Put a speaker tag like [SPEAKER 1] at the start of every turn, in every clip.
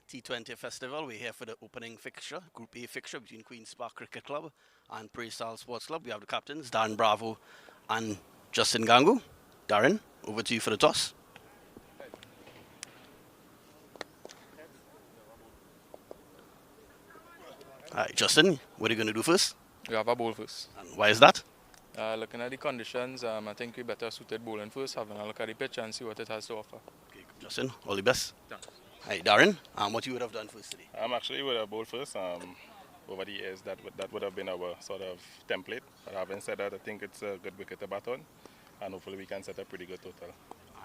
[SPEAKER 1] T20 Festival. We're here for the opening fixture, Group A fixture between Queen's Park Cricket Club and Preysal Sports Club. We have the captains, Darren Bravo and Justin Gangu. Darren, over to you for the toss. All right, Justin, what are you going to do first?
[SPEAKER 2] We have a bowl first.
[SPEAKER 1] And why is that?
[SPEAKER 2] Looking at the conditions, I think we better suited bowling first, having a look at the pitch and see what it has to offer.
[SPEAKER 1] Okay, Justin, all the best.
[SPEAKER 2] Thanks.
[SPEAKER 1] All right, Darren, what you would have done first today?
[SPEAKER 3] Actually with a bowl first. Over the years, that would have been our sort of template. But having said that, I think it's a good wicket to bat on, and hopefully we can set a pretty good total.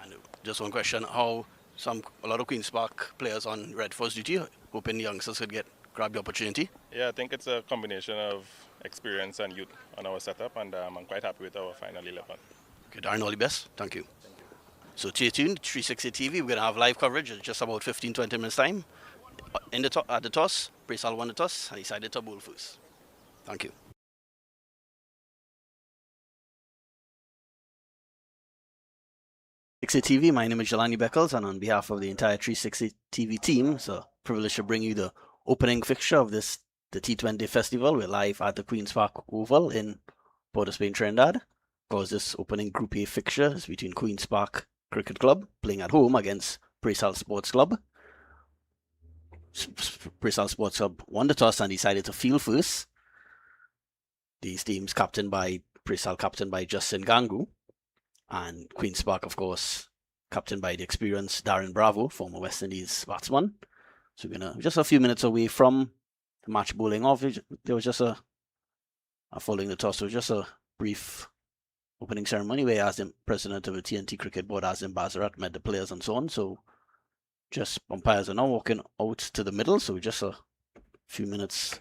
[SPEAKER 1] And just one question: how a lot of Queen's Park players on red first duty, hoping the youngsters could grab the opportunity.
[SPEAKER 3] Yeah, I think it's a combination of experience and youth on our setup, and I'm quite happy with our final 11.
[SPEAKER 1] Okay, Darren, all the best. Thank you. So stay tuned, 360 TV. We're going to have live coverage in just about 15-20 minutes time. At the toss, Preysal won the toss and decided to bowl first. Thank you. 360 TV, my name is Jelani Beckles, and on behalf of the entire 360 TV team, it's a privilege to bring you the opening fixture of the T20 Festival. We're live at the Queen's Park Oval in Port of Spain, Trinidad. Of course, this opening Group A fixture is between Queen's Park Cricket Club playing at home against Preysal Sports Club. Preysal Sports Club won the toss and decided to field first. These teams captained by Preysal, captained by Justin Gangu, and Queen's Park, of course, captained by the experienced Darren Bravo, former West Indies batsman. So we're gonna just a few minutes away from the match bowling off. There was just following the toss, there was just a brief opening ceremony where the president of the TNT Cricket Board, Azim Bazarat, met the players and so on. So just umpires are now walking out to the middle, so we're just a few minutes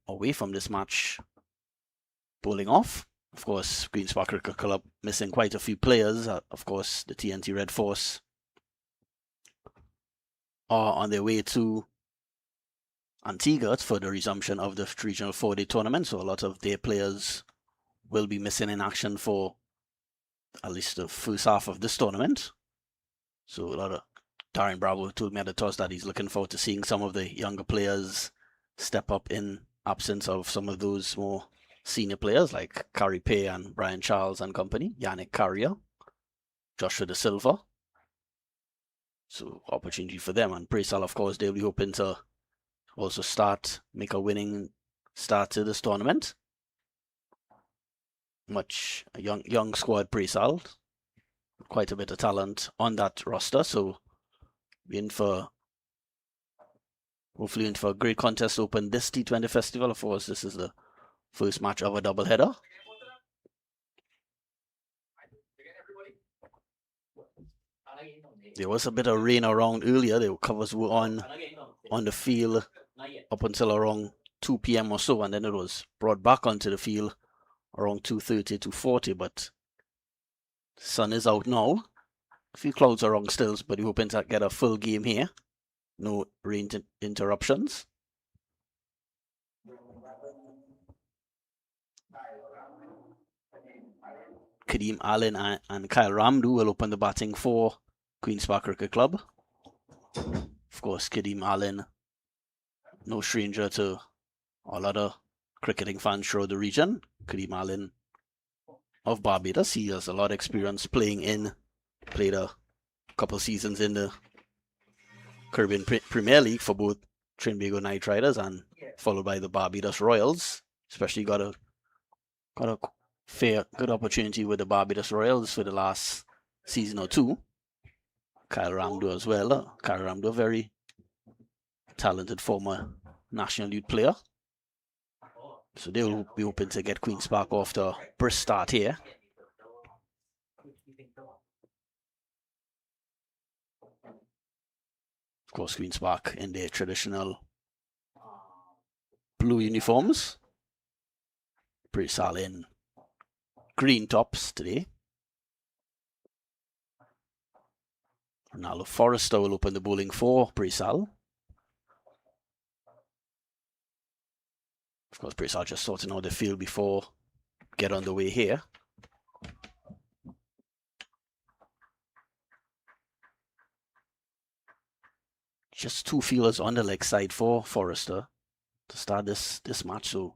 [SPEAKER 1] away from this match bowling off. Of course, Queen's Park Cricket Club missing quite a few players. Of course, the TNT Red Force are on their way to Antigua for the resumption of the regional 4-day tournament, so a lot of their players will be missing in action for at least the first half of this tournament. So a lot of Darren Bravo told me at the toss that he's looking forward to seeing some of the younger players step up in absence of some of those more senior players like Carrie Pay and Brian Charles and company, Yannick Carrier, Joshua De Silva. So opportunity for them. And Preysal, of course, they'll be hoping to also make a winning start to this tournament. A young squad, Preysal. Quite a bit of talent on that roster, so hopefully in for a great contest to open this T20 Festival. Of course, this is the first match of a doubleheader. There was a bit of rain around earlier. The covers were on the field up until around 2 p.m. or so, and then it was brought back onto the field around 2:30 to 2:40, but the sun is out now. A few clouds around still, but we're hoping to get a full game here. No rain interruptions. Kadeem Allen and Kyle Ramdu will open the batting for Queen's Park Cricket Club. Of course, Kadeem Allen, no stranger to a lot of cricketing fans throughout the region. Kadeem Allen of Barbados, he has a lot of experience played a couple seasons in the Caribbean Premier League for both Trinbago Knight Riders and followed by the Barbados Royals. Especially got a good opportunity with the Barbados Royals for the last season or two. Kyle Ramdo as well. Kyle Ramdo, a very talented former national youth player. So they will be hoping to get Queen's Park off to a brisk start here. Of course, Queen's Park in their traditional blue uniforms. Preysal in green tops today. Ronaldo Forrester will open the bowling for Preysal. Of course, Preysal just sorting out the field before get on the way here. Just 2 fielders on the leg side for Forrester to start this match, so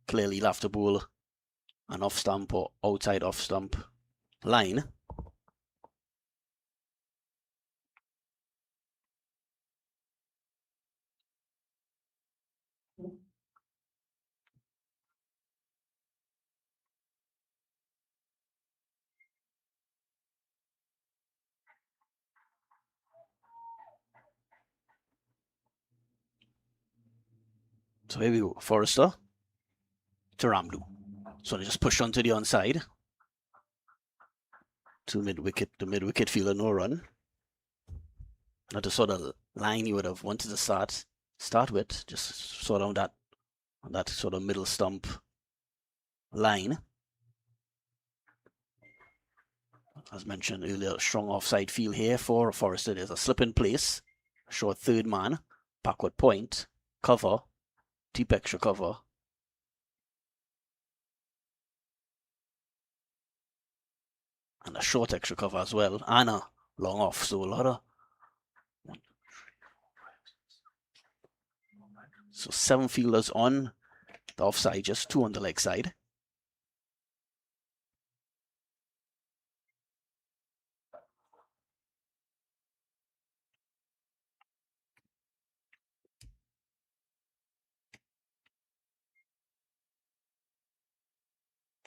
[SPEAKER 1] clearly he'll have to bowl an off stump or outside off stump line. So here we go, Forrester to Ramdu. So they just push onto the onside. To mid-wicket, the mid-wicket fielder, no run. Not the sort of line you would have wanted to start with, just sort of that sort of middle stump line. As mentioned earlier, strong offside field here for Forrester. There's a slip in place, short third man, backward point, cover, deep extra cover. And a short extra cover as well, and a long off, so a lot of... So 7 fielders on the offside, just 2 on the leg side.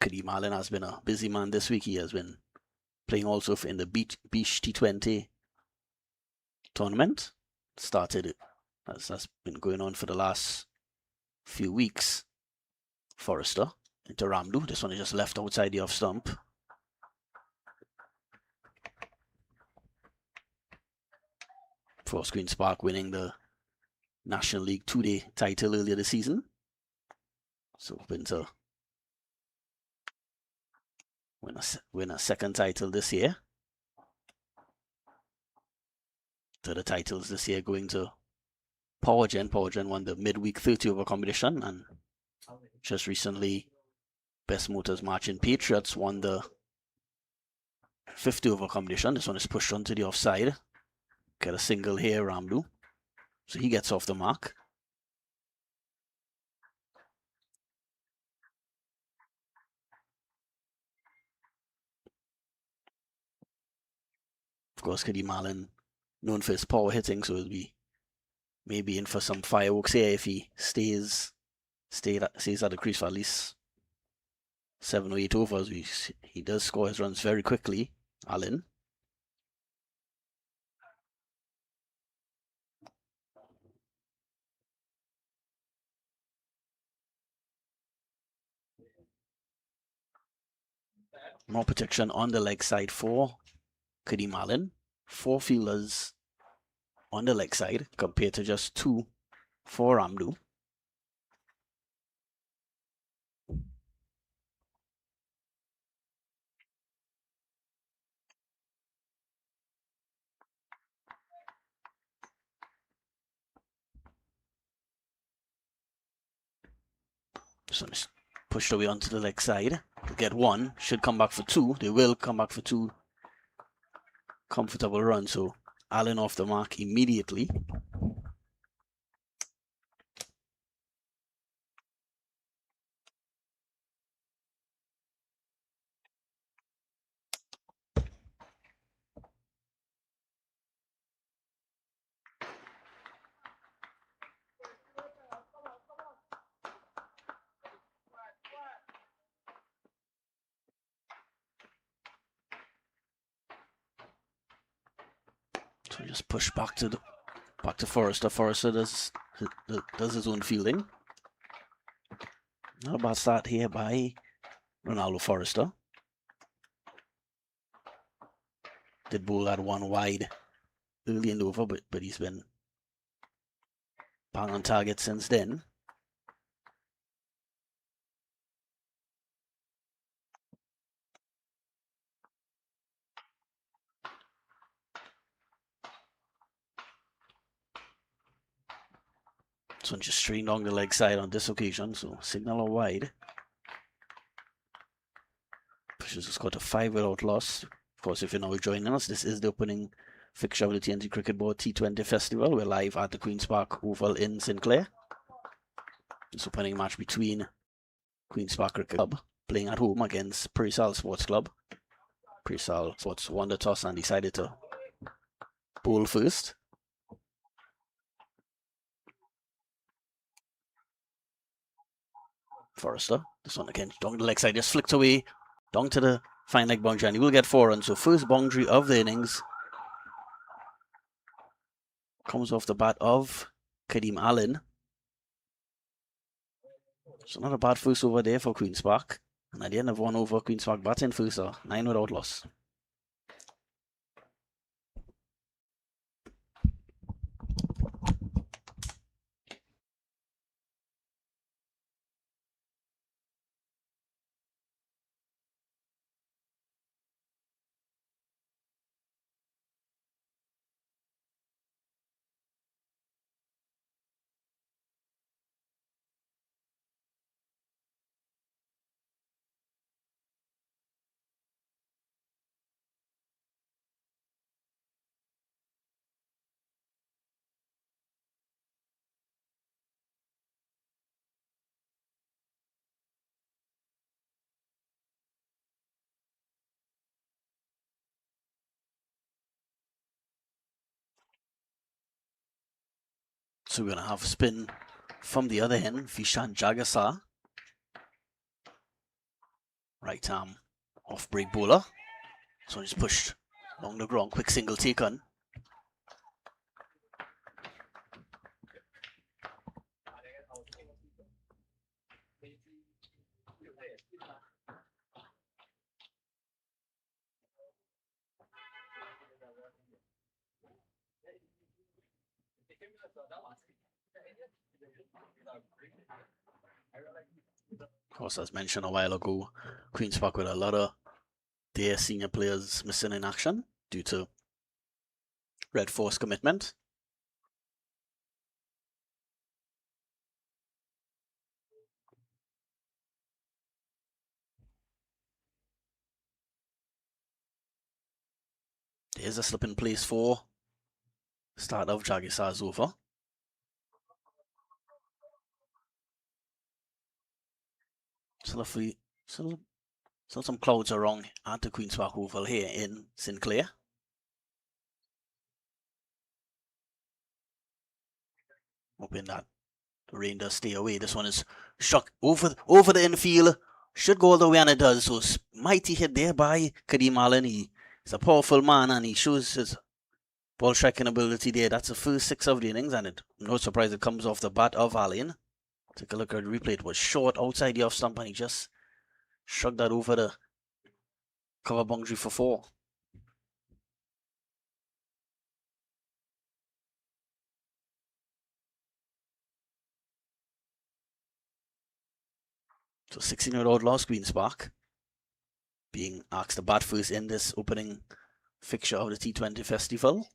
[SPEAKER 1] Kadeem Allen has been a busy man this week. He has been playing also in the Beach T20 tournament. Started, as has been going on for the last few weeks. Forrester into Ramdu. This one is just left outside the off stump. Of course, Queen's Park winning the National League 2-day title earlier this season. So hoping to win a second title this year. So the titles this year going to Powergen. Powergen won the midweek 30 over competition, and just recently Best Motors Marching Patriots won the 50 over competition. This one is pushed onto the offside. Get a single here, Ramdu. So he gets off the mark. Of course, Kadeem Allen, known for his power hitting, so he'll be maybe in for some fireworks here if he stays at the crease for at least 7 or 8 overs. He does score his runs very quickly, Allen. More protection on the leg side for Kadeem Allen. 4 fielders on the leg side compared to just 2 for Ramdu. So it's pushed away onto the leg side to get 1. Should come back for 2. They will come back for 2 comfortable runs. So Allen off the mark immediately. So just push back to Forrester. Forrester does his own fielding. Not a bad start here by Ronaldo Forrester. Did bowl that 1 wide early and over, but he's been bang on target since then. So just straight along the leg side on this occasion, so signal or wide. Pushes the score to 5 without loss. Of course, if you're now joining us, this is the opening fixture of the TNT Cricket Board T20 Festival. We're live at the Queen's Park Oval in Sinclair. This opening match between Queen's Park Cricket Club playing at home against Preysal Sports Club. Preysal Sports won the toss and decided to bowl first. Forrester, this one again, down the leg side, just flicked away, down to the fine leg boundary, and he will get 4 runs. So first boundary of the innings comes off the bat of Kadeem Allen. So not a bad first over there for Queen's Park. And at the end of 1 over, Queen's Park batting first, 9 without loss. So we're going to have a spin from the other end, Vishan Jagasar. Right arm off break bowler. So he's pushed along the ground, quick single taken. Of course, as mentioned a while ago, Queen's Park with a lot of their senior players missing in action due to Red Force commitment. There's a slip in place for start of Jagisar's over. Still some clouds around at the Queen's Park Oval here in Sinclair. Hoping that the rain does stay away. This one is shot over the infield. Should go all the way, and it does. So mighty hit there by Kadeem Allen. He's a powerful man and he shows his ball striking ability there. That's the first 6 of the innings, and no surprise it comes off the bat of Allen. Take a look at the replay. It was short outside the off stump and he just shrugged that over the cover boundary for 4. So 16 without loss, Queen's Park being asked to bat first in this opening fixture of the T20 Festival.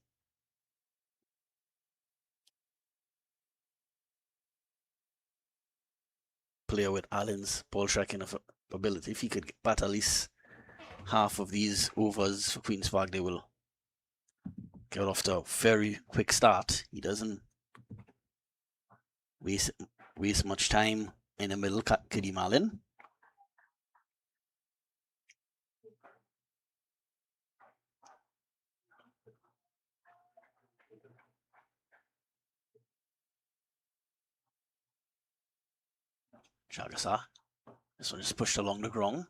[SPEAKER 1] Player with Allen's ball striking ability, if he could bat at least half of these overs for Queen's Park, they will get off to a very quick start. He doesn't waste much time in the middle, Kadeem Allen. Jagasar. This one is pushed along the ground.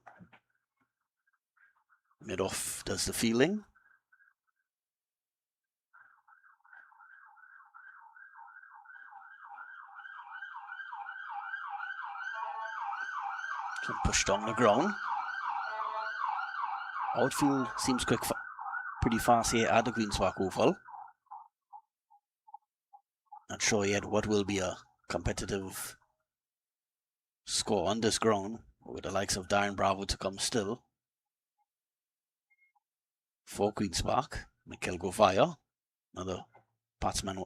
[SPEAKER 1] Mid-off does the fielding. So pushed on the ground. Outfield seems pretty fast here at the Queen's Park Oval. Not sure yet what will be a competitive score on this ground, with the likes of Darren Bravo to come still. For Queen's Park, Mikel Govaya, another batsman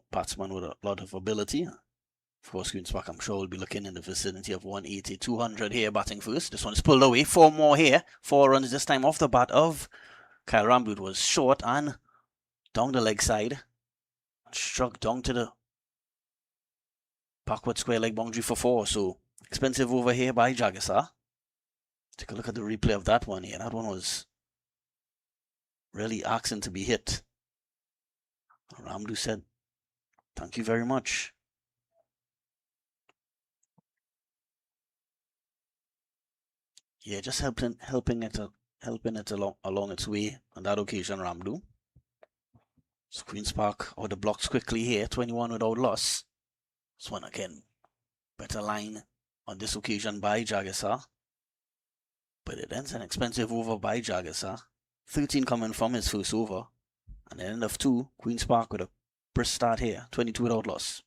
[SPEAKER 1] with a lot of ability. Of course, Queen's Park, I'm sure, will be looking in the vicinity of 180, 200 here, batting first. This one is pulled away. 4 more here. 4 runs this time off the bat of Kyle Rambo. It was short and Down the leg side. Struck down to the backward square leg boundary for 4. So expensive over here by Jagisar. Take a look at the replay of that one here. That one was really asking to be hit. Ramdu said, "Thank you very much." Yeah, just helping it along its way on that occasion, Ramdu. So Queen's Park out the blocks quickly here, 21 without loss. This one again, better line on this occasion by Jagisar. But it ends an expensive over by Jagisar. 13 coming from his first over. And the end of 2, Queen's Park with a brisk start here, 22 without loss.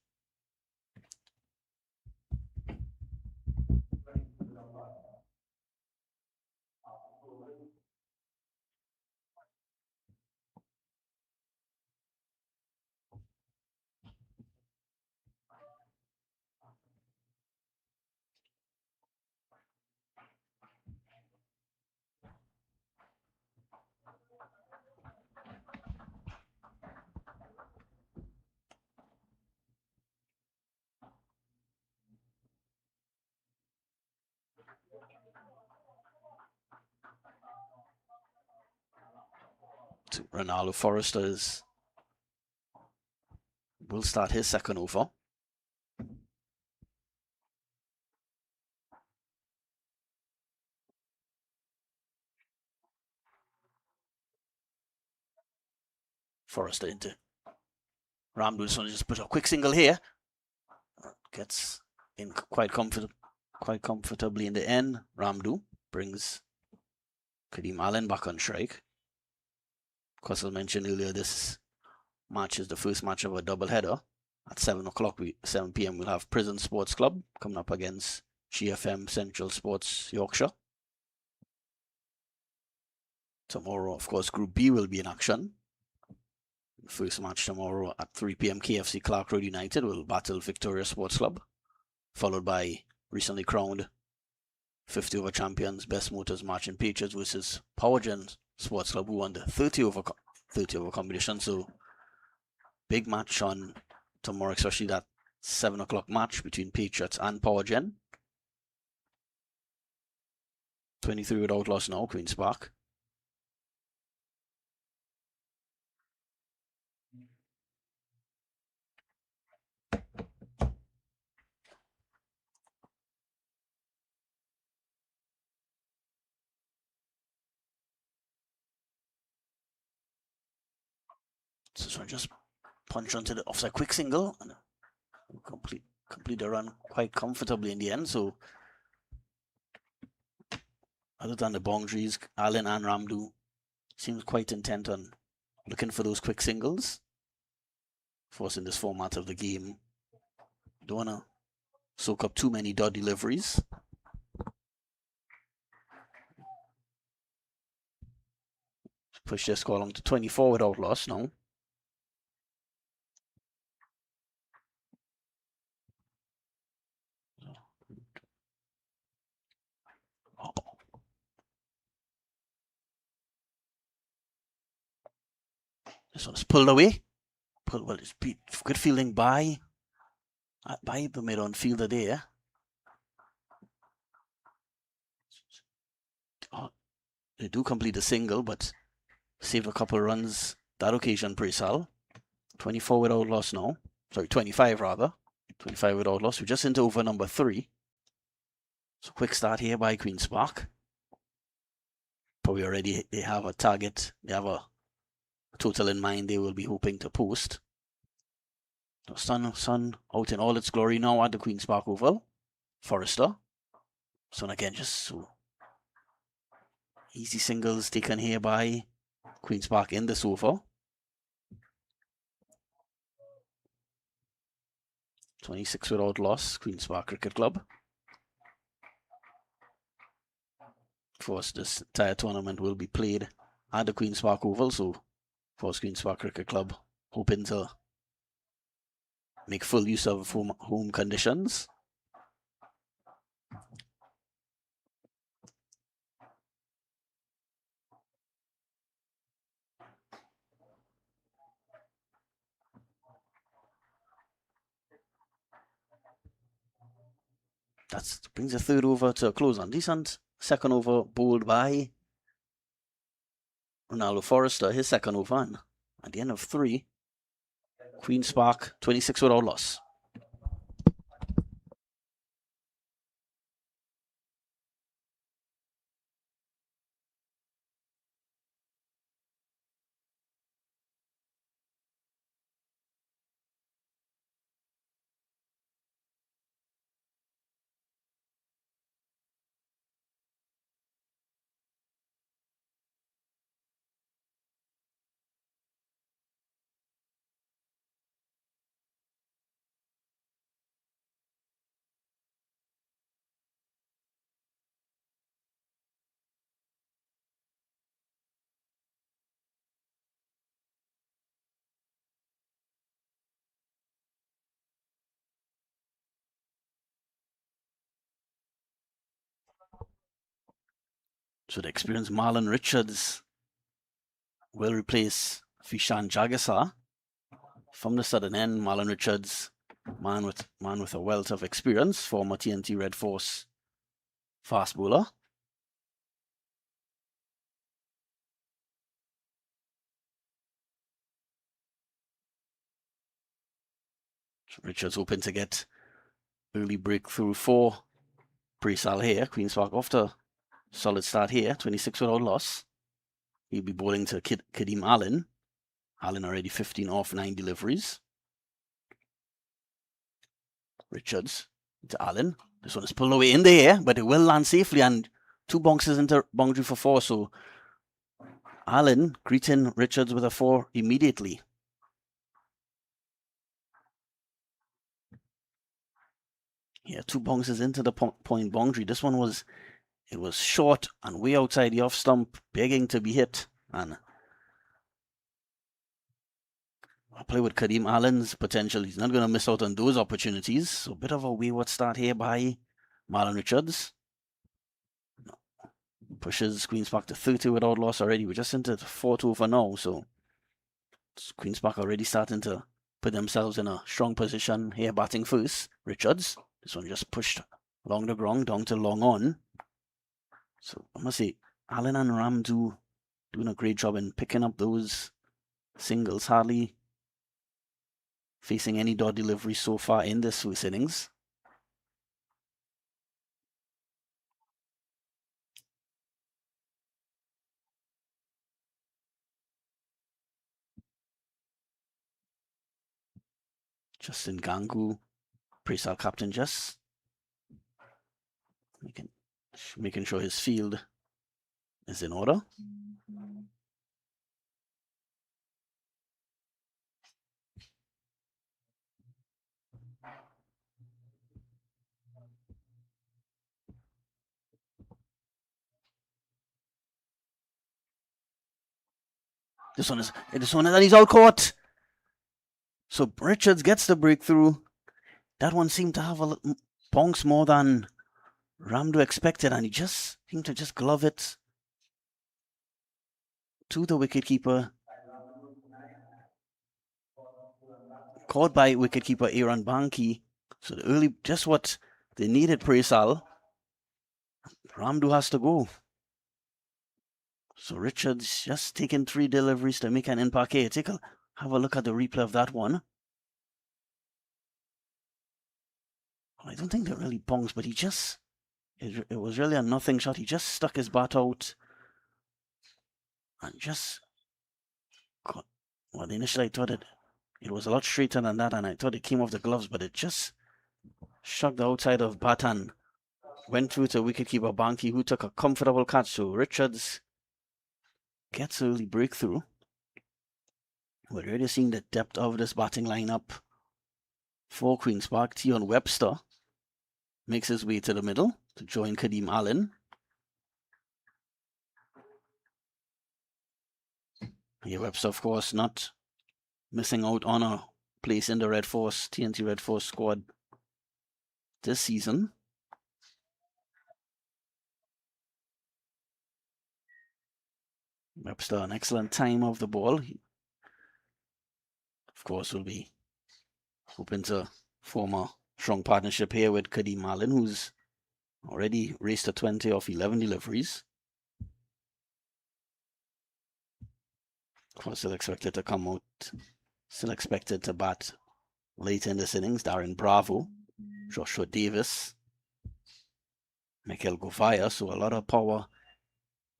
[SPEAKER 1] Ronaldo Forrester will start his second over. Forrester into Ramdu. So just put a quick single here. Gets in quite comfortably in the end. Ramdu brings Kadeem Allen back on strike. Of course, I mentioned earlier, this match is the first match of a doubleheader. At 7 p.m. we'll have Prison Sports Club coming up against GFM Central Sports Yorkshire. Tomorrow, of course, Group B will be in action. The first match tomorrow at 3 p.m. KFC Clark Road United will battle Victoria Sports Club, followed by recently crowned 50 over champions Best Motors Marching Patriots versus Powergen Sports Club, who won the 30 over competition. So big match on tomorrow, especially that 7 o'clock match between Patriots and Powergen. 23 without loss now, Queen's Park. So just punch onto the offside quick single and complete the run quite comfortably in the end. So other than the boundaries, Allen and Ramdu seems quite intent on looking for those quick singles. Of course, in this format of the game, don't want to soak up too many dot deliveries. Push their score along to 24 without loss now. This one's pulled away. Well, it's good fielding by the mid-on fielder there. They do complete a single, but saved a couple runs that occasion, Preysal. 24 without loss now. Sorry, 25 rather. 25 without loss. We're just into over number 3. So quick start here by Queen's Park. Probably already they have a target. They have a total in mind they will be hoping to post. The sun out in all its glory now at the Queen's Park Oval. Forrester. So again, just so easy singles taken here by Queen's Park in this over. 26 without loss, Queen's Park Cricket Club. Of course, this entire tournament will be played at the Queen's Park Oval, so of course Queen's Park Cricket Club hoping to make full use of home conditions. That brings the third over to a close on decent. Second over bowled by Ronaldo Forrester, his second over, and at the end of 3, Queen's Park 26 without loss. So the experienced Marlon Richards will replace Fishan Jagisar. From the southern end, Marlon Richards, man with a wealth of experience, former TNT Red Force fast bowler. So Richards hoping to get early breakthrough for Preysal here. Queen's Park off to solid start here, 26 without loss. He'll be bowling to Kadeem Allen. Allen already 15 off 9 deliveries. Richards to Allen. This one is pulled away in the air, but it will land safely, and 2 bounces into boundary for 4. So Allen greeting Richards with a 4 immediately. Yeah, 2 bounces into the point boundary. This one was short and way outside the off stump, begging to be hit. And I'll play with Kadeem Allen's potential. He's not going to miss out on those opportunities. So a bit of a wayward start here by Marlon Richards. Pushes Queen's Park to 30 without loss already. We're just into the 4th over now. So Queen's Park already starting to put themselves in a strong position here, batting first. Richards. This one just pushed along the ground, down to long on. So I must say, Allen and Ram doing a great job in picking up those singles. Hardly facing any dot delivery so far in this first innings. Justin Gangu, Preysal captain, just making sure his field is in order. This one is, and he's all caught. So Richards gets the breakthrough. That one seemed to have a bounce more than Ramdo expected, and he just seemed to just glove it to the wicketkeeper. Caught by wicketkeeper Aaron Banki. So the early, just what they needed, Preysal. Ramdo has to go. So Richards just taking 3 deliveries to make an impact here. Have a look at the replay of that one. I don't think that really bongs, but he just, it was really a nothing shot. He just stuck his bat out and just got, well, initially I thought it was a lot straighter than that, and I thought it came off the gloves, but it just struck the outside of bat and went through to wicketkeeper Banki, who took a comfortable catch. So Richards gets early breakthrough. We're already seeing the depth of this batting lineup for Queen's Park. Tion Webster makes his way to the middle to join Kadeem Allen. Here Webster, of course, not missing out on a place in the TNT Red Force squad this season. Webster, an excellent time of the ball. He, of course, will be hoping to form a strong partnership here with Kadeem Allen, who's Already raced to 20 off 11 deliveries. Of course, still expected to come out. Still expected to bat late in this innings. Darren Bravo, Joshua Davis, Mikel Govaya. So a lot of power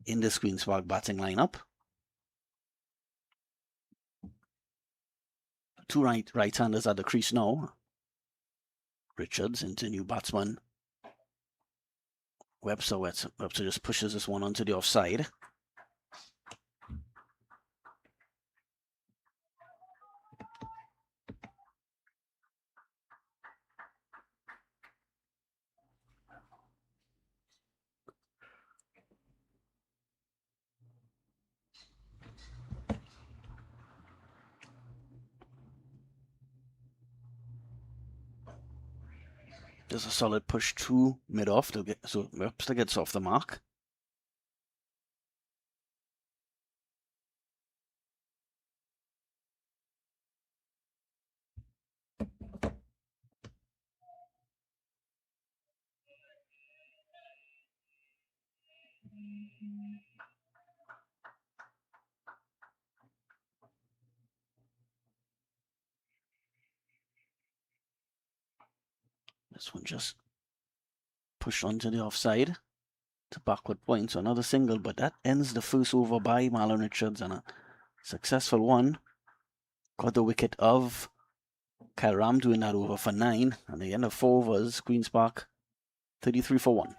[SPEAKER 1] in this Queen's Park batting lineup. Two right-handers at the crease now. Richards into new batsman. Webster just pushes this one onto the offside. There's a solid push to mid-off, so Webster gets off the mark. This one just pushed onto the offside to backward point, so another single, but that ends the first over by Marlon Richards, and a successful one. Got the wicket of Kyle Ram doing that over for 9, and the end of 4 overs, Queen's Park 33 for 1.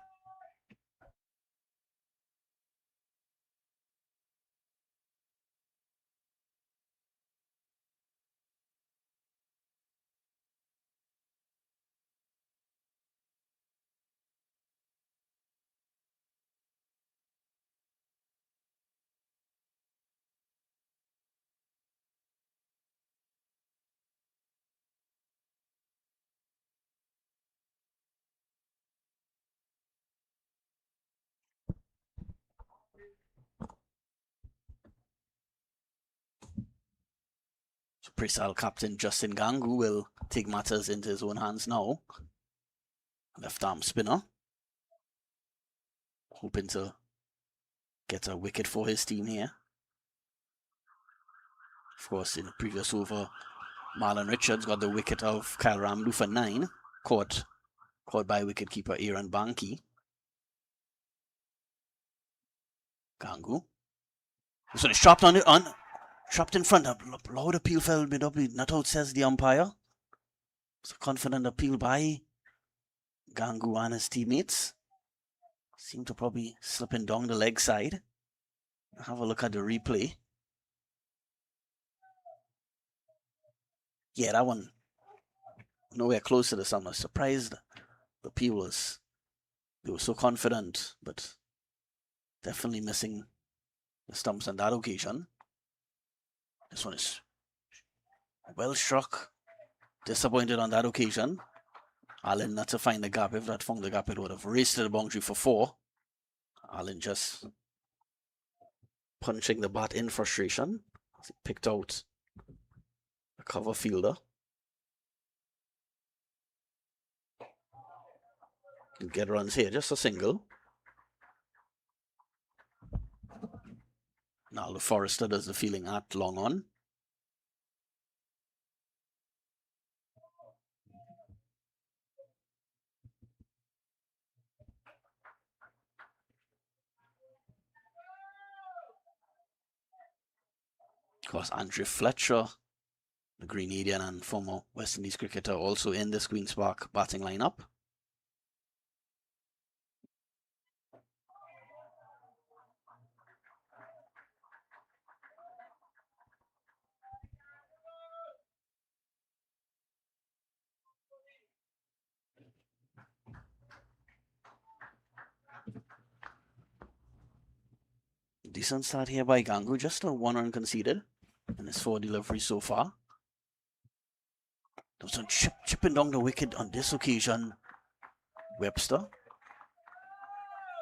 [SPEAKER 1] So Preysal captain Justin Gangu will take matters into his own hands now. Left arm spinner, hoping to get a wicket for his team here. Of course, in the previous over, Marlon Richards got the wicket of Kyle Ramdu for 9, caught by wicketkeeper Aaron Banky. Gangu. This one is chopped chopped in front of loud appeal fell mid up, not out, says the umpire. It's a confident appeal by Gangu and his teammates. Seem to probably slipping down the leg side. Have a look at the replay. Yeah, that one nowhere close to the sun. I was surprised the appeal they were so confident, but definitely missing the stumps on that occasion. This one is well struck. Disappointed on that occasion. Allen not to find the gap. If that found the gap, it would have raced to the boundary for 4. Allen just punching the bat in frustration as he picked out a cover fielder. You get runs here, just a single. Now the Forrester does the fielding at long on. Of course, Andrew Fletcher, the Grenadian and former West Indies cricketer, also in this Queen's Park batting lineup. Decent start here by Gangu, just a 1 run conceded in his 4 deliveries so far. There was some chipping down the wicket on this occasion. Webster,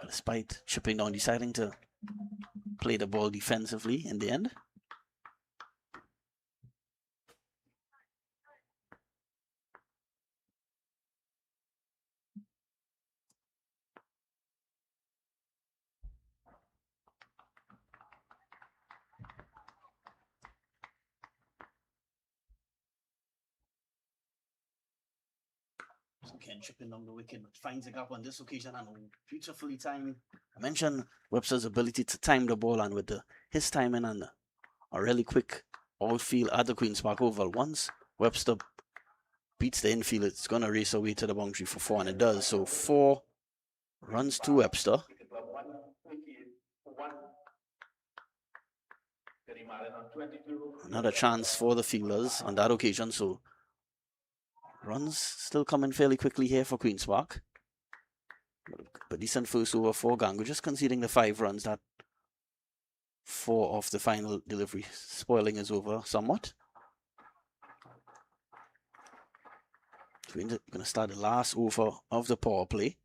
[SPEAKER 1] despite chipping down, deciding to play the ball defensively in the end. Again, chipping down the wicket, but finds a gap on this occasion and beautifully timed. I mentioned Webster's ability to time the ball, and with his timing and a really quick outfield at the Queen's Park Oval, once Webster beats the infield, it's going to race away to the boundary for 4, and it does. So 4 runs to Webster. Another chance for the fielders on that occasion, so runs still coming fairly quickly here for Queen's Park. But decent first over for Gangu, just conceding the 5 runs. That 4 off the final delivery, spoiling his over somewhat. So we're going to start the last over of the power play.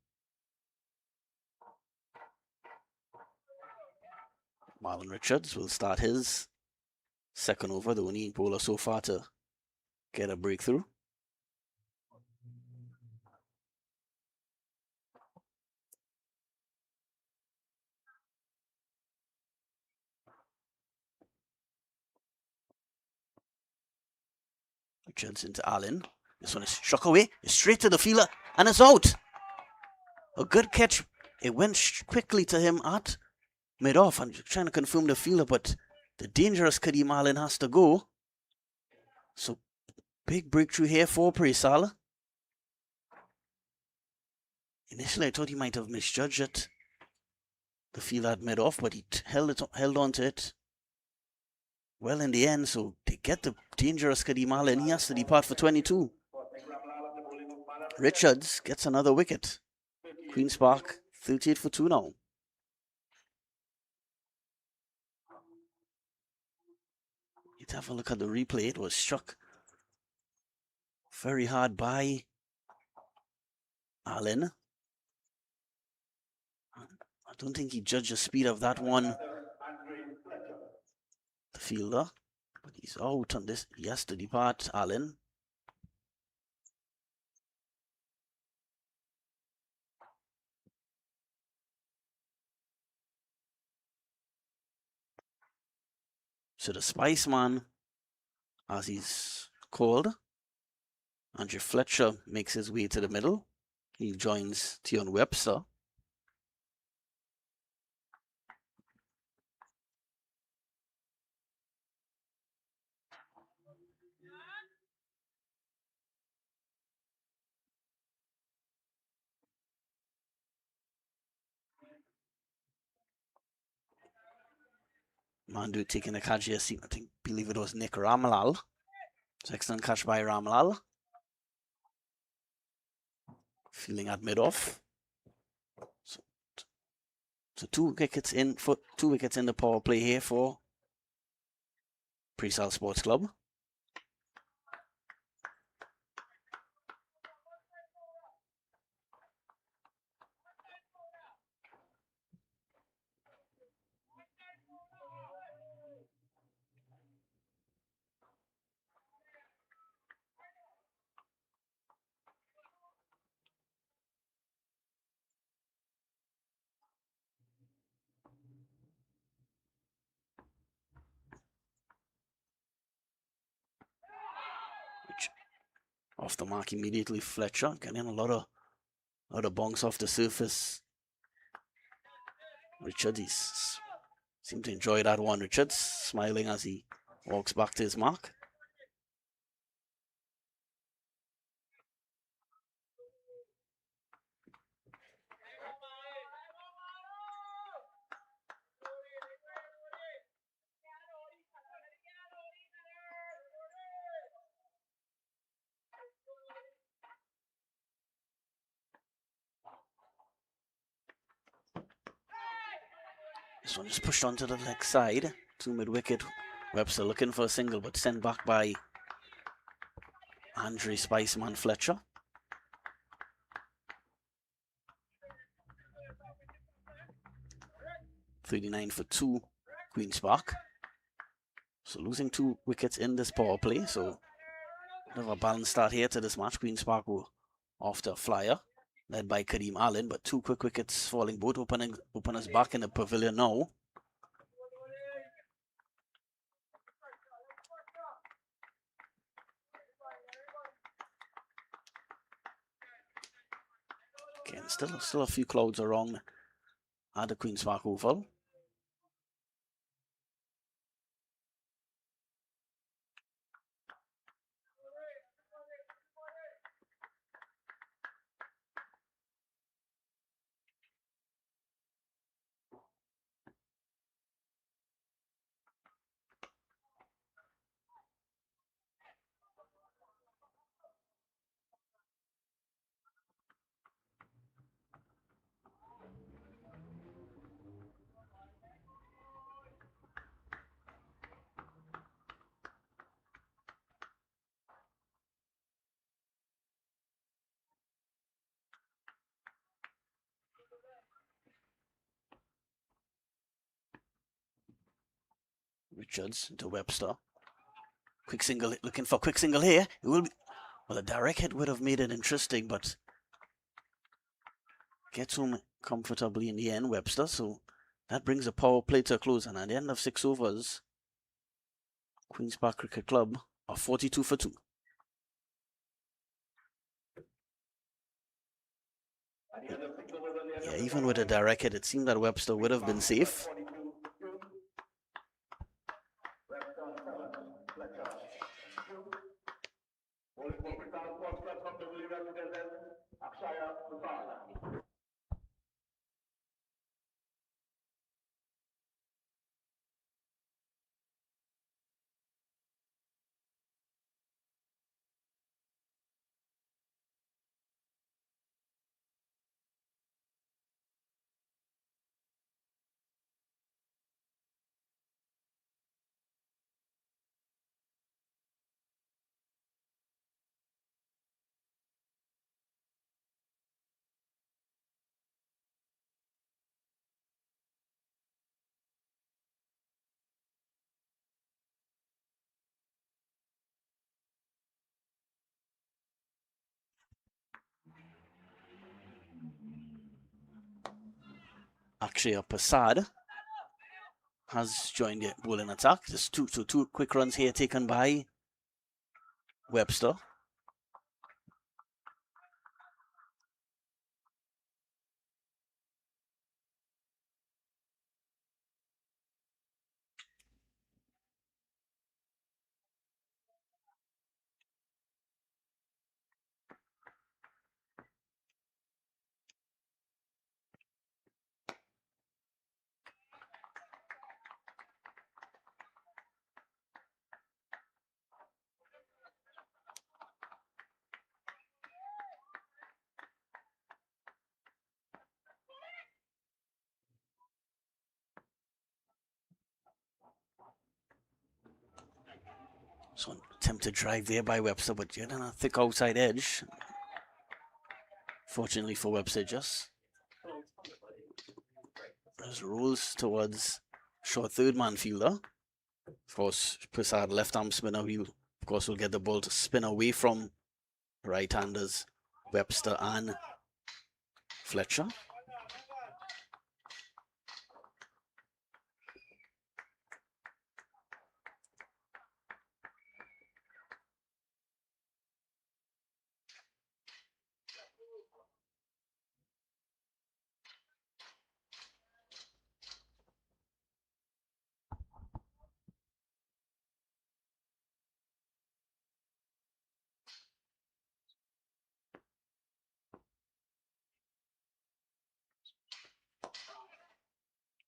[SPEAKER 1] Marlon Richards will start his second over, the only bowler so far to get a breakthrough. Richards into Allen. This one is struck away. It's straight to the fielder, and it's out. A good catch. It went quickly to him at mid-off. I'm trying to confirm the fielder, but the dangerous Kadeem Allen has to go. So, big breakthrough here for Preysal. Initially, I thought he might have misjudged it. The fielder at mid-off, but he held on to it well in the end. So, they get the dangerous Kadeem Allen. He has to depart for 22. Richards gets another wicket. Queen's Park, 38 for 2 now. Let's have a look at the replay. It was struck very hard by Allen. I don't think he judged the speed of that one, the fielder. But he's out on this. He has to depart, Allen. So the Spice Man, as he's called, Andrew Fletcher, makes his way to the middle. He joins Tion Webster. Mandu taking the catch here. Believe it was Nick Ramalal. So excellent catch by Ramalal. Fielding at mid-off. So 2 wickets in the power play here for Preysal Sports Club. Off the mark immediately, Fletcher getting a lot of bonks off the surface. Richards seemed to enjoy that one. Richards smiling as he walks back to his mark. This one is pushed onto the leg side to mid-wicket. Webster looking for a single, but sent back by Andre Spiceman Fletcher. .39 for 2, Queen's Park. So losing 2 wickets in this power play. So bit of a balanced start here to this match. Queen's Park were after a flyer, led by Kadeem Allen, but 2 quick wickets falling, both openers back in the pavilion now. still a few clouds around at the Queen's Park Oval. Richards to Webster. Quick single, looking for quick single here. It will be, well, a direct hit would have made it interesting, but gets home comfortably in the end, Webster. So that brings the power play to a close. And at the end of 6 overs, Queen's Park Cricket Club are 42 for 2. Yeah, even with a direct hit, it seemed that Webster would have been safe. Akshay Prasad has joined the bowling attack. Just two quick runs here taken by Webster. So attempted drive there by Webster, but yet on a thick outside edge. Fortunately for Webster, just rolls towards short third man fielder. Of course, Prasad left arm spinner. He of course will get the ball to spin away from right-handers Webster and Fletcher.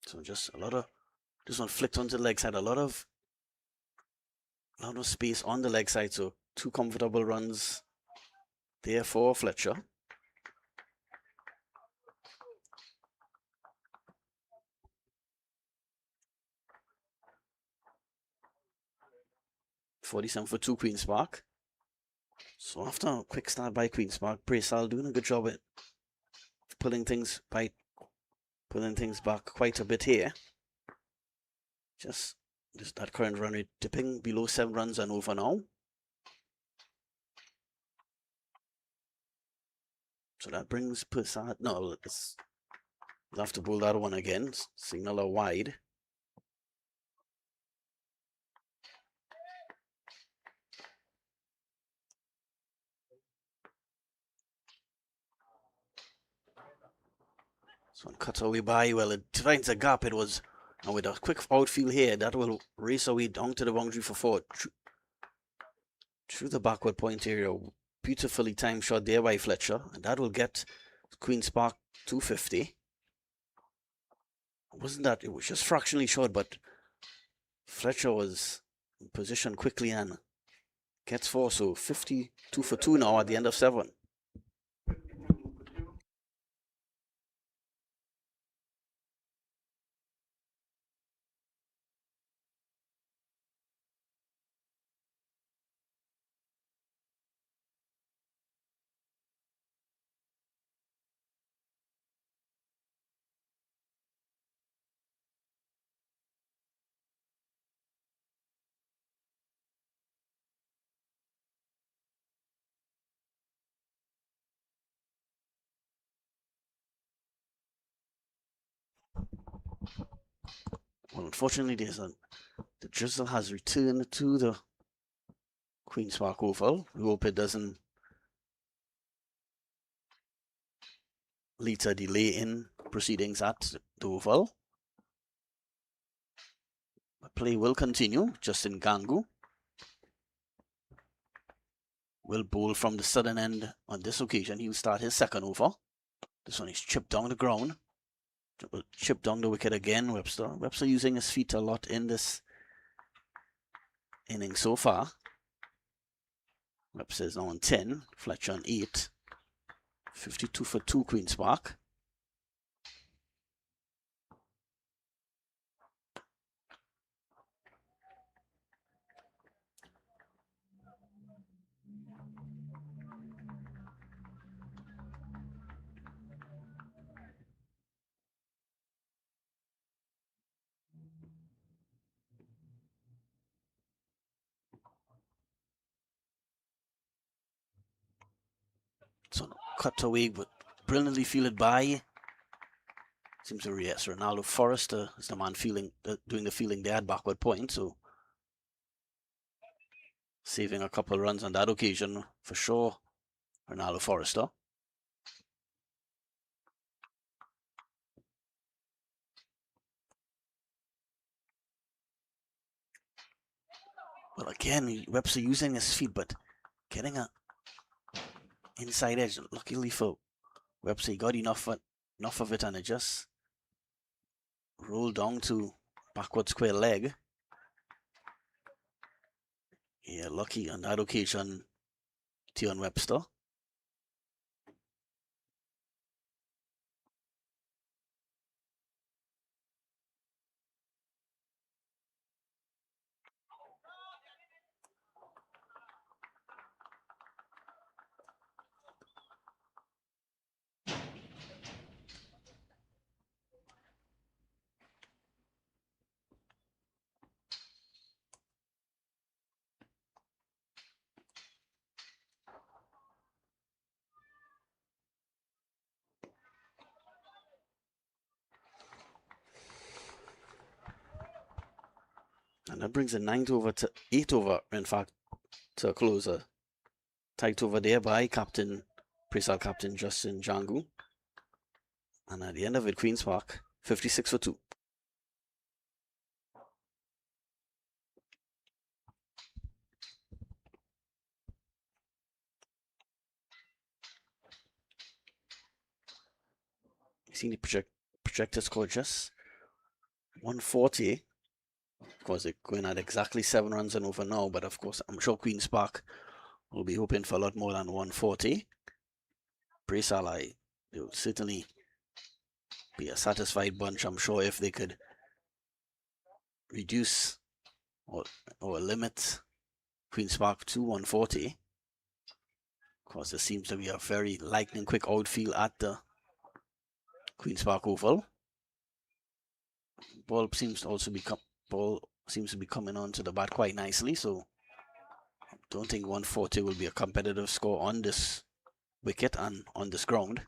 [SPEAKER 1] So just a lot of, this one flicked onto the leg side, a lot of space on the leg side, so 2 comfortable runs there for Fletcher. .47 for 2 Queen's Park. So after a quick start by Queen's Park, Preysal doing a good job at pulling things back quite a bit here. Just that current run rate dipping below 7 runs and over now. So that brings Prasad. No, we'll have to bowl that one again. Signal a wide. This one cut away by, well, it finds a gap. It was, and with a quick outfield here, that will race away down to the boundary for 4. Through the backward point area. Beautifully timed shot there by Fletcher, and that will get Queen's Park 250. Wasn't that, it was just fractionally short, but Fletcher was in position quickly and gets 4, so 52 for 2 now at the end of 7. Well, unfortunately, the drizzle has returned to the Queen's Park Oval. We hope it doesn't lead to a delay in proceedings at the Oval. The play will continue. Justin Gangu will bowl from the southern end on this occasion. He will start his second over. This one is chipped down the ground. Chip down the wicket again, Webster. Webster using his feet a lot in this inning so far. Webster is now on 10, Fletcher on 8. 52 for 2, Queen's Park. So cut away, but brilliantly fielded by. Seems to be, yes, Ronaldo Forrester is the man doing the fielding there at backward point. So saving a couple runs on that occasion for sure. Ronaldo Forrester. Well, again, Webster using his feet, but getting a inside edge. Luckily for Webster, he got enough of it, and it just rolled down to backward square leg. Yeah, lucky on that occasion, Tion Webster. And that brings the 9th over to 8 over, in fact, to a closer. Tight over there by Captain Preysal, Captain Justin Jangu. And at the end of it, Queen's Park, 56 for 2. You see the projected score just 140. Of course, they're going at exactly 7 runs and over now, but of course, I'm sure Queen's Park will be hoping for a lot more than 140. Preysal, they will certainly be a satisfied bunch, I'm sure, if they could reduce or limit Queen's Park to 140. Of course, there seems to be a very lightning quick outfield at the Queen's Park Oval. Ball seems to be coming onto the bat quite nicely, so I don't think 140 will be a competitive score on this wicket and on this ground.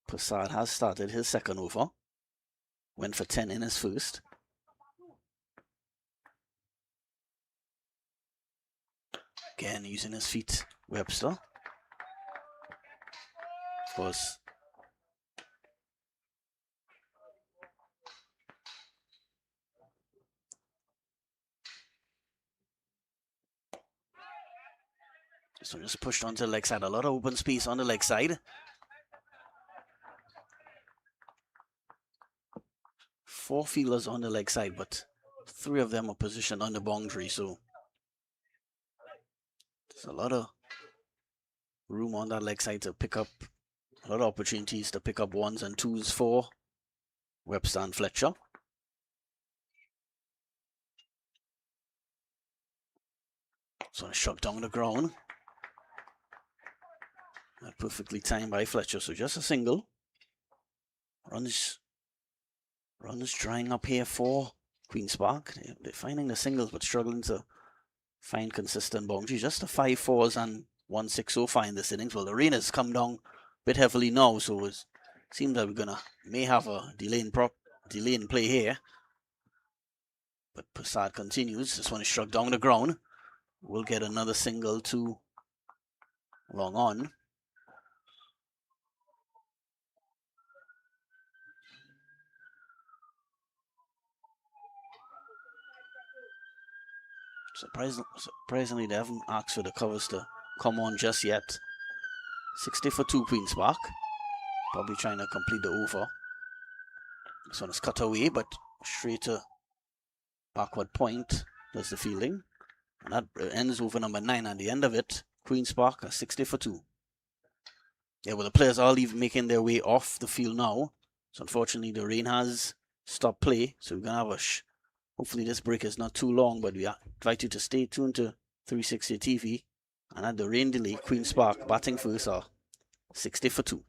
[SPEAKER 1] Prasad has started his second over. Went for 10 in his first. Again, using his feet, Webster. course. So just pushed onto the leg side. A lot of open space on the leg side. 4 fielders on the leg side, but 3 of them are positioned on the boundary. So there's a lot of room on that leg side to pick up, a lot of opportunities to pick up 1s and 2s for Webster and Fletcher. So struck down the ground. Not perfectly timed by Fletcher, so just a single. Runs drying up here for Queen's Park. They're finding the singles but struggling to find consistent boundaries. Just the 5-4s and 1-6 so far in this innings. Well, the rain has come down a bit heavily now, so it seems that we're may have a delay in play here. But Prasad continues. This one is struck down the ground. We'll get another single to long on. Surprisingly, they haven't asked for the covers to come on just yet. 60 for 2 Queen's Park. Probably trying to complete the over. This one is cut away, but straight to backward point does the fielding. And that ends over number 9. At the end of it, Queen's Park are 60 for 2. Yeah, well, the players are making their way off the field now. So unfortunately, the rain has stopped play. So we're going to have hopefully this break is not too long, but we invite you to stay tuned to 360 TV. And at the rain delay, Queen's Park batting first are 60 for 2.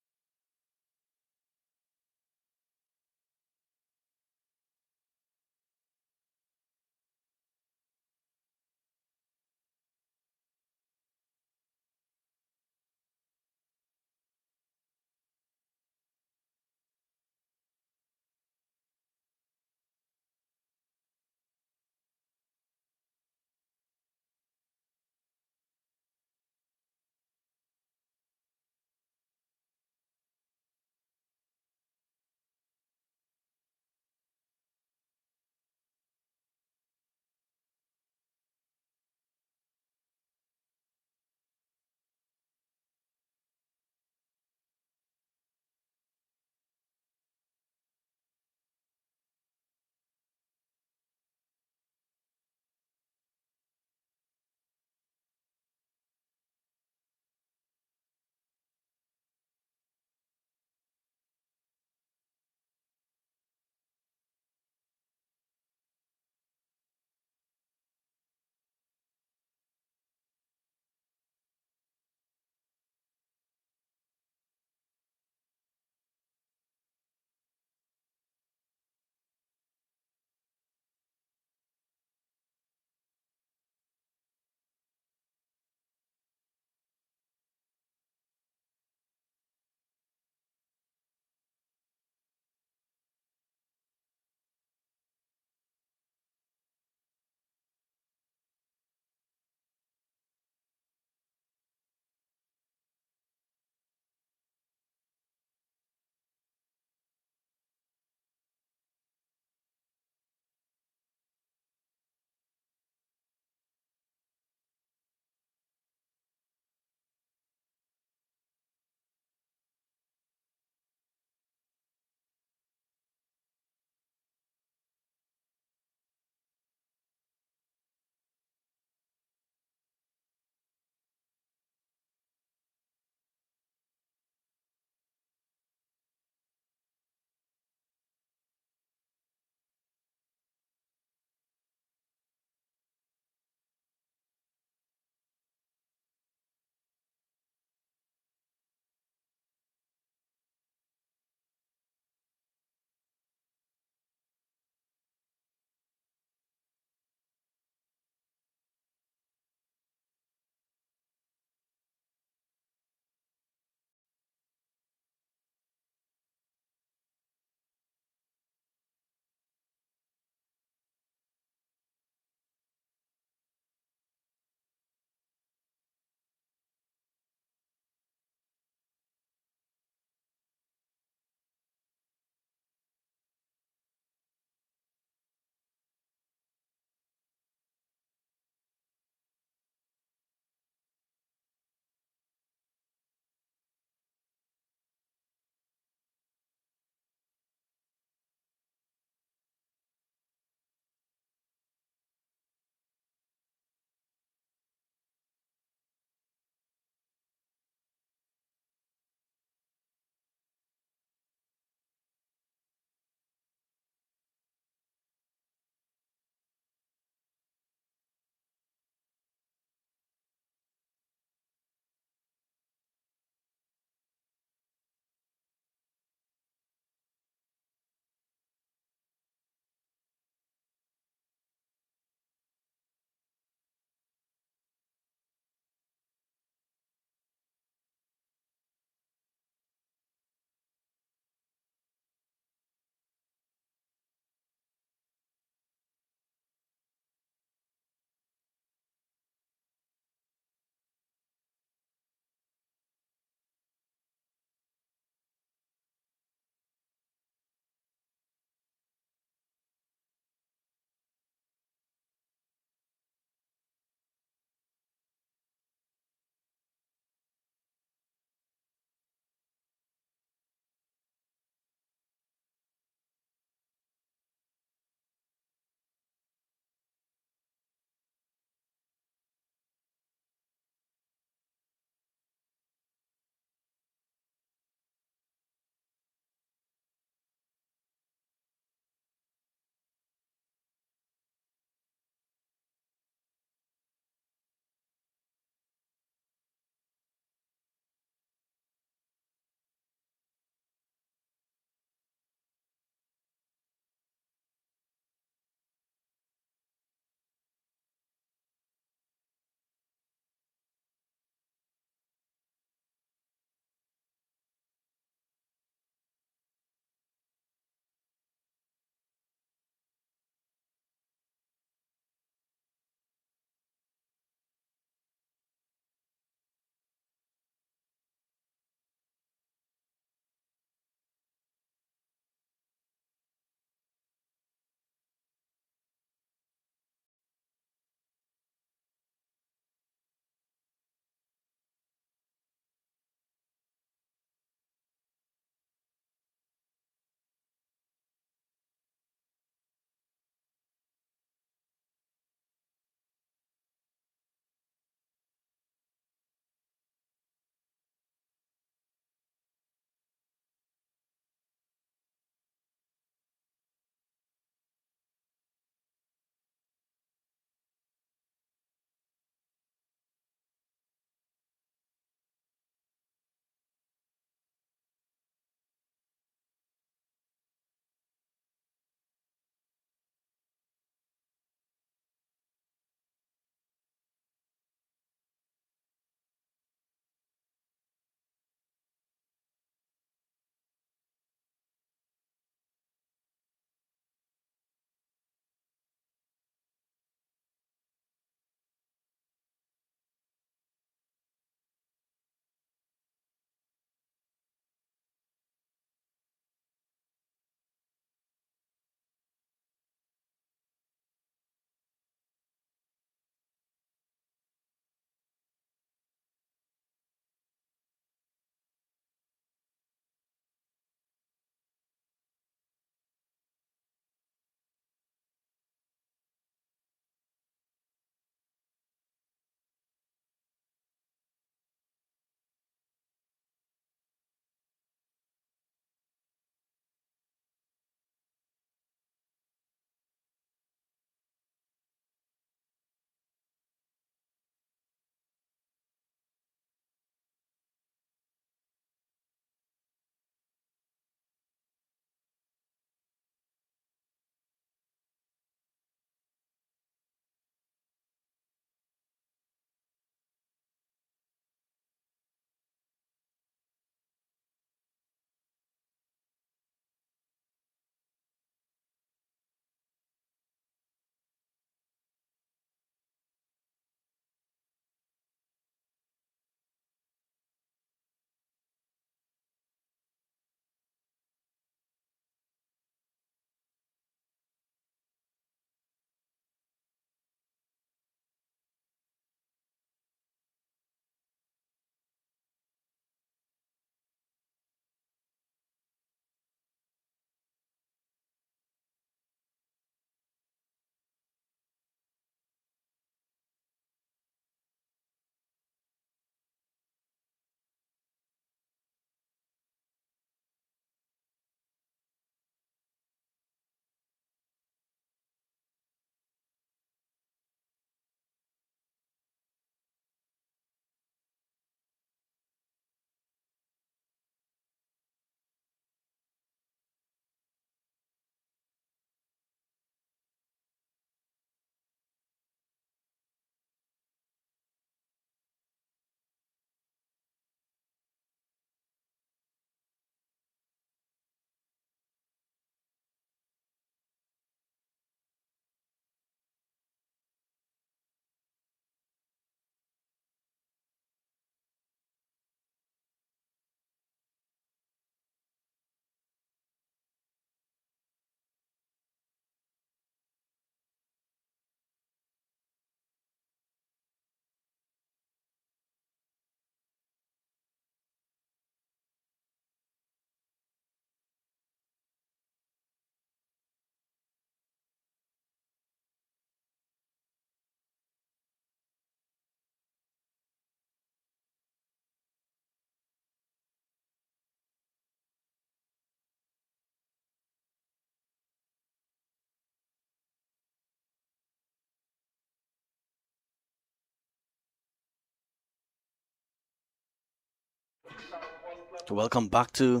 [SPEAKER 1] Welcome back to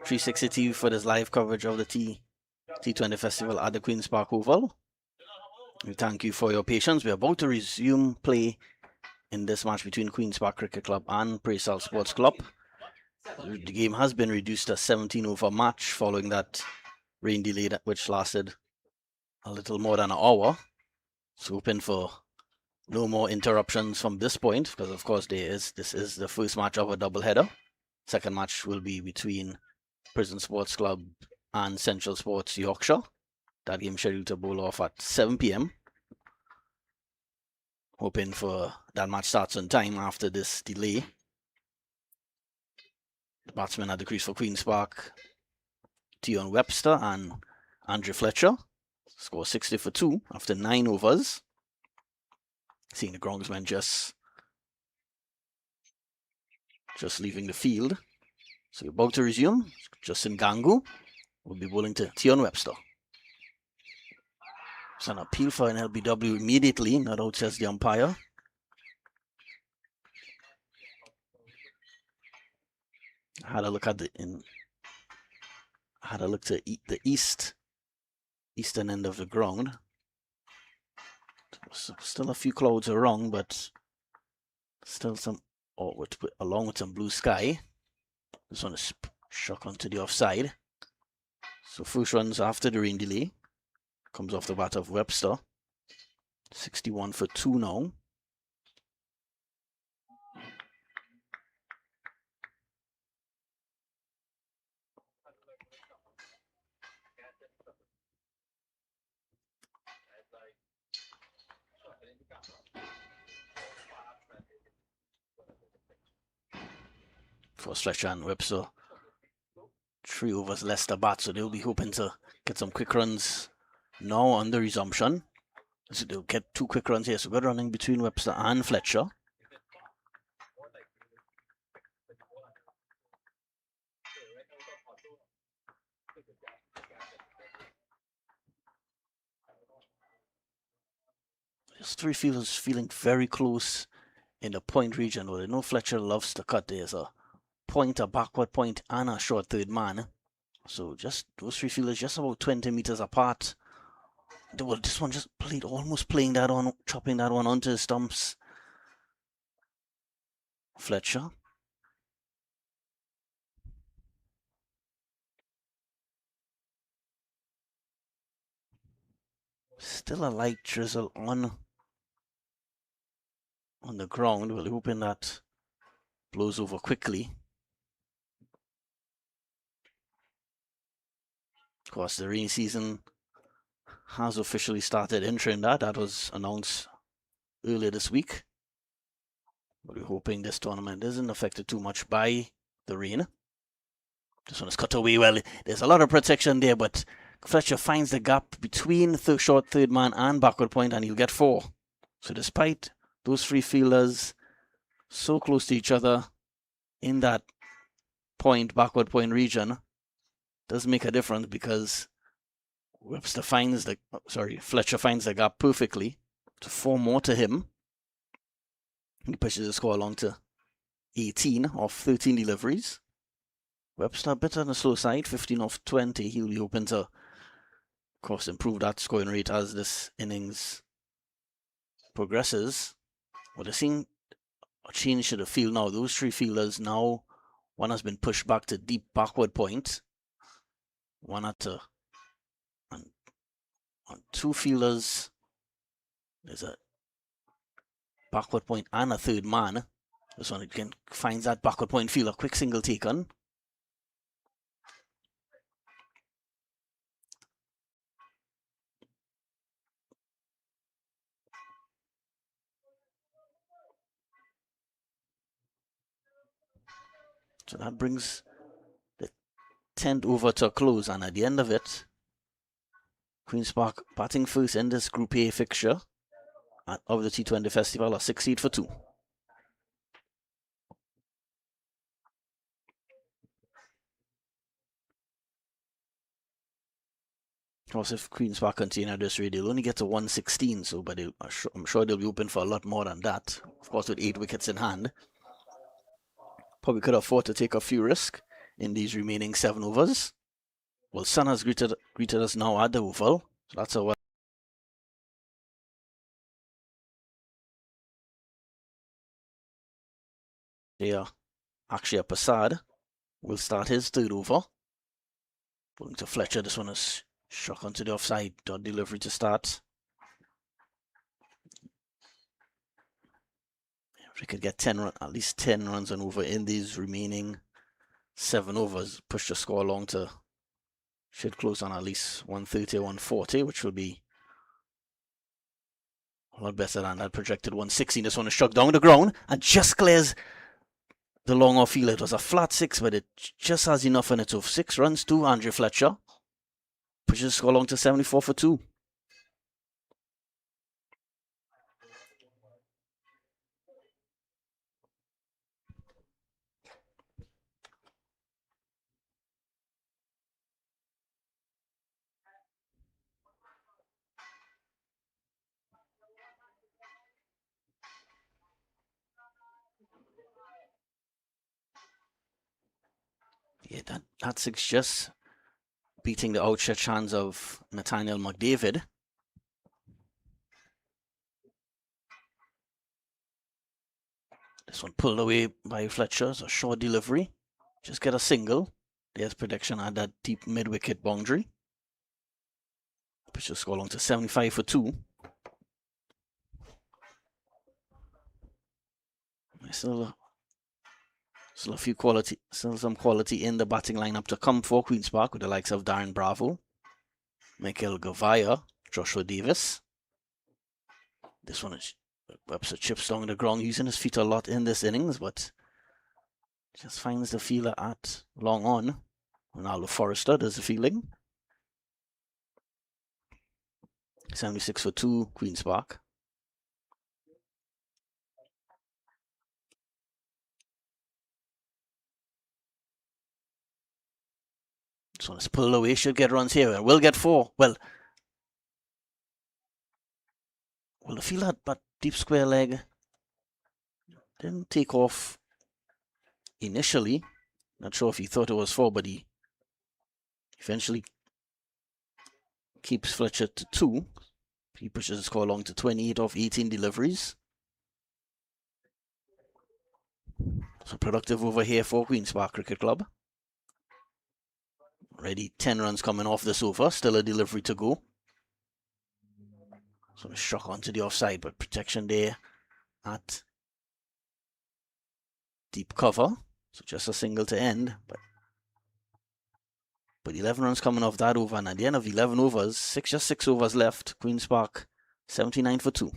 [SPEAKER 1] 360 TV for this live coverage of the T20 Festival at the Queen's Park Oval. We thank you for your patience. We're about to resume play in this match between Queen's Park Cricket Club and Preysal Sports Club. The game has been reduced to a 17-over match following that rain delay which lasted a little more than an hour. So hoping for no more interruptions from this point, because of course this is the first match of a doubleheader. Second match will be between Prison Sports Club and Central Sports Yorkshire. That game scheduled to bowl off at 7 p.m. Hoping for that match starts on time after this delay. The batsmen at the crease for Queen's Park, Tion Webster and Andrew Fletcher, score 60 for 2 after 9 overs. Seeing the groundsmen just leaving the field. So we're about to resume. Justin Gangu will be bowling to Tion Webster. It's an appeal for an LBW immediately, not out says the umpire. I had a look at the the eastern end of the ground. Still a few clouds around, but still some, along with some blue sky. This one is struck onto the offside. So first runs after the rain delay comes off the bat of Webster. 61 for 2 now. For Fletcher and Webster, 3 overs less to bat, so they'll be hoping to get some quick runs now on the resumption. So they'll get 2 quick runs here. So good running between Webster and Fletcher. Just 3 fielders feeling very close in the point region. Well, they know Fletcher loves to cut. There's a point, a backward point, and a short third man. So just those 3 fielders just about 20 meters apart. Well, this one just played, almost playing that on, chopping that one onto the stumps. Fletcher. Still a light drizzle on the ground. We're hoping that blows over quickly. Of course, the rainy season has officially started in Trinidad. That was announced earlier this week. But we're hoping this tournament isn't affected too much by the rain. This one is cut away well. There's a lot of protection there, but Fletcher finds the gap between the short third man and backward point, and he'll get 4. So despite those 3 fielders so close to each other in that point, backward point region, does make a difference because Fletcher finds the gap perfectly to 4 more to him. He pushes the score along to 18 off 13 deliveries. Webster a bit on the slow side, 15 off 20. He'll be hoping to, of course, improve that scoring rate as this innings progresses. But they're seeing a change to the field now. Those 3 fielders now, one has been pushed back to deep backward point. One at on 2 fielders. There's a backward point and a third man. This one again finds that backward point fielder. Quick single taken. So that brings the 10th over to a close, and at the end of it, Queen's Park batting first in this Group A fixture of the T20 Festival are 68 for 2. Of course, if Queen's Park continue at this rate, they'll only get to 116, so but I'm sure they'll be open for a lot more than that. Of course, with 8 wickets in hand. probably could afford to take a few risks in these remaining 7 overs. Well, Sun has greeted us now at the Oval, so that's a well. Yeah, actually a Passad will start his 3rd over. Pulling to Fletcher, this one is shot onto the offside, dot delivery to start. If we could get at least 10 runs and over in these remaining 7 overs, push the score along to, should close on at least 130 or 140, which will be a lot better than that projected 116. This one is struck down the ground and just clears the long off field. It was a flat 6, but it just has enough in it. So 6 runs to Andrew Fletcher. Pushes the score along to 74 for 2. Yeah, that 6 just beating the outstretched hands of Nathaniel McDavid. This one pulled away by Fletcher, so a short delivery. Just get a single. There's prediction at that deep mid-wicket boundary. Push the score along to 75 for 2. Still some quality in the batting lineup to come for Queen's Park with the likes of Darren Bravo, Michael Gavaya, Joshua Davis. This one is Webster chips down the ground, using his feet a lot in this innings, but just finds the fielder at long on. Ronaldo Forrester does the fielding. 76 for 2, Queen's Park. This one is pulled away, should get runs here, and will get 4. Well, the fielder had but deep square leg. Didn't take off initially. Not sure if he thought it was 4, but he eventually keeps Fletcher to 2. He pushes the score along to 28 off 18 deliveries. So productive over here for Queen's Park Cricket Club. Already 10 runs coming off this over. Still a delivery to go. So a shock onto the offside, but protection there at deep cover. So just a single to end. But 11 runs coming off that over, and at the end of 11 overs, just 6 overs left. Queen's Park 79 for 2.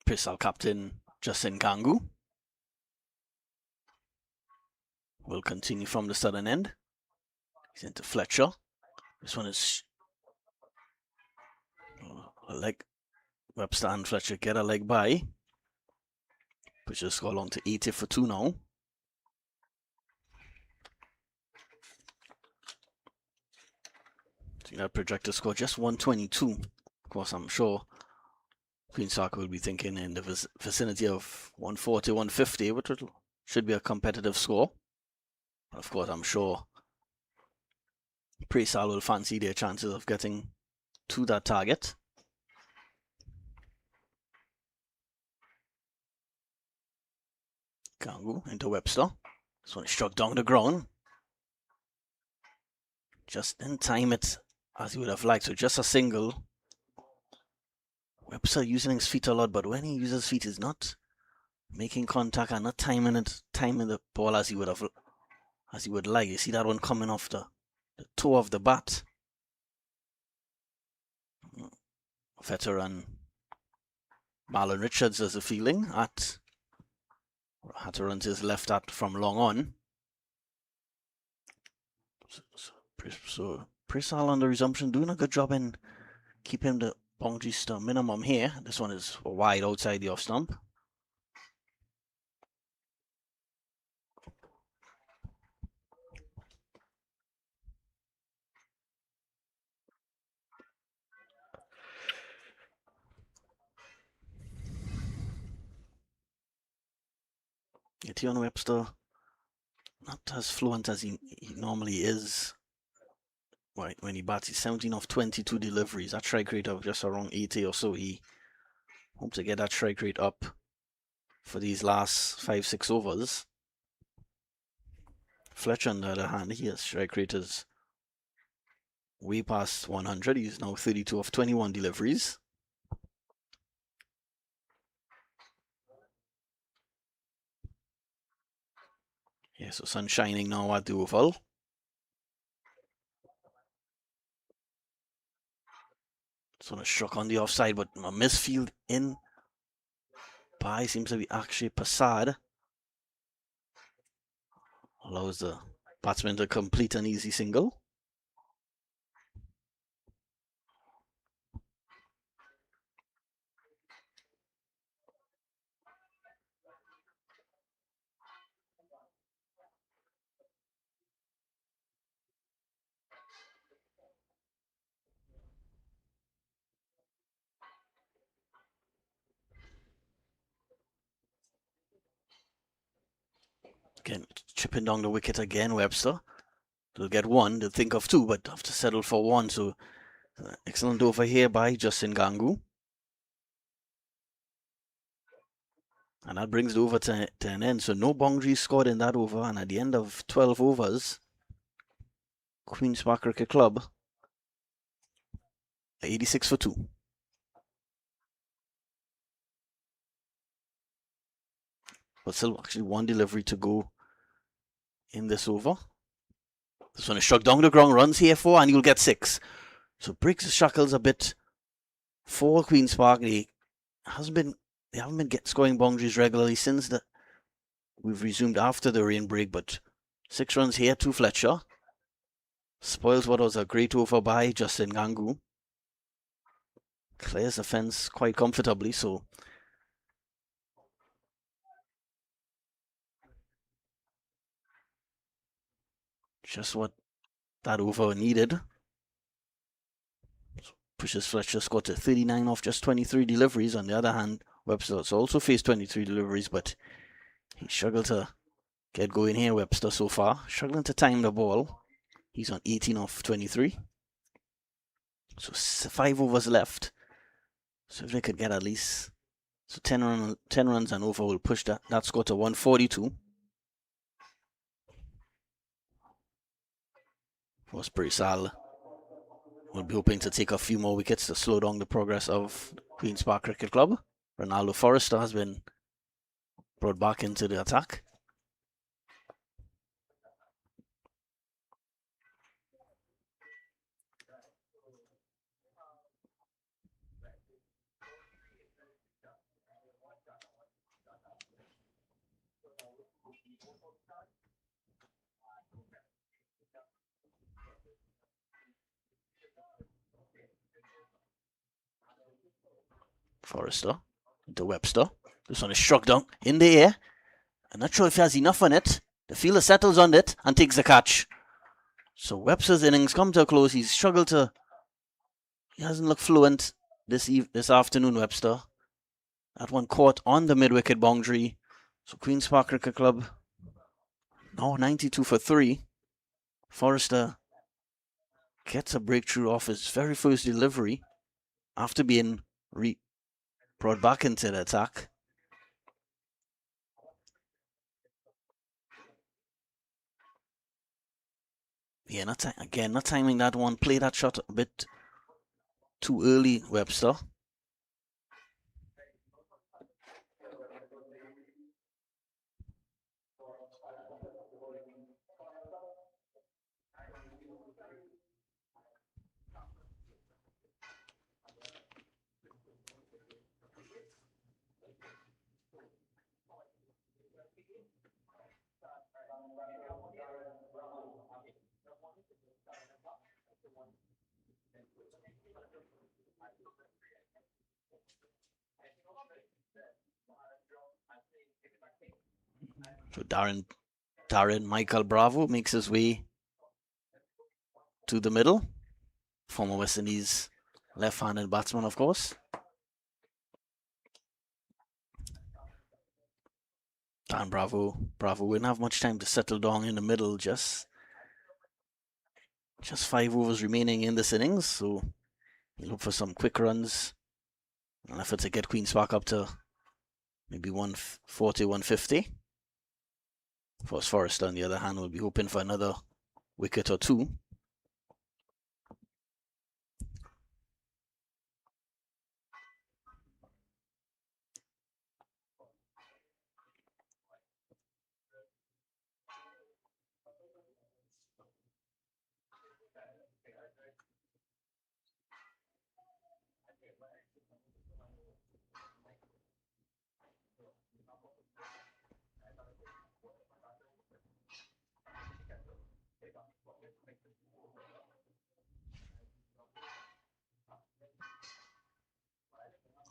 [SPEAKER 1] Preysal captain Justin Gangu will continue from the southern end. He's into Fletcher. This one is a leg. Webster and Fletcher get a leg by. Pushes the score along to 80 for 2 now. So that projected score just 122. Of course, I'm sure Queen's Park will be thinking in the vicinity of 140, 150, which should be a competitive score. Of course, I'm sure Preysal will fancy their chances of getting to that target. Gangu into Webster. This one is struck down the ground. Just didn't time it as he would have liked, so just a single. Webster using his feet a lot, but when he uses his feet, he's not making contact and not timing the ball as he would like. You see that one coming off the toe of the bat. veteran Marlon Richards has a feeling at had to run to his left at from long on. So Preysal on the resumption doing a good job in keeping the boundaries to a minimum here. This one is wide outside the off stump. Tion Webster, not as fluent as he normally is. Right, when he bats, he's 17 of 22 deliveries. That strike rate of just around 80 or so. He hopes to get that strike rate up for these last 5-6 overs. Fletcher, on the other hand, his strike rate is way past 100. He's now 32 of 21 deliveries. Yeah, so sun shining now at the oval. Sort of struck on the offside, but a misfield in by seems to be actually Passad. Allows the batsman to complete an easy single. Again, chipping down the wicket again, Webster. They'll get one, they'll think of two, but have to settle for one. So, excellent over here by Justin Gangu. And that brings the over to an end. So, no boundaries scored in that over. And at the end of 12 overs, Queen's Park Cricket Club, 86 for 2. But still, actually, one delivery to go in this over. This one is struck down the ground, runs here 4, and you'll get 6. So breaks the shackles a bit for Queen's Park. They haven't been scoring boundaries regularly since we've resumed after the rain break, but 6 runs here to Fletcher. Spoils what was a great over by Justin Gangu. Clears the fence quite comfortably, so just what that over needed. Pushes Fletcher score to 39 off just 23 deliveries. On the other hand, Webster's also faced 23 deliveries, but he struggled to get going here, Webster, so far. Struggling to time the ball. He's on 18 off 23. So 5 overs left. So if they could get at least 10 runs and over, will push that score to 142. Of course, Preysal will be hoping to take a few more wickets to slow down the progress of Queen's Park Cricket Club. Ronaldo Forrester has been brought back into the attack. Forrester into Webster. This one is struck down in the air. I'm not sure if he has enough on it. The fielder settles on it and takes the catch. So Webster's innings come to a close. He hasn't looked fluent this afternoon, Webster. That one caught on the mid-wicket boundary. So Queen's Park Cricket Club now 92 for 3. Forrester gets a breakthrough off his very first delivery after being brought back into the attack. Yeah, not timing that one. Play that shot a bit too early, Webster. So Darren Michael Bravo makes his way to the middle. Former West Indies left-handed batsman, of course. Dan Bravo wouldn't have much time to settle down in the middle. Just 5 overs remaining in this innings, so he'll look for some quick runs. An effort to get Queen's Park up to maybe 140, 150. Of course, Forrester, on the other hand, will be hoping for another wicket or two.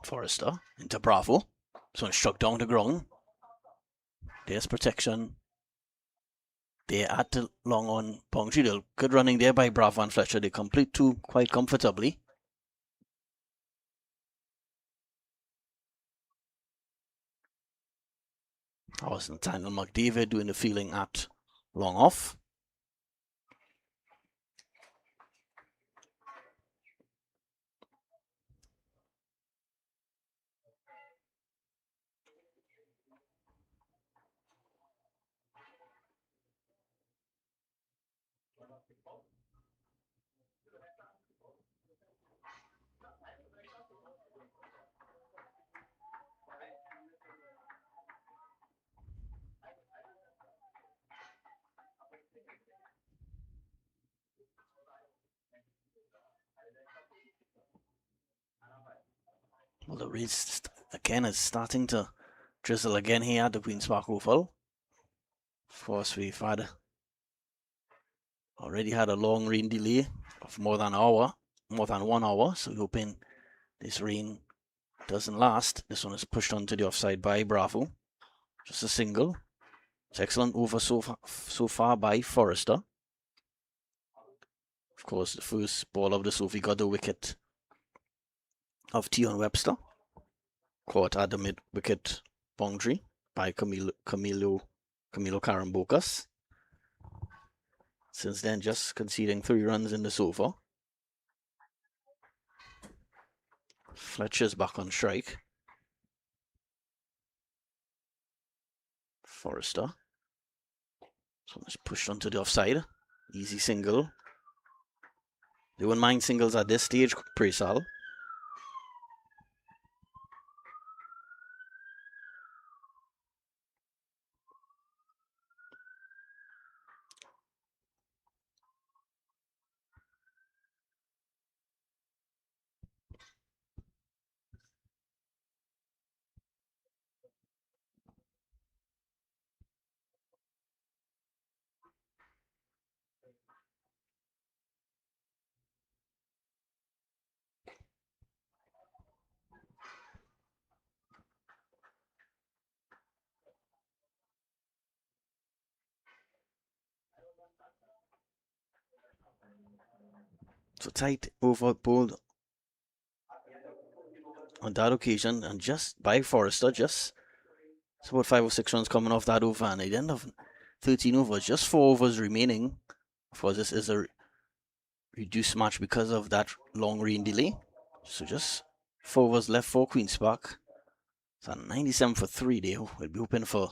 [SPEAKER 1] Forrester into Bravo. This one struck down the ground. There's protection. They're at the long on boundary. Good running there by Bravo and Fletcher. They complete two quite comfortably. That was Nathaniel McDavid doing the fielding at long off. Well, the rain again is starting to drizzle again here at the Queen's Park Oval. Of course, we've already had a long rain delay of more than 1 hour. So we're hoping this rain doesn't last. This one is pushed onto the offside by Bravo. Just a single. It's excellent over so far by Forrester. Of course, the first ball of the Sophie got the wicket of Tion Webster. Caught at the mid-wicket boundary by Camilo Carambokas. Since then, just conceding 3 runs in this over. Fletcher's back on strike. Forrester. So it's pushed onto the offside. Easy single. They wouldn't mind singles at this stage, Preysal. So tight over bowled on that occasion, and just by Forrester, just it's about 5 or 6 runs coming off that over, and at the end of 13 overs, just 4 overs remaining. Of course, this is a reduced match because of that long rain delay. So just 4 overs left for Queen's Park. So 97 for 3 there. We'll be hoping for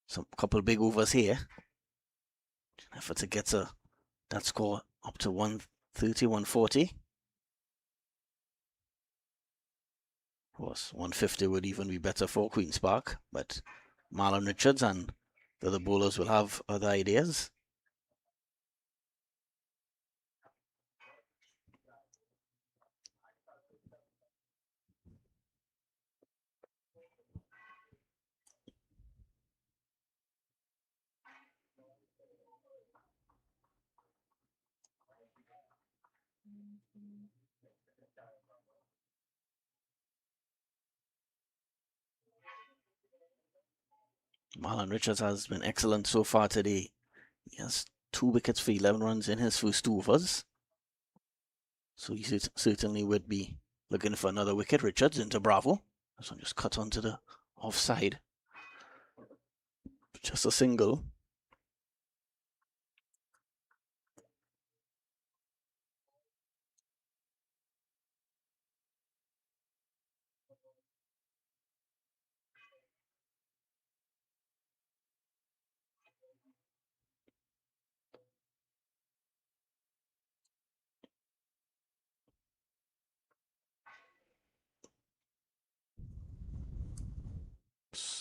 [SPEAKER 1] some couple big overs here. Effort to get that score up to 130, 140. Of course, 150 would even be better for Queen's Park, but Marlon Richards and the other bowlers will have other ideas. Marlon Richards has been excellent so far today. He has 2 wickets for 11 runs in his first 2 overs. So he certainly would be looking for another wicket. Richards into Bravo. This one just cut onto the offside. Just a single.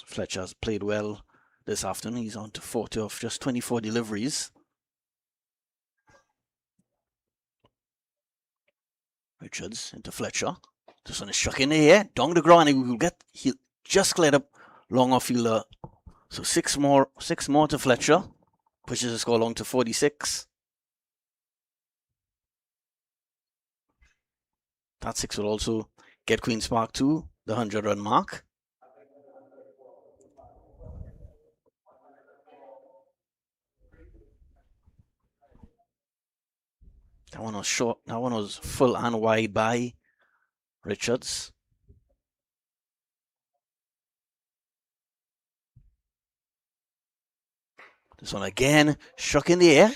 [SPEAKER 1] Fletcher's played well this afternoon. He's on to 40 off just 24 deliveries. Richards into Fletcher. This one is struck in the air, down the ground, and he'll just cleared up long off fielder. So six more to Fletcher. Pushes the score along to 46. That 6 will also get Queen's Park to the 100-run mark. That one was short. That one was full and wide by Richards. This one again, struck in the air.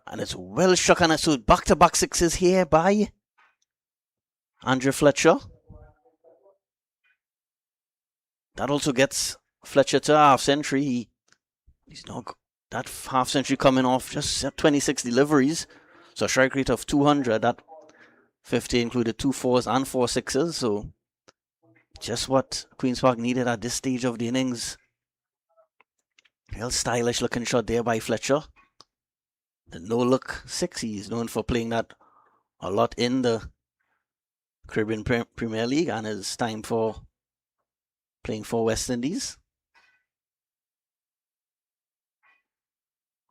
[SPEAKER 1] And it's well struck, and so back-to-back 6s here by Andrew Fletcher. That also gets Fletcher to a half-century. He's not that half-century coming off just 26 deliveries. So a strike rate of 200. That 50 included 2 4s and 4 6s. So just what Queen's Park needed at this stage of the innings. Real stylish looking shot there by Fletcher. The no-look 6. He's known for playing that a lot in the Caribbean Premier League, and it's time for playing for West Indies.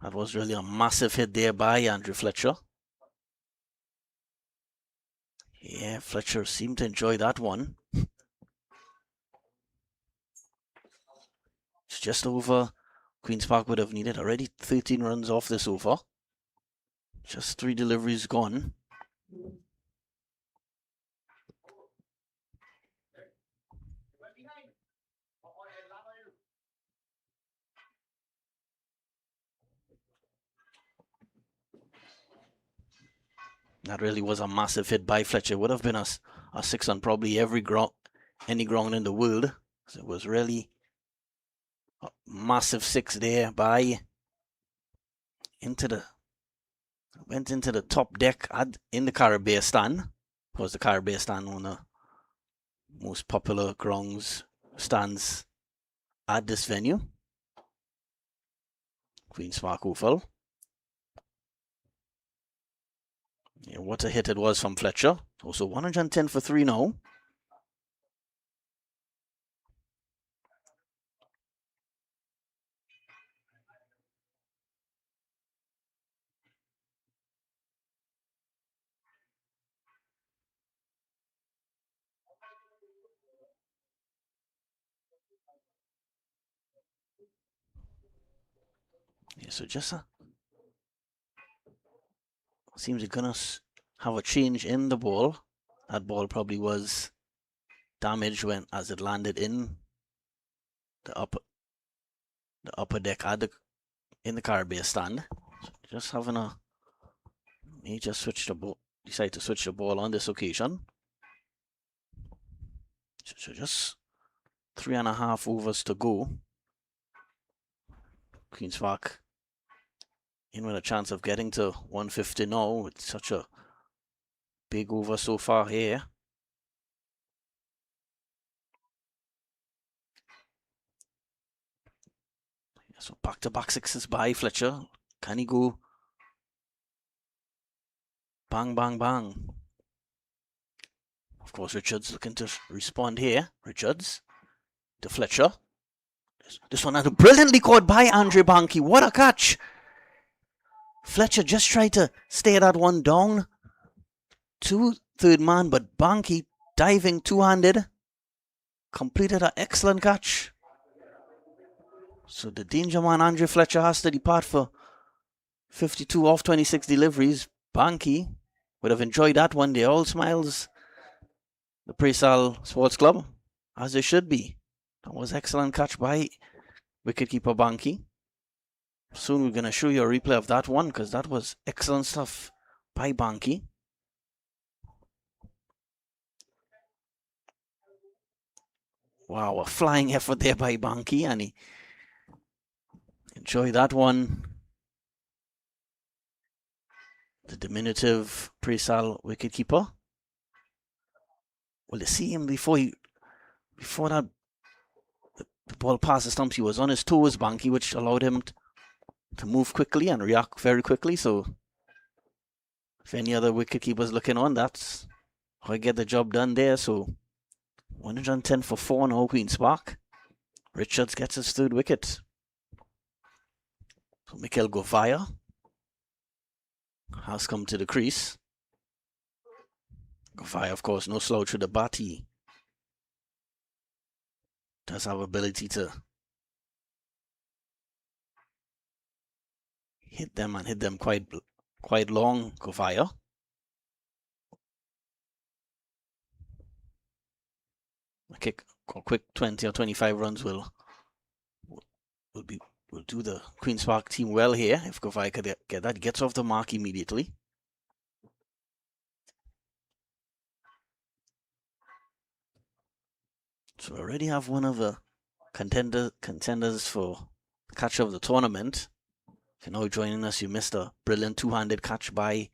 [SPEAKER 1] That was really a massive hit there by Andrew Fletcher. Yeah, Fletcher seemed to enjoy that one. It's just over. Queen's Park would have needed already 13 runs off this over. Just 3 deliveries gone. That really was a massive hit by Fletcher. It would have been a 6 on probably any ground in the world. So it was really a massive 6 there by went into the top deck in the Caribbean stand. Was the Caribbean stand one of the most popular stands at this venue. Queen's Park Oval. Yeah, what a hit it was from Fletcher. Also 110 for 3 now. Yeah, so just seems we're gonna have a change in the ball. That ball probably was damaged as it landed in the upper deck in the Caribbean stand. So just having he just decided to switch the ball on this occasion. So just 3.5 overs to go. Queen's Park in with a chance of getting to 150 now with such a big over so far here. So back-to-back 6s by Fletcher. Can he go bang, bang, bang? Of course, Richards looking to respond here. Richards to Fletcher. This one had brilliantly caught by Andre Banky. What a catch! Fletcher just tried to stay that one down to third man, but Banky diving two-handed completed an excellent catch. So the danger man, Andre Fletcher, has to depart for 52 off 26 deliveries. Banky would have enjoyed that one. They all smiles. The Preysal Sports Club, as they should be. That was excellent catch by wicketkeeper Banky. Soon we're going to show you a replay of that one because that was excellent stuff by Banky. Wow, a flying effort there by Banky, and he enjoyed that one. The diminutive Preysal wicketkeeper. Well, you see him before that the ball passed the stumps. He was on his toes, Banky, which allowed him to move quickly and react very quickly. So if any other wicketkeepers looking on, that's how I get the job done there. So 110 for 4 now, Queen's Park. Richards gets his third wicket. So Mikel Govaya has come to the crease. Govaya, of course, no slouch with the bat. He does have ability to hit them and hit them quite long, Govaya. A quick 20 or 25 runs will do the Queen's Park team well here. If Govaya could get that, he gets off the mark immediately. So we already have one of the contenders for the catch of the tournament. If you're now joining us, you missed a brilliant two-handed catch by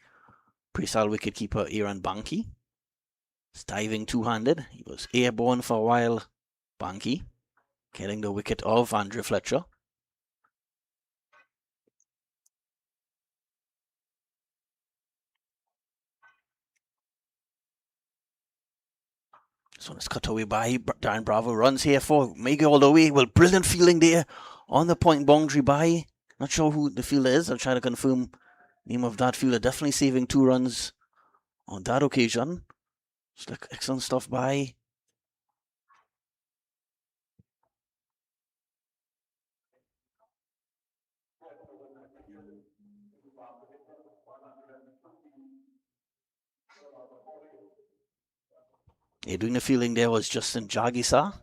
[SPEAKER 1] Preysal wicketkeeper Aaron Banky. He's diving two-handed. He was airborne for a while, Banky, getting the wicket of Andre Fletcher. So it's cut away by Darren Bravo. Runs here for make it all the way. Well, brilliant fielding there on the point boundary by, not sure who the fielder is. I'll try to confirm the name of that fielder. Definitely saving 2 runs on that occasion. It's like excellent stuff by doing the fielding there was Justin Jagisa.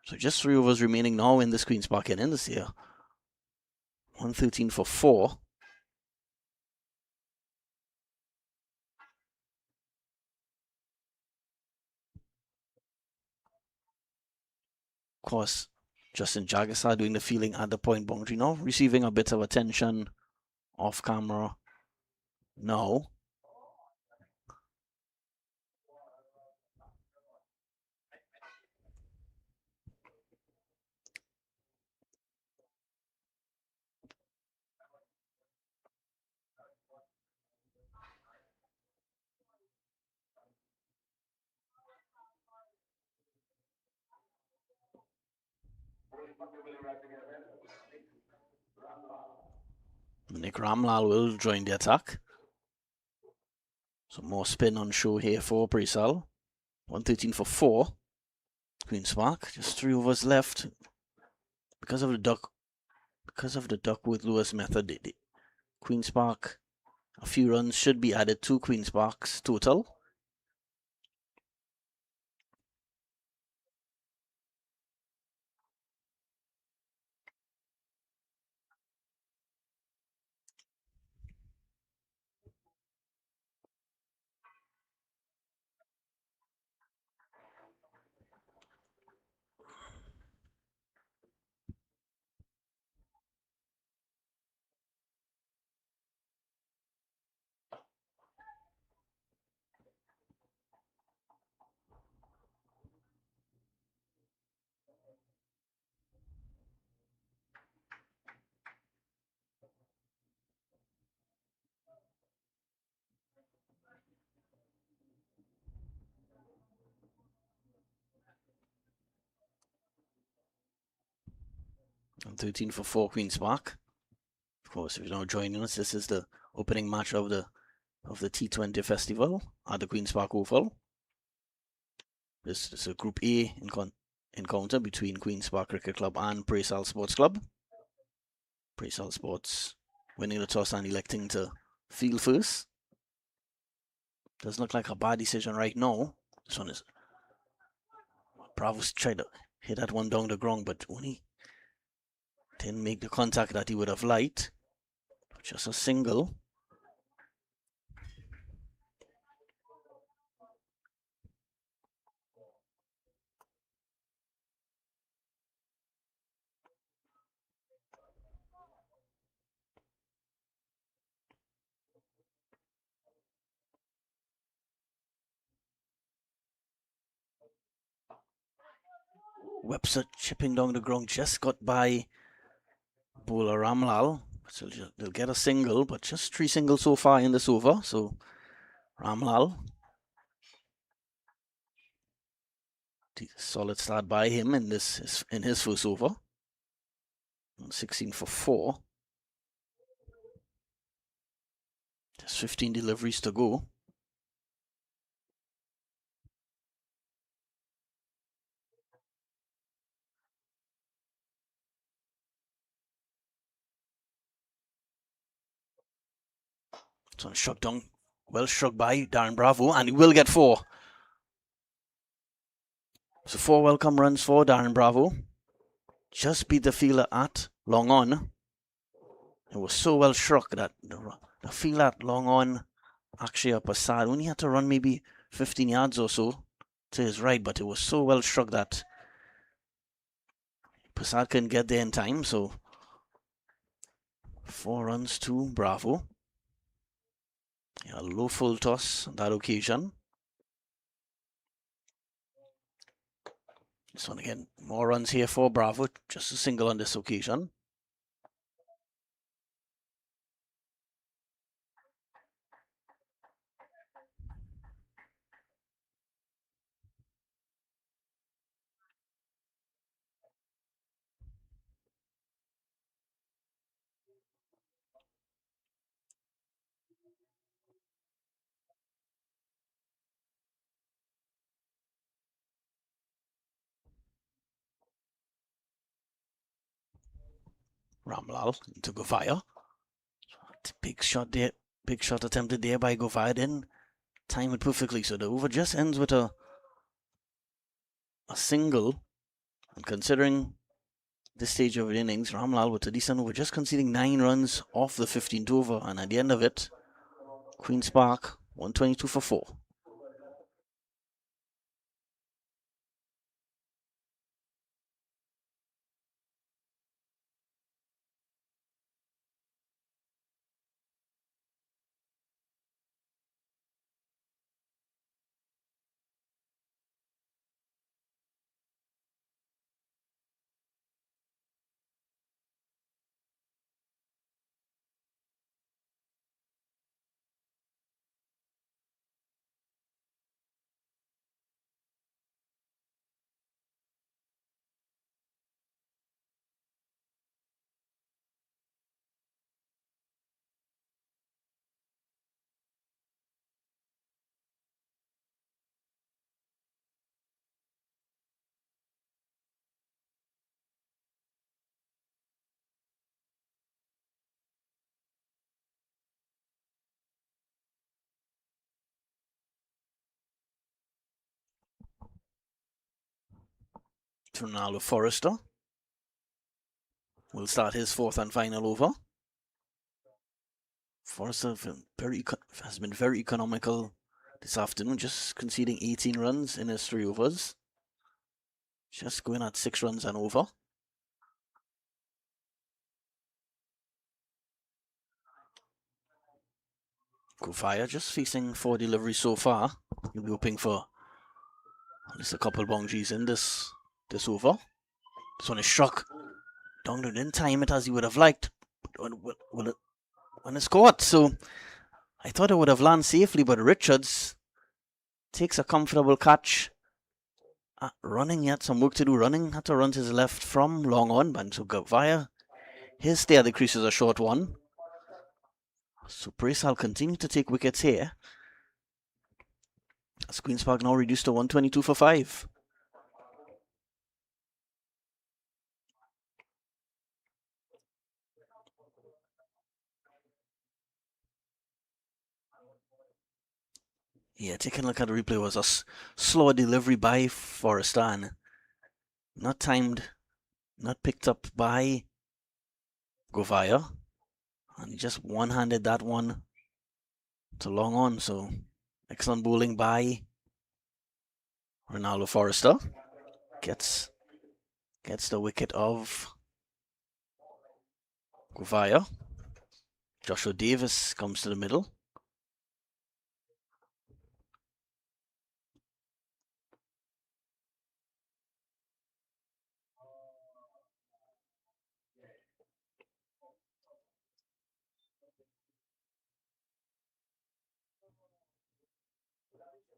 [SPEAKER 1] So just 3 overs remaining now in this Queen's Park innings here. 113 for 4. Of course, Justin Jagisa doing the fielding at the point boundary now, receiving a bit of attention off camera now. Nick Ramlal will join the attack. So more spin on show here for Preysal. 113 for 4. Queen's Park, just 3 overs left. Because of the Duckworth Lewis method, the Queen's Park, a few runs should be added to Queen's Park's total. And 13 for 4 Queen's Park. Of course, if you're now joining us, this is the opening match of the of the T20 festival at the Queen's Park Oval. This is a Group A encounter between Queen's Park Cricket Club and Preysal Sports Club. Preysal Sports winning the toss and electing to field first. Doesn't look like a bad decision right now. This one is... Bravo's tried to hit that one down the ground, but only didn't make the contact that he would have liked. Just a single. Webster chipping down the ground, just got by bowler Ramlal. So they'll get a single, but just 3 singles so far in this over. So Ramlal, solid start by him in his first over. 16 for 4. Just 15 deliveries to go. So struck down, well struck by Darren Bravo, and he will get 4. So 4 welcome runs for Darren Bravo. Just beat the fielder at long on. It was so well struck that the fielder at long on, actually Prasad only had to run maybe 15 yards or so to his right, but it was so well struck that Prasad couldn't get there in time. So 4 runs to Bravo. A low full toss on that occasion. This one again, more runs here for Bravo, just a single on this occasion. Ramlal into Govaya. Big shot there, big shot attempted there by Govaya. Then time it perfectly. So the over just ends with a single. And considering this stage of the innings, Ramlal with a decent over, just conceding 9 runs off the 15th over. And at the end of it, Queen's Park 122 for 4. Ronaldo Forrester will start his 4th and final over. Forrester has been very economical this afternoon, just conceding 18 runs in his 3 overs. Just going at 6 runs and over. Govaya just facing 4 deliveries so far. He'll be hoping for at least a couple boundaries in this over. This one is struck. Down didn't time it as he would have liked. When it's caught, so I thought it would have landed safely, but Richards takes a comfortable catch. Running, he had some work to do. Running, had to run to his left from long on, but so Govaya, his stay at the crease is a short one. So Preysal continue to take wickets here. As Queen's Park now reduced to 122 for 5. Yeah, taking a look at the replay, was a slower delivery by Forrester and not timed, not picked up by Govaya. And he just one-handed that one to long on. So excellent bowling by Ronaldo Forrester. Gets the wicket of Govaya. Joshua Davis comes to the middle.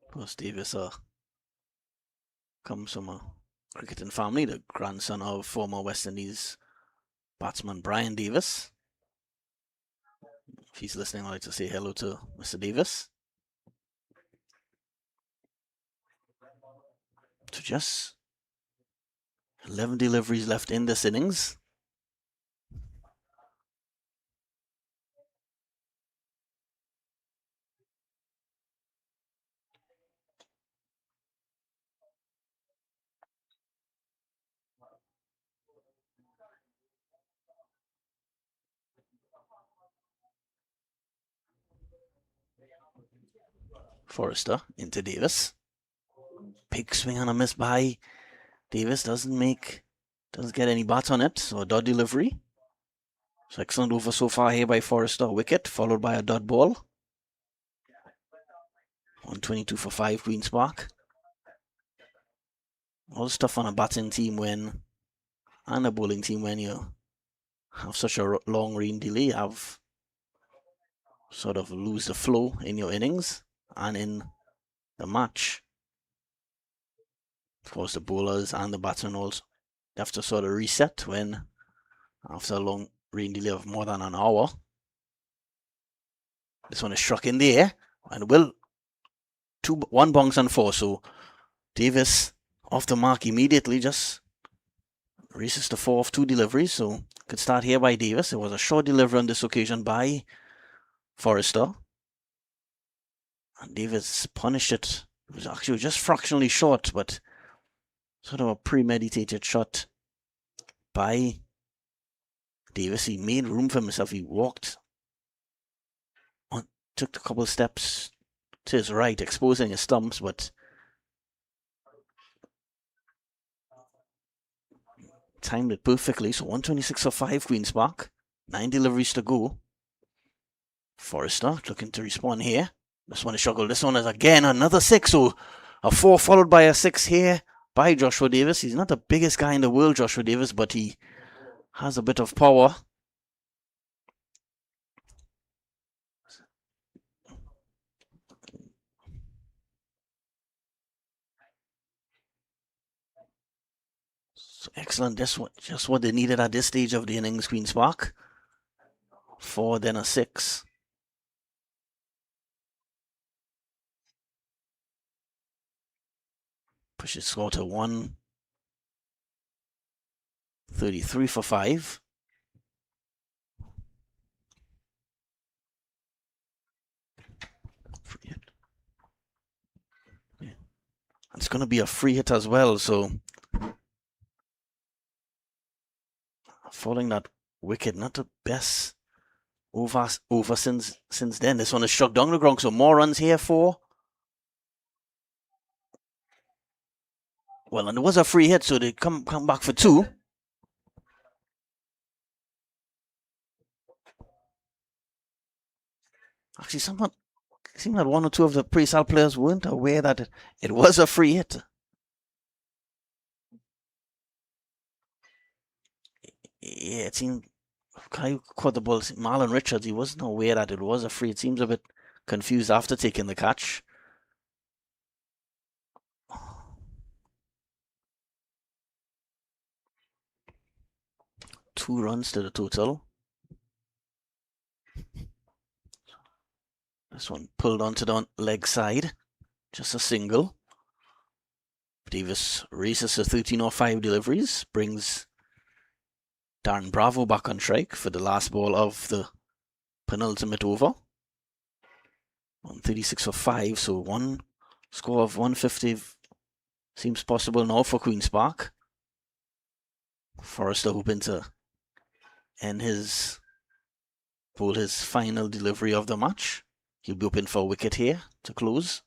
[SPEAKER 1] Of course, Davis comes from a cricketing family, the grandson of former West Indies batsman Brian Davis. If he's listening, I'd like to say hello to Mr. Davis. So just 11 deliveries left in this innings. Forrester into Davis. Big swing and a miss by Davis. Doesn't get any bats on it. So a dot delivery. So excellent over so far here by Forrester. Wicket followed by a dot ball. 122 for 5, Queen's Park. All the stuff on a batting team and a bowling team when you have such a long rain delay, you have sort of lose the flow in your innings and in the match. Of course, the bowlers and the batsmen also have to sort of reset when after a long rain delay of more than an hour. This one is struck in the air and will 1 bounce and 4. So Davis off the mark immediately, just races to 4 off 2 deliveries. So could start here by Davis. It was a short delivery on this occasion by Forrester. And Davis punished it. It was actually just fractionally short, but sort of a premeditated shot by Davis. He made room for himself. He walked on, took a couple of steps to his right, exposing his stumps, but timed it perfectly. So 126 for 5, Queen's Park. 9 deliveries to go. Forrester looking to respond here. This one is struggled. This one is again another 6. So a 4 followed by a 6 here by Joshua Davis. He's not the biggest guy in the world, Joshua Davis, but he has a bit of power. So excellent. Just what they needed at this stage of the innings, Queen's Park. 4, then a 6. Pushes score to 133 for 5. Yeah. It's going to be a free hit as well, so following that wicket, not the best over since then. This one is struck down the ground, so more runs here for. Well, and it was a free hit, so they come back for 2. Actually, someone seemed that 1 or 2 of the Preysal players weren't aware that it was a free hit. Yeah, it seemed guy who caught the ball, Marlon Richards, he wasn't aware that it was a free. It seems a bit confused after taking the catch. Two runs to the total. This one pulled onto the leg side. Just a single. Davis races to 13-5 deliveries. Brings Darren Bravo back on strike for the last ball of the penultimate over. 136 for 5, so one score of 150 seems possible now for Queen's Park. Forrester hoping to end his final delivery of the match. He'll be open for a wicket here to close.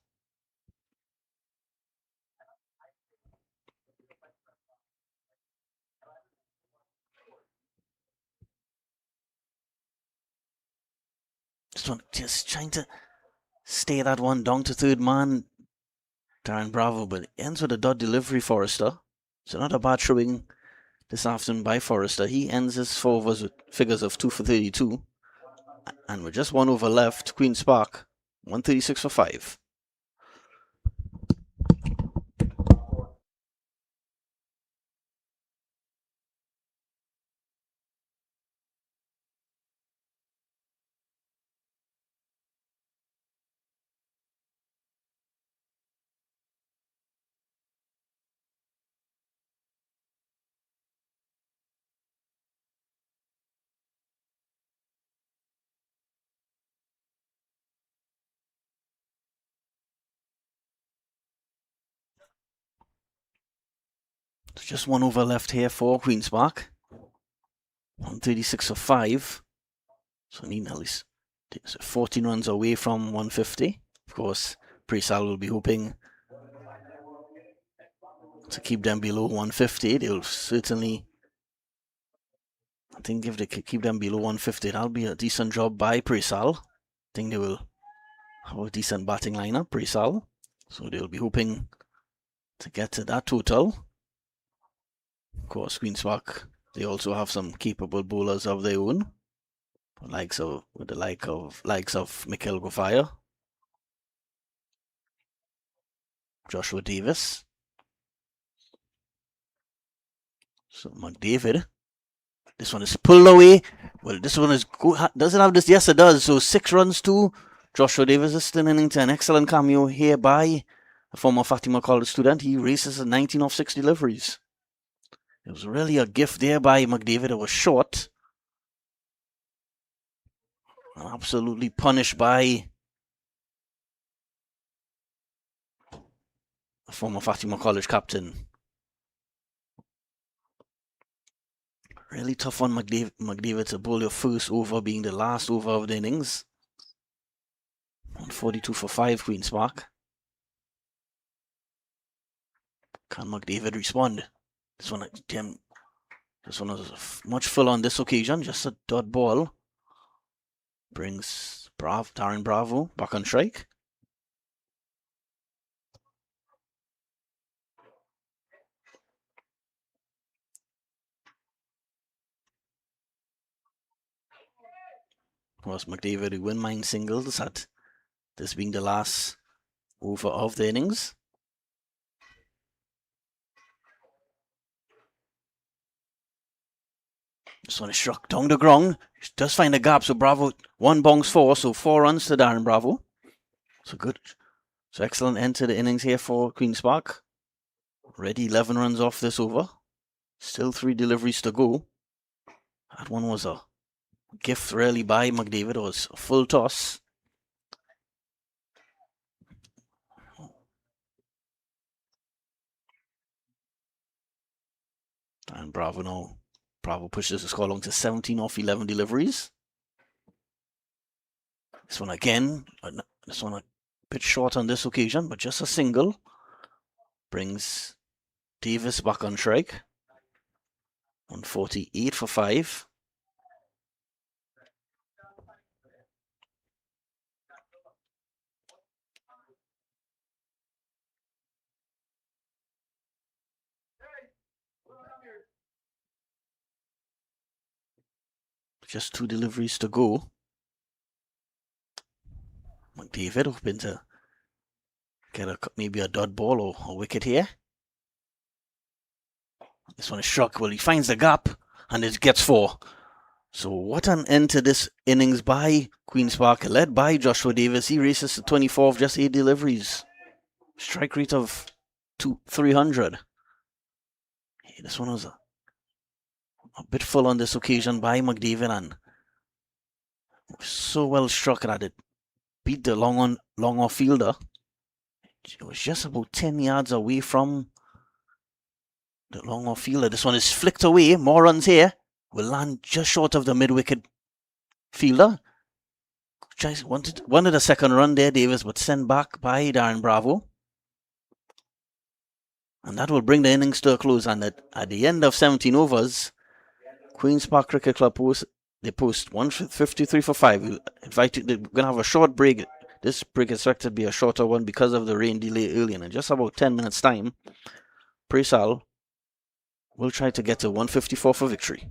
[SPEAKER 1] This one just trying to stay that one down to third man, Darren Bravo, but it ends with a dot delivery, Forrester. So not a bad showing this afternoon by Forrester. He ends his 4 overs with figures of 2 for 32. And with just 1 over left, Queen's Park, 136 for 5. So just 1 over left here for Queen's Park. 136 for 5. So need at least 14 runs away from 150. Of course, Preysal will be hoping to keep them below 150. They'll certainly, I think if they keep them below 150, that'll be a decent job by Preysal. I think they will have a decent batting lineup, Preysal. So they'll be hoping to get to that total. Of course, Queen's Park, they also have some capable bowlers of their own, with the likes of Mikel Gofire, Joshua Davis. So McDavid, this one is pulled away. Well, this one is does it have this? Yes, it does. So 6 runs to Joshua Davis is still in an excellent cameo here by a former Fatima College student. He races at 19 off 6 deliveries. It was really a gift there by McDavid. It was short. Absolutely punished by a former Fatima College captain. Really tough on McDavid to bowl your first over, being the last over of the innings. 142 for 5, Queen's Park. Can McDavid respond? This one was much full on this occasion, just a dot ball. Brings Darren Bravo back on strike. Of course, McDavid who win mine singles at this being the last over of the innings. This one is struck down the ground. Does find a gap, so Bravo 1 bounce 4, so 4 runs to Darren Bravo. So good. So excellent end to the innings here for Queen's Park. Already 11 runs off this over. Still 3 deliveries to go. That one was a gift really by McDavid. It was a full toss. And Bravo pushes the score along to 17 off 11 deliveries. This one again. This one a bit short on this occasion, but just a single. Brings Davis back on strike. 148 for 5. Just 2 deliveries to go. McDavid hoping to get maybe a dot ball or a wicket here. This one is struck. Well, he finds the gap and it gets 4. So what an end to this innings by Queen's Park, led by Joshua Davis. He races to 24 of just 8 deliveries. Strike rate of 300. Hey, this one was a bit full on this occasion by McDavid, and so well struck that it beat the long off fielder. It was just about 10 yards away from the long off fielder. This one is flicked away. More runs here. Will land just short of the mid-wicket fielder. Wanted a second run there, Davis, but sent back by Darren Bravo. And that will bring the innings to a close. And at the end of 17 overs, Queen's Park Cricket Club post 153 for 5. We'll invite you, they're going to have a short break. This break is expected to be a shorter one because of the rain delay early. And in just about 10 minutes' time, Preysal will try to get to 154 for victory.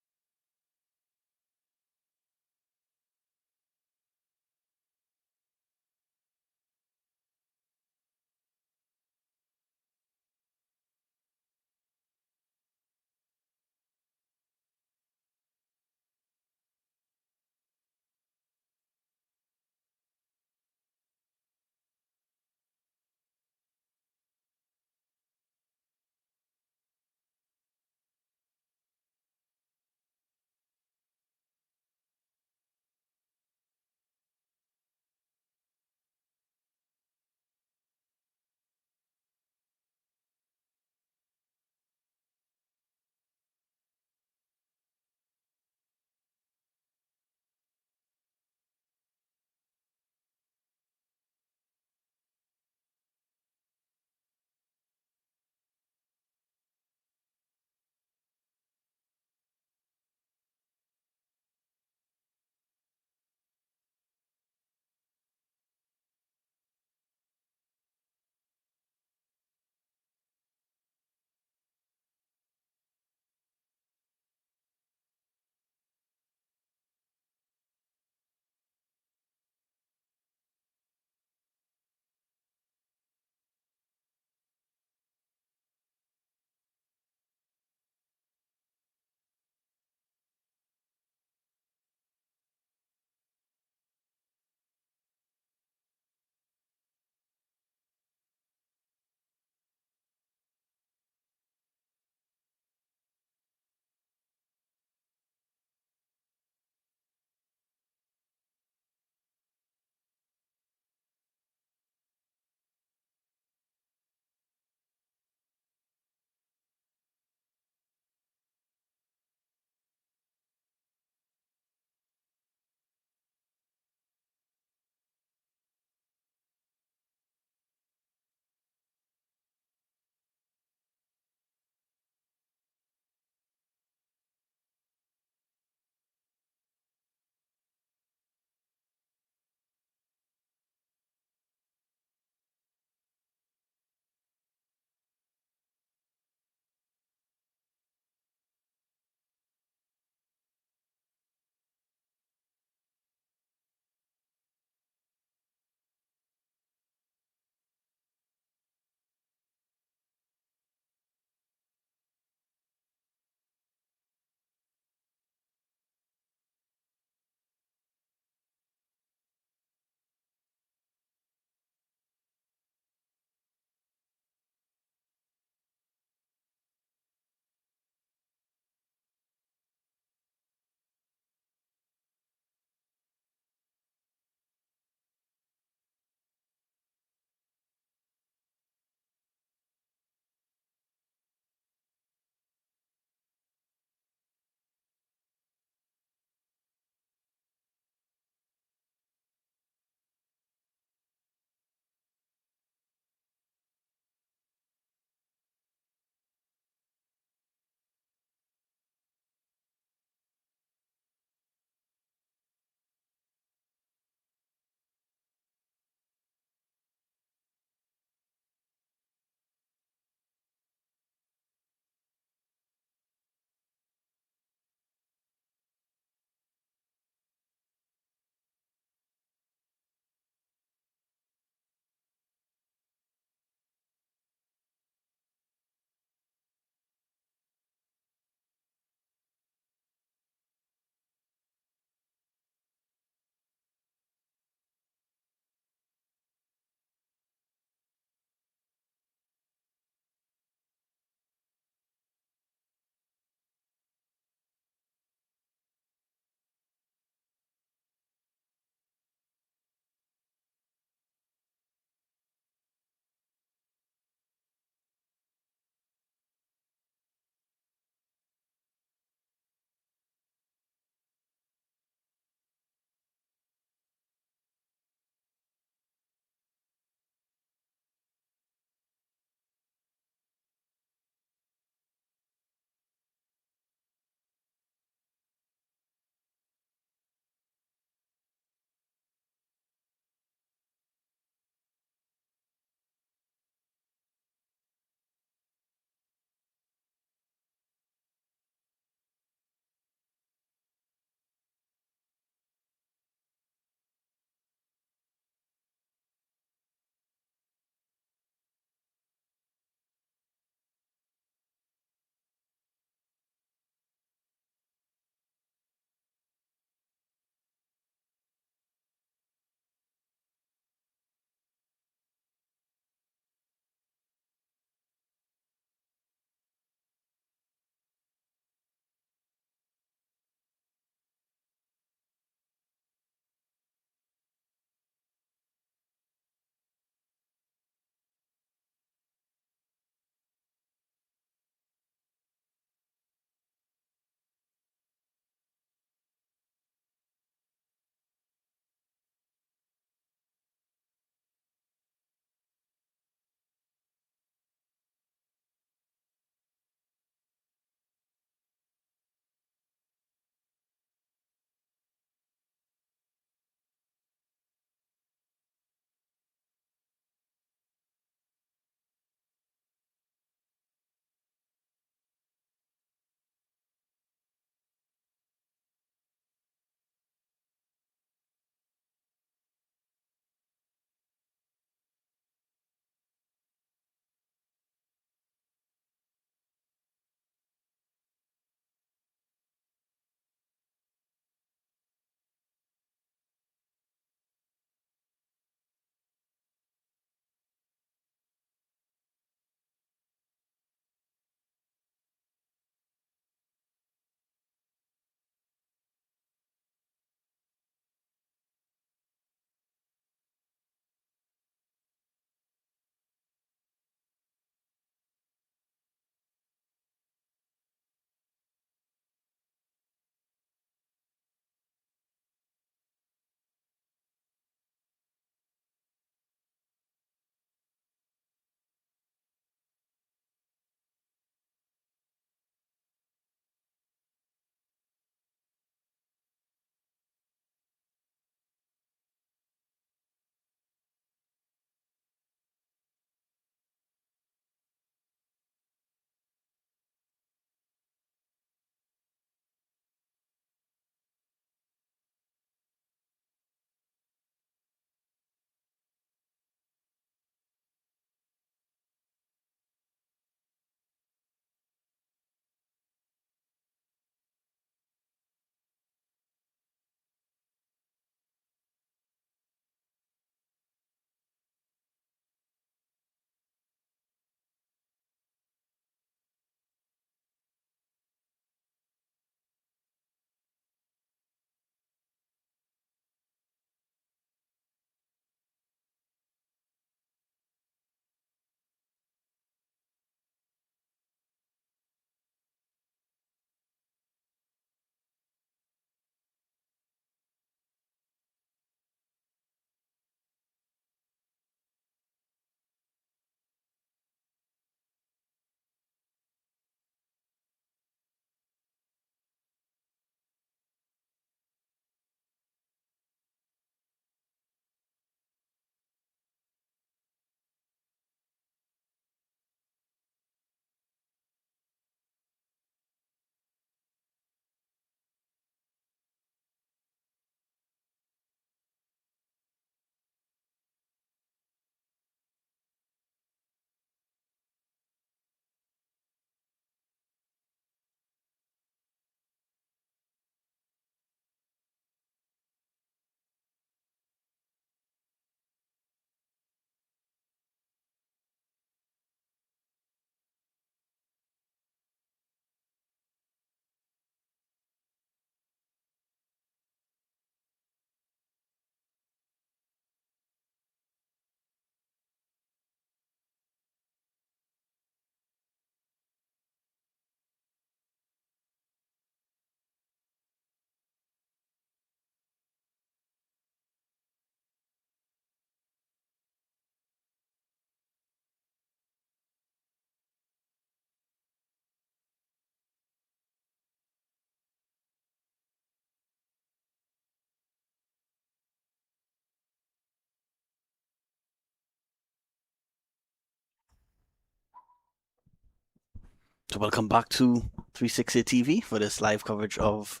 [SPEAKER 1] So welcome back to 360 TV for this live coverage of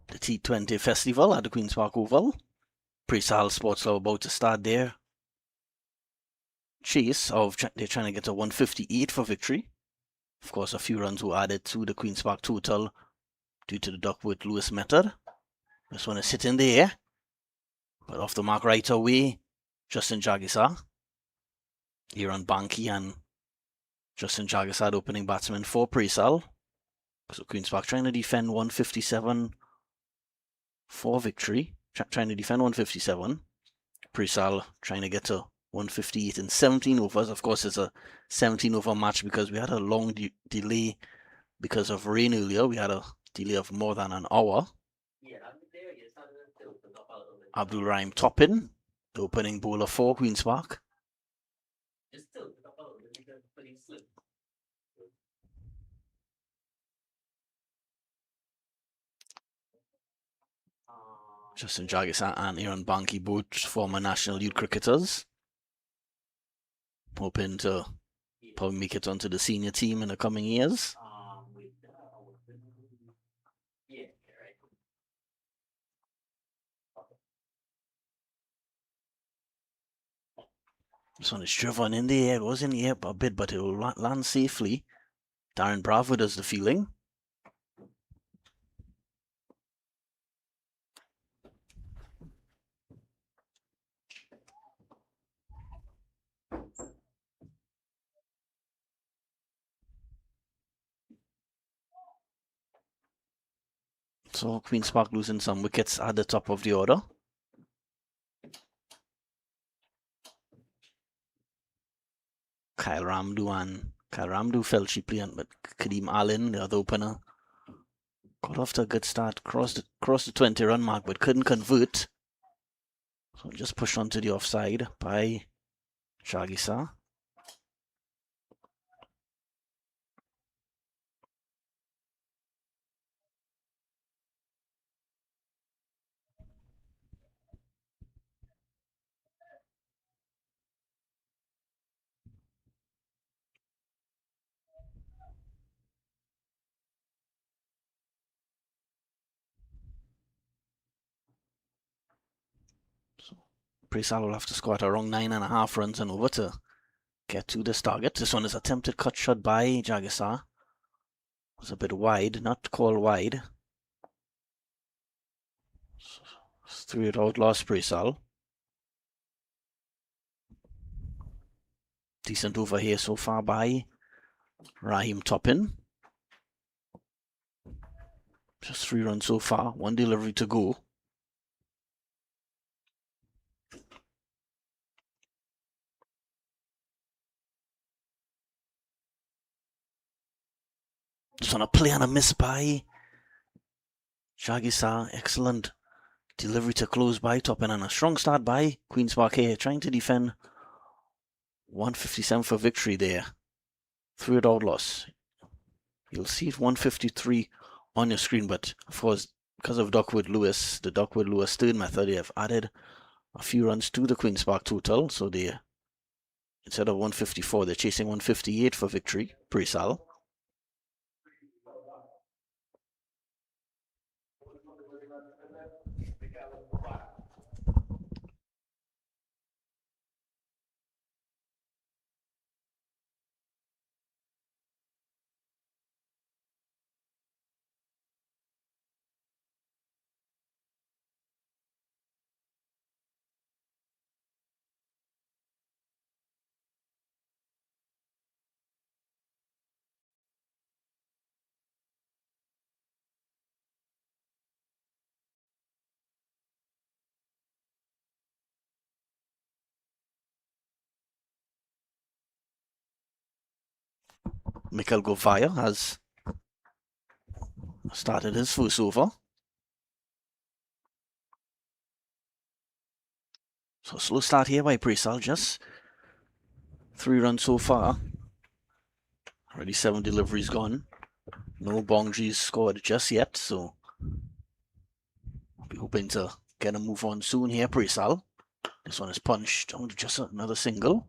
[SPEAKER 1] the T20 Festival at the Queen's Park Oval. Preysal Sports Club about to start their chase of they're trying to get a 158 for victory. Of course, a few runs were added to the Queen's Park total due to the Duckworth-Lewis method. This one is hit in the air, but off the mark right away, Justin Jagisa, Aaron Banky and Justin Jagisa, the opening batsman for Preysal. So Queen's Park trying to defend 157 for victory. Trying to defend 157. Preysal trying to get to 158 in 17 overs. Of course, it's a 17 over match because we had a long delay because of rain earlier. We had a delay of more than an hour. Abdul Rahim Toppin, the opening bowler for Queen's Park. Justin Jagisa and Aaron Banky, both former national youth cricketers, hoping to probably make it onto the senior team in the coming years. This one is driven in the air. It was in the air a bit, but it will land safely. Darren Bravo does the fielding. So Queen's Park losing some wickets at the top of the order. Kyle Ramdu fell cheaply, but Kadeem Allen, the other opener, got off to a good start, crossed the 20-run mark, but couldn't convert. So just pushed onto the offside by Jagisa. So Preysal will have to score at around 9.5 runs and over to get to this target. This one is attempted cut shot by Jagisa. Was a bit wide, not called wide. Threw it out, lost Preysal. Decent over here so far by Raheem Toppin. Just 3 runs so far, 1 delivery to go. Just on a play and a miss by Jagisa. Excellent delivery to close by Toppin and a strong start by Queen's Park here, trying to defend 157 for victory there. 3 out loss. You'll see it 153 on your screen, but of course, because of Duckworth-Lewis, the Duckworth-Lewis third method, they have added a few runs to the Queen's Park total. So they, instead of 154, they're chasing 158 for victory. Preysal. Mikel Govaya has started his first over. So slow start here by Preysal, just 3 runs so far. Already 7 deliveries gone. No boundaries scored just yet, so I'll be hoping to get a move on soon here, Preysal. This one is punched onto just another single.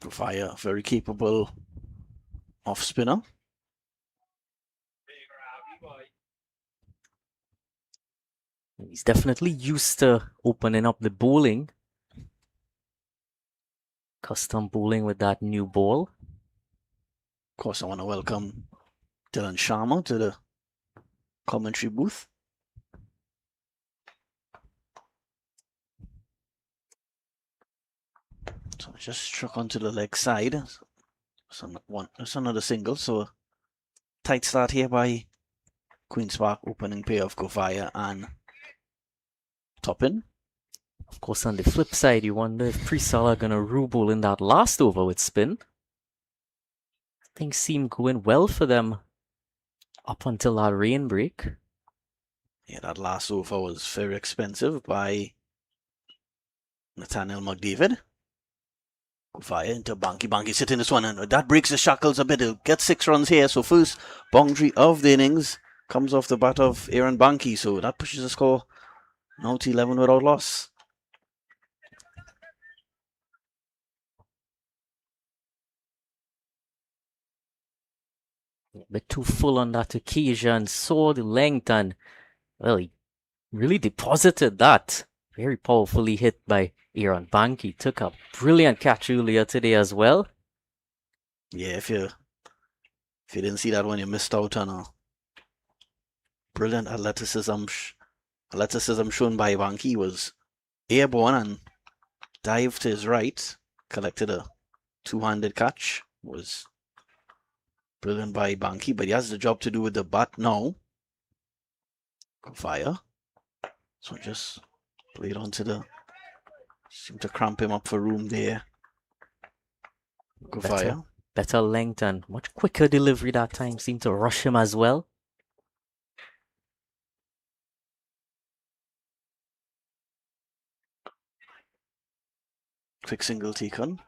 [SPEAKER 1] Fire, very capable off spinner.
[SPEAKER 4] He's definitely used to opening up the bowling. Custom bowling with that new ball.
[SPEAKER 1] Of course, I want to welcome Dylan Sharma to the commentary booth. So just struck onto the leg side. That's another single. So tight start here by Queen's Park, opening pair of Gofire and Toppin.
[SPEAKER 4] Of course, on the flip side, you wonder if Preysal are going to rule in that last over with spin. Things seem going well for them up until that rain break.
[SPEAKER 1] Yeah, that last over was very expensive by Nathaniel McDavid. Gofire into Banky. Banky sitting this one, and that breaks the shackles a bit. He'll get 6 runs here. So first boundary of the innings comes off the bat of Aaron Banky. So that pushes the score now to 11 without loss.
[SPEAKER 4] A bit too full on that occasion. Saw the length and, well, he really deposited that. Very powerfully hit by Aaron Banky. Took a brilliant catch earlier today as well.
[SPEAKER 1] Yeah, if you didn't see that one, you missed out on a brilliant athleticism shown by Banky. He was airborne and dived to his right, collected a two-handed catch. Was brilliant by Banky, but he has the job to do with the bat now. Fire. So just played onto the, seemed to cramp him up for room there. Fire.
[SPEAKER 4] Better length and much quicker delivery that time. Seemed to rush him as well.
[SPEAKER 1] Quick single taken.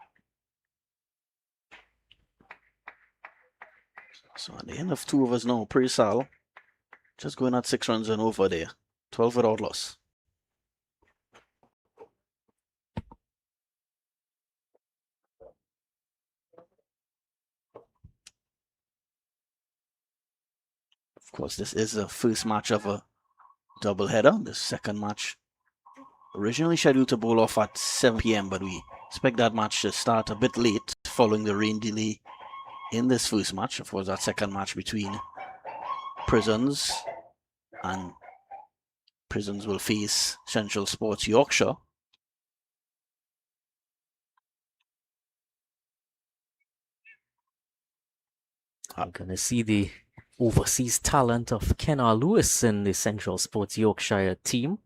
[SPEAKER 1] So at the end of 2 overs now, Preysal just going at 6 runs and over there. 12 without loss. Of course, this is the first match of a doubleheader. The second match originally scheduled to bowl off at 7 p.m., but we expect that match to start a bit late following the rain delay in this first match. Of course, that second match between Prisons, and Prisons will face Central Sports Yorkshire.
[SPEAKER 4] I'm going to see the overseas talent of Kenna Lewis in the Central Sports Yorkshire team.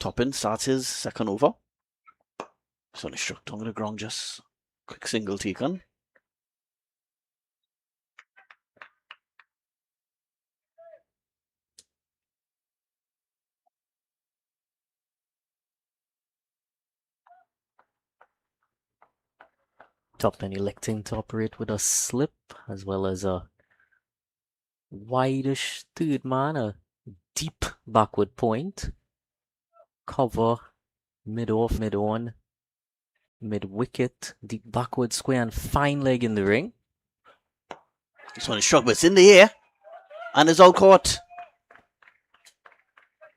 [SPEAKER 1] Toppin starts his second over. So he struck down to the ground, just quick single taken.
[SPEAKER 4] Toppin electing to operate with a slip as well as a wideish third man, a deep backward point. Cover, mid-off, mid-on, mid-wicket, deep backward square and fine leg in the ring.
[SPEAKER 1] This one is struck, but it's in the air and is out caught.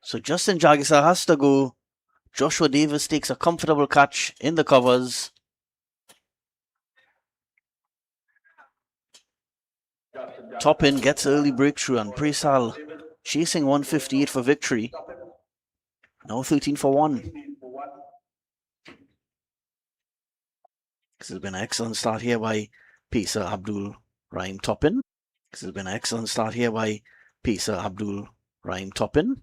[SPEAKER 1] So Justin Jagisa has to go. Joshua Davis takes a comfortable catch in the covers. Toppin gets early breakthrough and Preysal chasing 158 for victory. Now 13 for 1. This has been an excellent start here by Pacer Abdul Rahim Toppin. This has been an excellent start here by Pacer Abdul Rahim Toppin.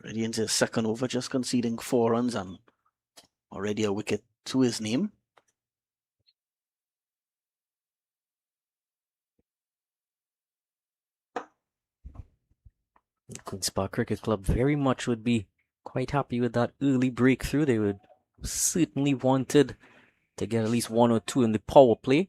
[SPEAKER 1] Ready into his second over, just conceding 4 runs and already a wicket to his name.
[SPEAKER 4] Queen's Park Cricket Club very much would be quite happy with that early breakthrough. They would certainly wanted to get at least 1 or 2 in the power play.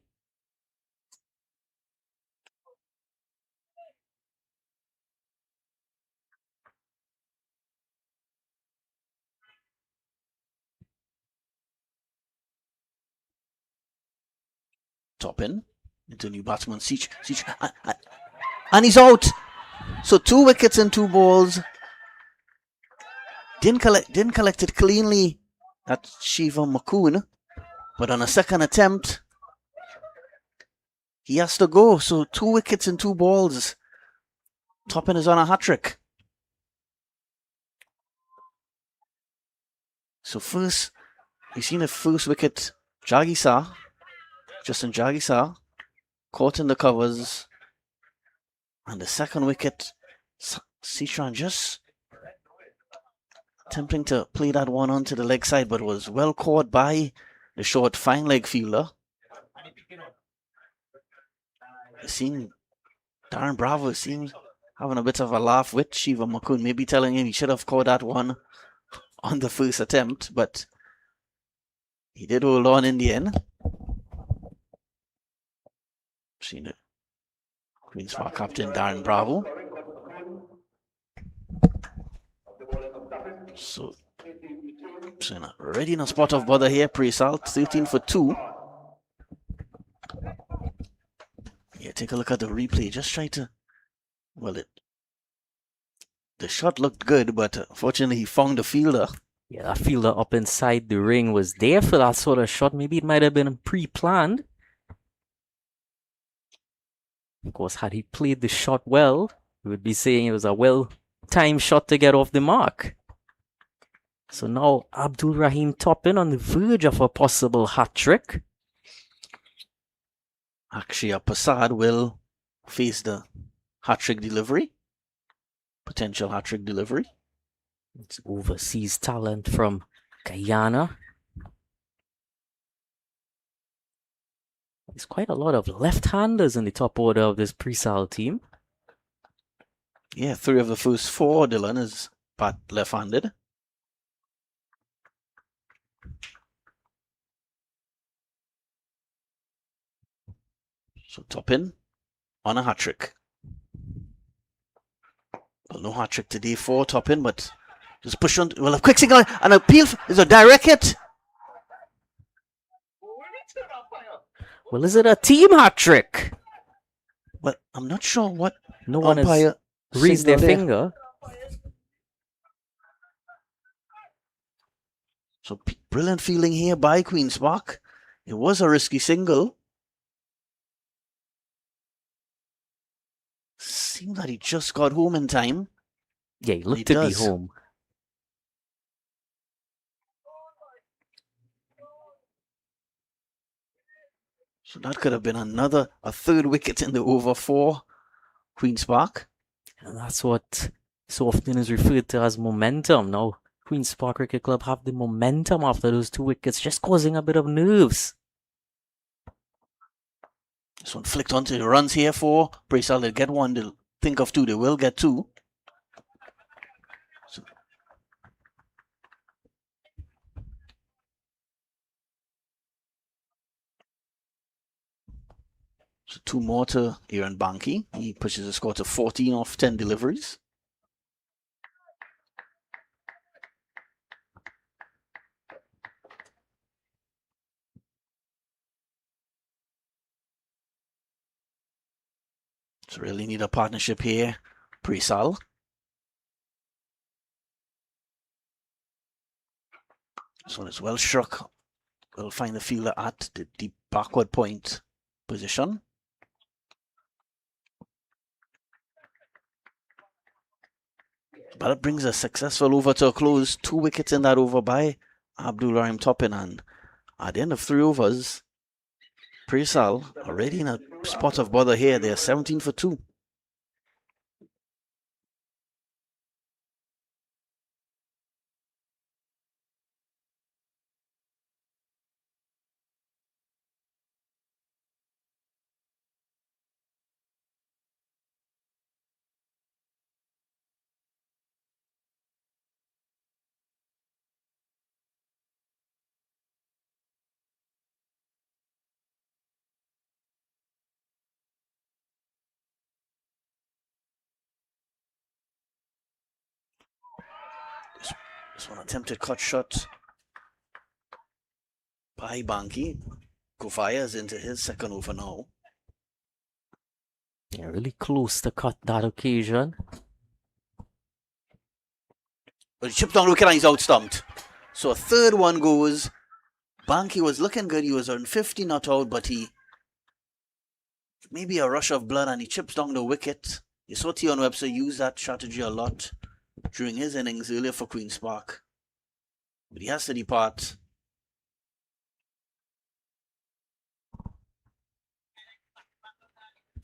[SPEAKER 1] top in into new batsman Seach, and he's out. So 2 wickets and 2 balls. Didn't collect it cleanly at Shiva Makoon, but on a second attempt, he has to go. So 2 wickets and 2 balls. Toppin is on a hat-trick. So first, we've seen the first wicket, Justin Jagisar, caught in the covers. And the second wicket, Sitran just attempting to play that one onto the leg side, but was well caught by the short fine leg fielder. I've seen Darren Bravo seems having a bit of a laugh with Shiva Makoon, maybe telling him he should have caught that one on the first attempt, but he did hold on in the end. Seen it. Queen's Park captain Darren Bravo. So already in a spot of bother here, Preysal, 13 for 2. Yeah, take a look at the replay. Just try to, well, the shot looked good, but unfortunately he found the fielder.
[SPEAKER 4] Yeah, that fielder up inside the ring was there for that sort of shot. Maybe it might have been pre-planned. Of course, had he played the shot well, we would be saying it was a well-timed shot to get off the mark. So now Abdul Rahim Toppin on the verge of a possible hat-trick.
[SPEAKER 1] Akshaya Prasad will face the hat-trick delivery. Potential hat-trick delivery.
[SPEAKER 4] It's overseas talent from Guyana. There's quite a lot of left-handers in the top order of this Preysal team.
[SPEAKER 1] Yeah, 3 of the first 4, Dylan, is left-handed. So Toppin on a hat-trick. Well, no hat-trick today for Toppin, but just push on. Well, a quick signal, an appeal is a direct hit.
[SPEAKER 4] Well, is it a team hat-trick?
[SPEAKER 1] Well, I'm not sure what
[SPEAKER 4] no one has raised their finger.
[SPEAKER 1] So brilliant fielding here by Queen's Park. It was a risky single. Seems that he just got home in time.
[SPEAKER 4] Yeah, he looked to be home.
[SPEAKER 1] So that could have been a third wicket in the over for Queen's Park.
[SPEAKER 4] And that's what so often is referred to as momentum. Now, Queen's Park Cricket Club have the momentum after those 2 wickets, just causing a bit of nerves.
[SPEAKER 1] This one flicked onto the runs here for Preysal. They'll get 1, they'll think of 2, they will get 2. So 2 more to Aaron Banky. He pushes the score to 14 off 10 deliveries. So really need a partnership here, Preysal. This one is well struck. We'll find the fielder at the deep backward point position. But it brings a successful over to a close. 2 wickets in that over by Abdul Rahim Toppin. And at the end of 3 overs, Preysal already in a spot of bother here. They're 17 for 2. This one attempted cut shot by Banky. Kofaya is into his second over now.
[SPEAKER 4] Yeah, really close to cut that occasion.
[SPEAKER 1] But he chipped down the wicket and he's out stumped. So a third one goes. Banky was looking good. He was on 50 not out, but he maybe a rush of blood and he chips down the wicket. You saw Tion Webster use that strategy a lot during his innings earlier for Queen's Park. But he has to depart.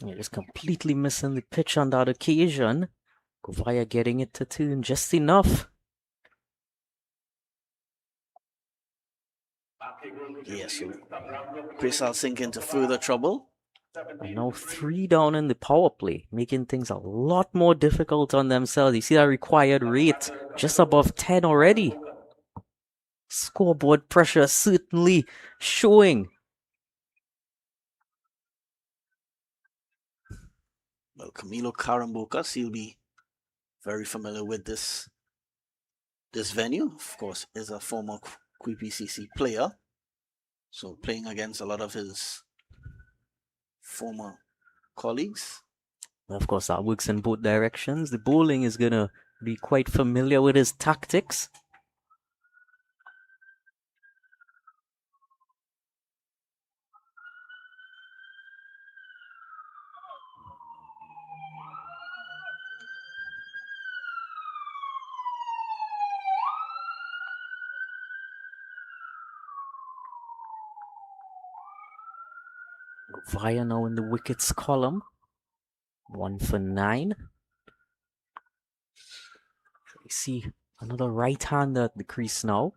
[SPEAKER 4] Yeah, just completely missing the pitch on that occasion. Kofaya getting it to tune just enough.
[SPEAKER 1] Yes, so Preysal sink into further trouble.
[SPEAKER 4] And now 3 down in the power play, making things a lot more difficult on themselves. You see that required rate just above 10 already. Scoreboard pressure certainly showing.
[SPEAKER 1] Well, Camilo Carambokas, he'll be very familiar with this venue. Of course, is a former QPCC player. So playing against a lot of his former colleagues.
[SPEAKER 4] Of course, that works in both directions. The bowling is going to be quite familiar with his tactics. Via now in the wickets column. 1 for 9. We see another right-hander at the crease now.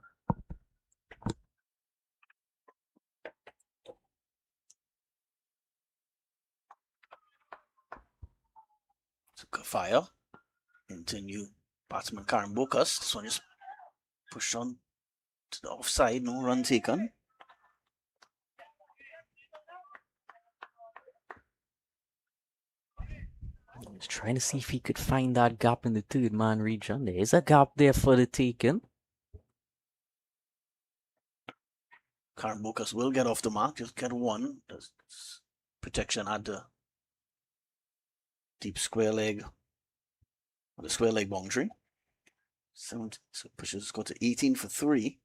[SPEAKER 1] Fire into new batsman Karen Bokas. This one just pushed on to the offside, no run taken.
[SPEAKER 4] He's trying to see if he could find that gap in the third man region. There is a gap there for the taking.
[SPEAKER 1] Karen Bokas will get off the mark, just get one. There's protection at the deep square leg, the square leg boundary. 70, so pushes score to 18 for 3.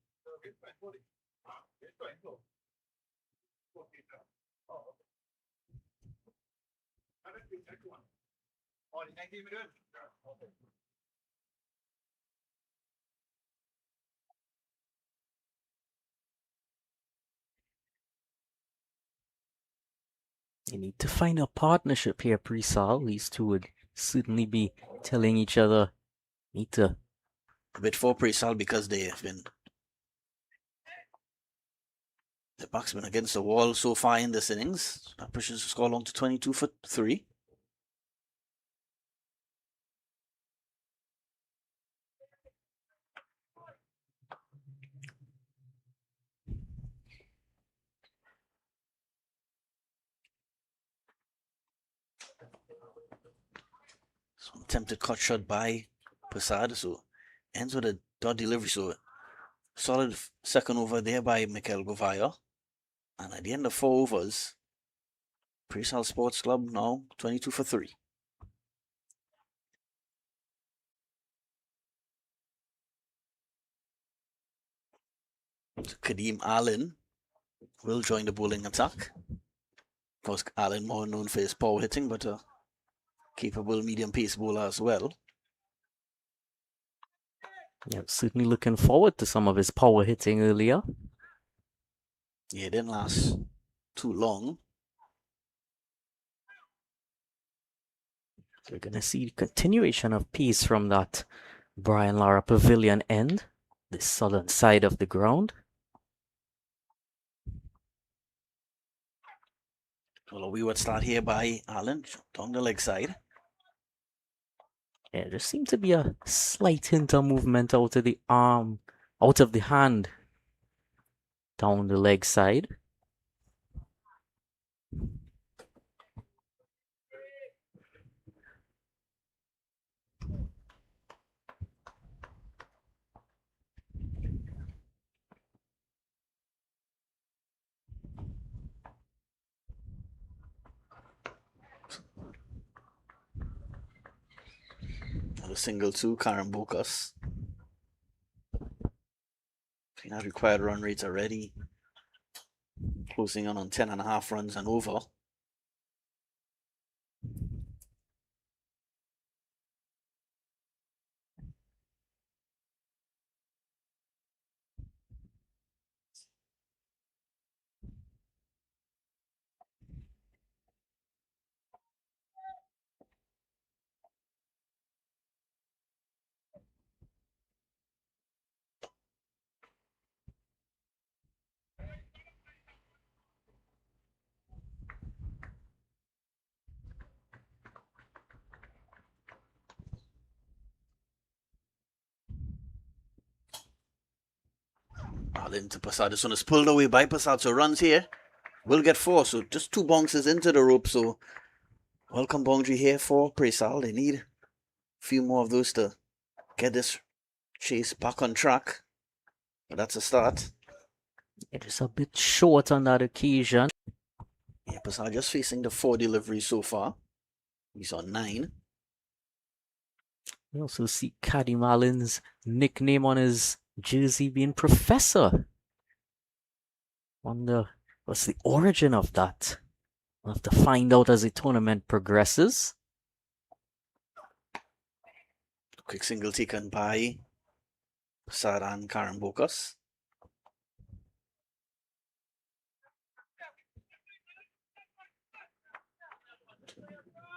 [SPEAKER 4] You need to find a partnership here, Preysal. These two would certainly be telling each other, need to.
[SPEAKER 1] A bit for Preysal because they have been the batsman against the wall so far in this innings. That pushes the score along to 22 for 3. So attempted cut shot by Prasad, so ends with a dot delivery. So solid second over there by Mikel Govaya. And at the end of 4 overs, Preysal Sports Club now 22 for 3. So Kadeem Allen will join the bowling attack. Of course, Allen more known for his power hitting, but a capable medium pace bowler as well.
[SPEAKER 4] Yeah, certainly looking forward to some of his power hitting earlier.
[SPEAKER 1] Yeah, it didn't last too long.
[SPEAKER 4] So we're going to see continuation of pace from that Brian Lara Pavilion end, the southern side of the ground.
[SPEAKER 1] Well, we would start here by Allen down the leg side.
[SPEAKER 4] Yeah, there seemed to be a slight hint of movement out of the arm, out of the hand, down the leg side.
[SPEAKER 1] single to Karen Bokas. That required run rates already closing in on 10.5 runs and over. Into Prasad. This one is pulled away by Prasad, so runs here. Will get 4, so just 2 bounces into the rope, so welcome boundary here for Preysal. They need a few more of those to get this chase back on track, but that's a start.
[SPEAKER 4] It is a bit short on that occasion.
[SPEAKER 1] Yeah, Prasad just facing the 4 deliveries so far. He's on 9.
[SPEAKER 4] You also see Caddy Malin's nickname on his jersey being Professor. Wonder what's the origin of that. We'll have to find out as the tournament progresses.
[SPEAKER 1] Quick single taken by Prasad and Karen Bokas.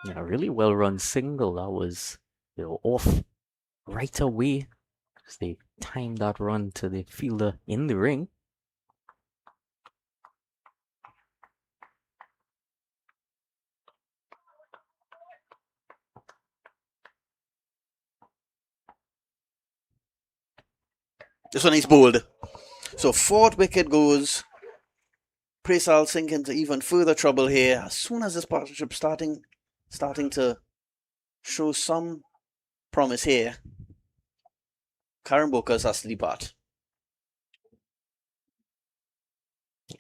[SPEAKER 4] Yeah, really well run single. That was, off right away as they timed that run to the fielder in the ring.
[SPEAKER 1] This one is bowled. So 4th wicket goes. Preysal sink into even further trouble here. As soon as this partnership starting to show some promise here, Karen Bokas has to depart.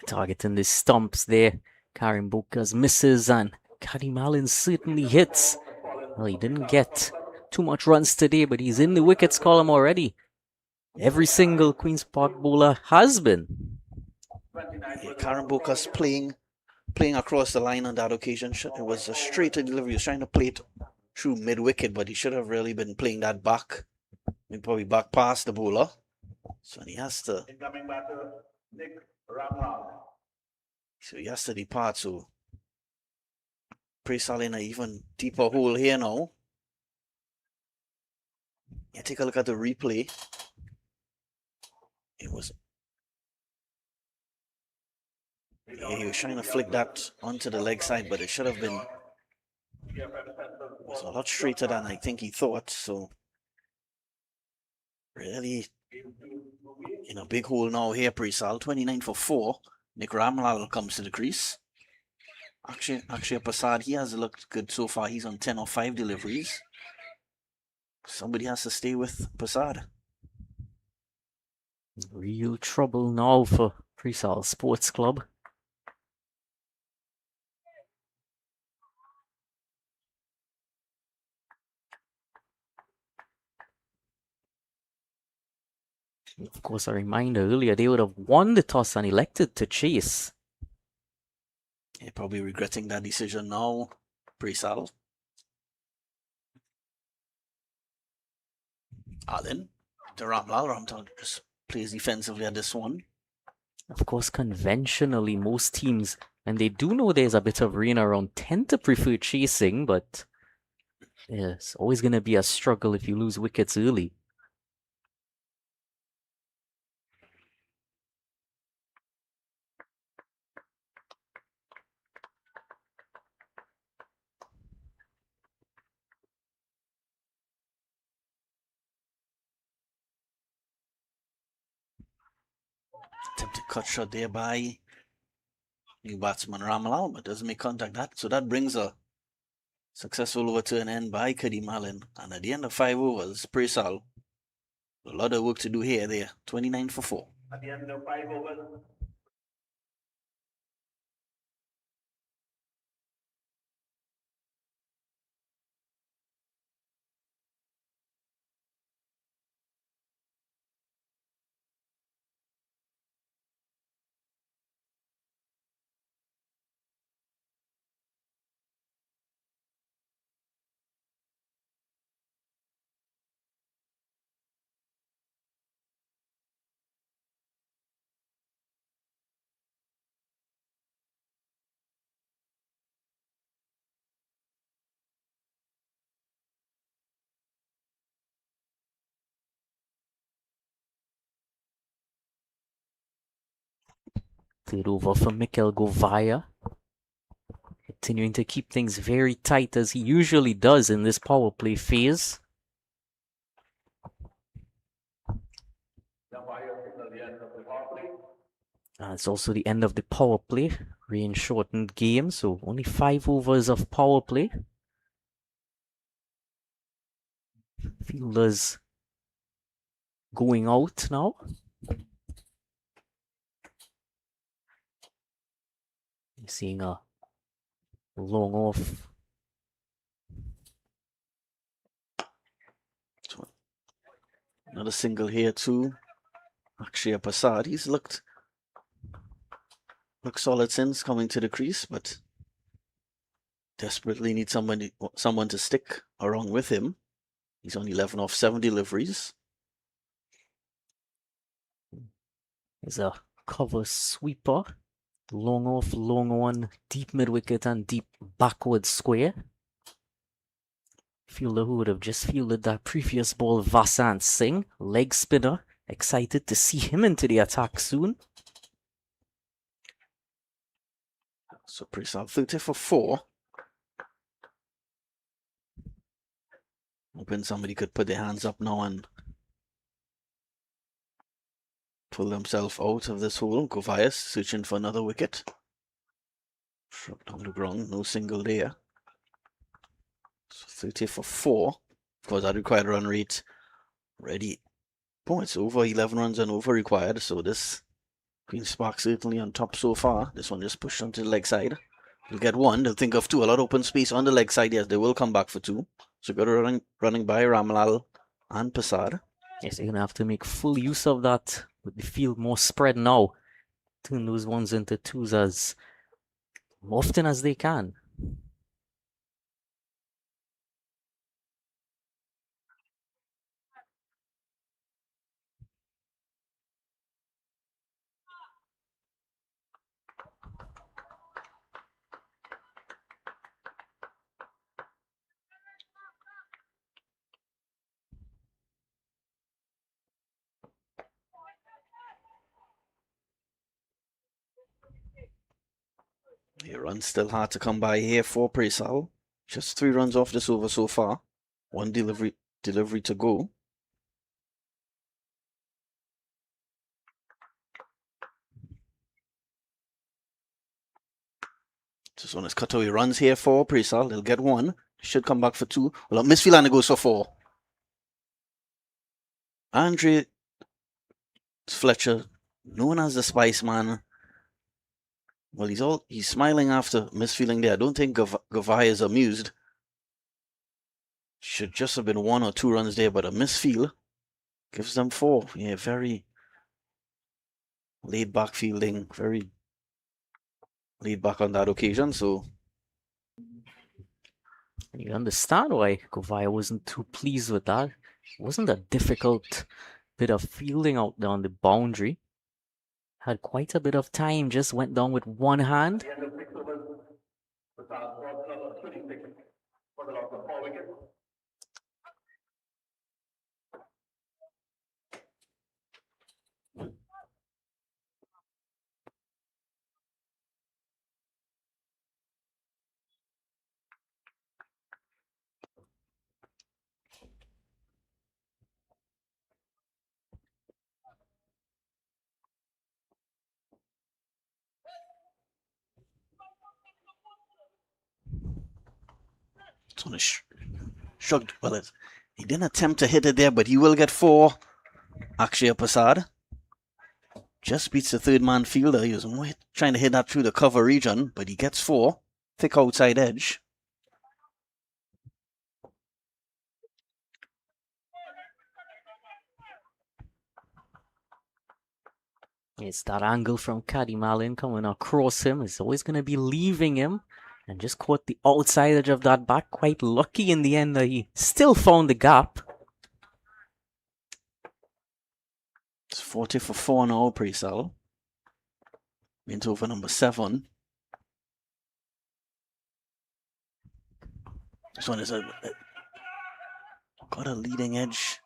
[SPEAKER 4] Targeting the stumps there. Karen Bokas misses and Caddy Malin certainly hits. Well, he didn't get too much runs today, but he's in the wickets column already. Every single Queen's Park bowler has been.
[SPEAKER 1] Yeah, Karen Bokas playing across the line on that occasion. It was a straight delivery. He was trying to play it through mid-wicket, but he should have really been playing that back. Maybe probably back past the bowler. So he has to... So he has to depart. So Preysal in an even deeper hole here now. Yeah, take a look at the replay. It was... Yeah, he was trying to flick that onto the leg side, but it should have been... It was a lot straighter than I think he thought, so... Really in a big hole now here, Preysal. 29 for 4. Nick Ramlal comes to the crease. Actually, Prasad, he has looked good so far. He's on 10 or 5 deliveries. Somebody has to stay with Prasad.
[SPEAKER 4] Real trouble now for Preysal Sports Club. Of course, a reminder earlier, they would have won the toss and elected to chase.
[SPEAKER 1] You're probably regretting that decision now, Preysal. Allen to Ramlal. Ramlal just plays defensively at this one.
[SPEAKER 4] Of course, conventionally, most teams, and they do know there's a bit of rain around, tend to prefer chasing, but yeah, it's always going to be a struggle if you lose wickets early.
[SPEAKER 1] Attempted cut shot there by new batsman Ramlal, but doesn't make contact. So that brings a successful overturn end by Caddy Malin. And at the end of 5 overs, Preysal, a lot of work to do here. There, 29 for 4. At the end of 5 overs.
[SPEAKER 4] Third over for Mikel Govaya. Continuing to keep things very tight as he usually does in this power play phase. It's also the end of the power play, rain shortened game, so only 5 overs of power play. Fielders going out now. You're seeing a long off.
[SPEAKER 1] Another single here too. Akshay Prasad, he's looked solid since coming to the crease, but desperately need someone to stick along with him. He's on 11 off 7 deliveries.
[SPEAKER 4] There's a cover sweeper. Long off, long on, deep mid wicket and deep backward square. Fielder who would have just fielded that previous ball, Vasant Singh, leg spinner. Excited to see him into the attack soon.
[SPEAKER 1] So Preysal 30 for 4. Hoping somebody could put their hands up now and pull themselves out of this hole. Govaya searching for another wicket. Shrugged on the ground, no single there. So 30 for 4. Of course, that required run rate ready. Oh, it's over 11 runs and over required. So this Queen's Park certainly on top so far. This one just pushed onto the leg side. They'll get 1. They'll think of 2. A lot of open space on the leg side. Yes, they will come back for 2. So good running by Ramlal and Prasad.
[SPEAKER 4] Yes, they're going to have to make full use of that with the field more spread now. Turn those 1s into 2s as often as they can.
[SPEAKER 1] The run's still hard to come by here for Preysal. Just 3 runs off this over so far. 1 delivery to go. This one is cutaway runs here for Preysal. They'll get 1. Should come back for 2. Well, Misfield and it goes for 4. Andre Fletcher, known as the Spice Man. Well, he's smiling after misfeeling there. I don't think Govaya is amused. Should just have been 1 or 2 runs there, but a misfeel gives them 4. Yeah, very laid back fielding, very laid back on that occasion. So
[SPEAKER 4] you understand why Govaya wasn't too pleased with that. It wasn't a difficult bit of fielding out there on the boundary. Had quite a bit of time, just went down with 1 hand.
[SPEAKER 1] it's on a shrugged. Well, he didn't attempt to hit it there, but he will get 4. Akshay Prasad just beats the 3rd man fielder. He was trying to hit that through the cover region, but he gets 4. Thick outside edge.
[SPEAKER 4] It's that angle from Caddy Malin coming across him. It's always going to be leaving him. And just caught the outside edge of that bat. Quite lucky in the end that he still found the gap.
[SPEAKER 1] It's 40 for 4 now, Preysal. Into over number 7. This one is got a leading edge.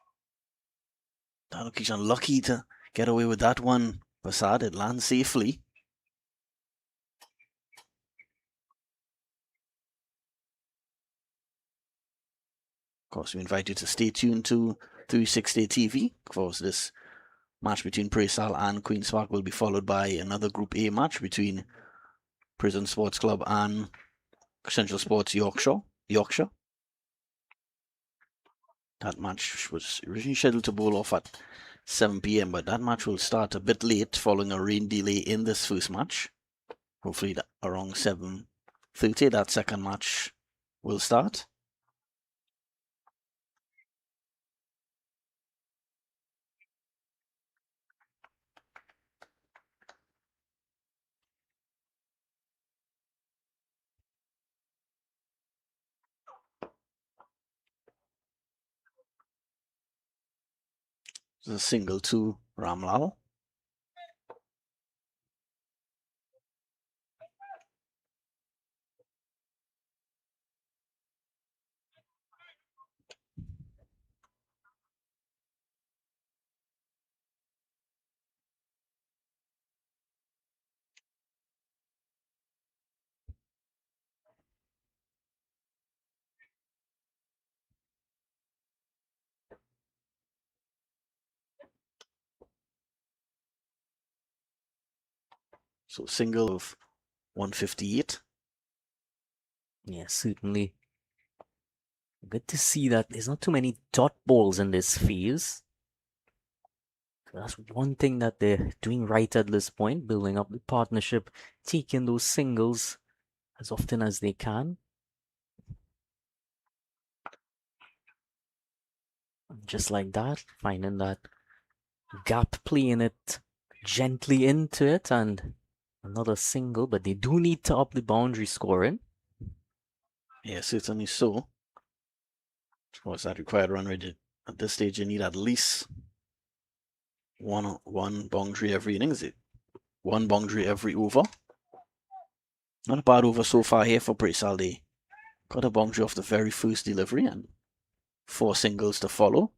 [SPEAKER 1] That occasion lucky to get away with that one. Prasad, it lands safely. course, we invite you to stay tuned to 360 TV. Of course, this match between Preysal and Queen's Park will be followed by another Group A match between Prison Sports Club and Central Sports Yorkshire. That match was originally scheduled to bowl off at 7 p.m, but that match will start a bit late following a rain delay in this first match. Hopefully around 7:30 that second match will start. It's a single to Ramlal. So single of 158.
[SPEAKER 4] Yeah, certainly. Good to see that there's not too many dot balls in this phase. So that's one thing that they're doing right at this point, building up the partnership, taking those singles as often as they can. Just like that, finding that gap, playing it gently into it, and another single, but they do need to up the boundary scoring.
[SPEAKER 1] Yeah, certainly so. Of course, that required run rate. At this stage, you need at least one boundary every innings, one boundary every over. Not a bad over so far here for Preysal. They got a boundary off the very first delivery and 4 singles to follow.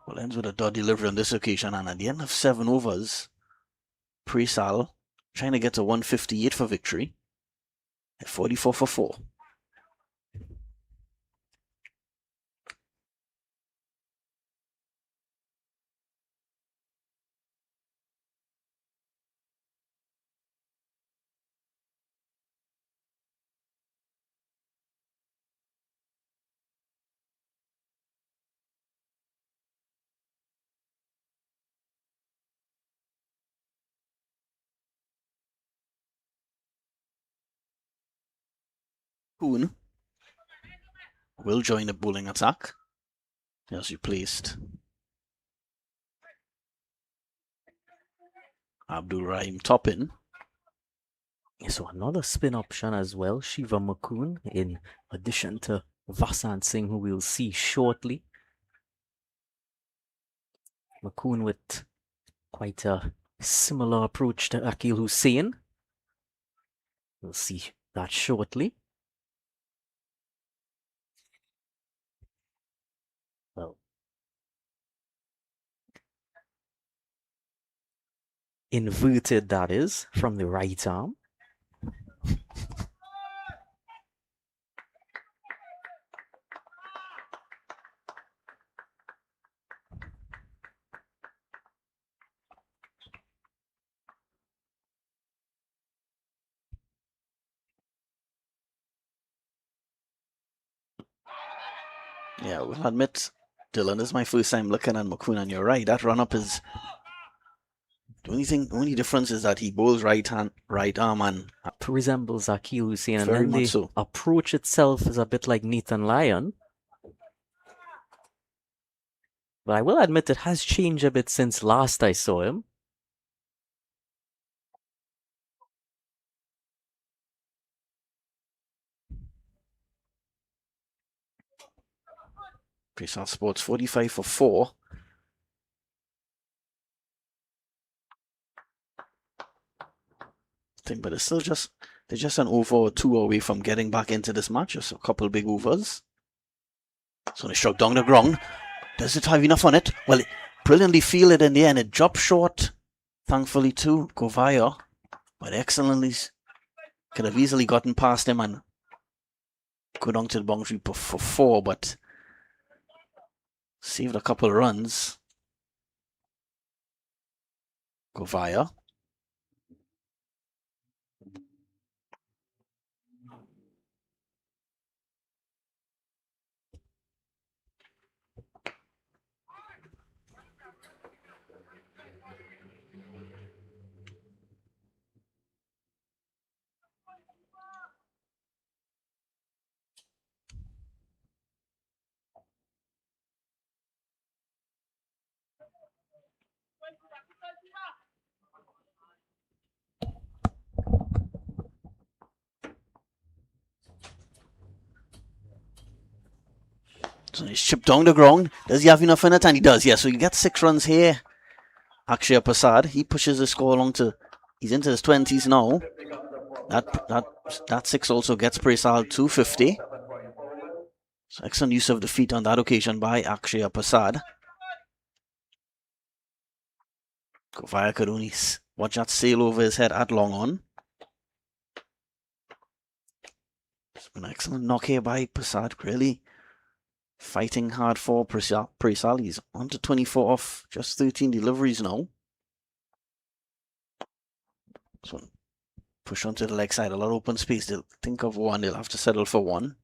[SPEAKER 1] Well, ends with a dot delivery on this occasion, and at the end of 7 overs, Preysal trying to get to 158 for victory at 44 for 4. Poon will join the bowling attack. He has replaced Abdul Rahim Toppin.
[SPEAKER 4] So another spin option as well, Shiva Makun, in addition to Vasant Singh, who we'll see shortly. Makun with quite a similar approach to Akil Hussain. We'll see that shortly. Well, inverted that is, from the right arm.
[SPEAKER 1] Yeah, I will admit, Dylan, this is my first time looking at Makun, and you're right. That run-up is the only difference is that he bowls right arm, and
[SPEAKER 4] resembles Akil Hussain, and
[SPEAKER 1] very
[SPEAKER 4] then
[SPEAKER 1] much
[SPEAKER 4] the
[SPEAKER 1] so.
[SPEAKER 4] approach itself is a bit like Nathan Lyon. But I will admit it has changed a bit since last I saw him.
[SPEAKER 1] Preysal Sports 45 for 4. But it's still they're just an over or 2 away from getting back into this match. Just a couple big overs. So they struck down the ground. Does it have enough on it? Well, it brilliantly fielded in the end. It dropped short, thankfully, to Kovaya, but excellently Could have easily gotten past him and go down to the boundary for 4, but saved a couple runs. Go via. So he's chipped down the ground. Does he have enough in it? And he does, yeah. So you get 6 runs here. Akshay Prasad, he pushes the score along to, he's into his 20s now. That 6 also gets Preysal 250. So excellent use of the feet on that occasion by Akshay Prasad. Govaya Kaduni, watch that sail over his head at long on. It's been an excellent knock here by Prasad, really fighting hard for Preysal. He's on to 24 off just 13 deliveries now. So push onto the leg side, a lot of open space. They'll think of 1, they'll have to settle for 1.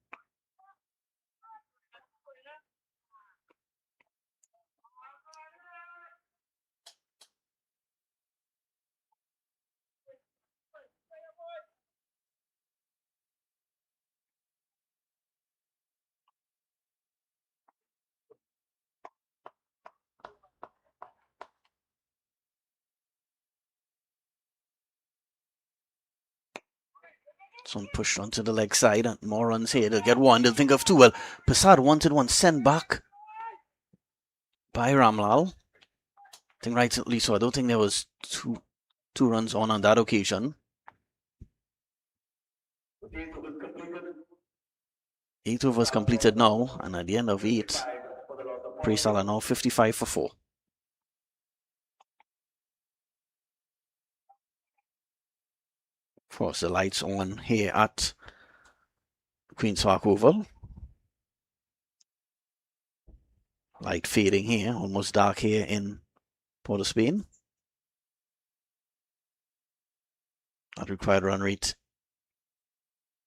[SPEAKER 1] Some pushed onto the leg side and more runs here. They'll get 1. They'll think of 2. Well, Prasad wanted 1 sent back by Ramlal. I think rightly so. I don't think there was two runs on that occasion. 8 overs completed now, and at the end of 8, Preysal are now 55 for 4. Of course, the lights on here at Queen's Park Oval. Light fading here, almost dark here in Port of Spain. That required run rate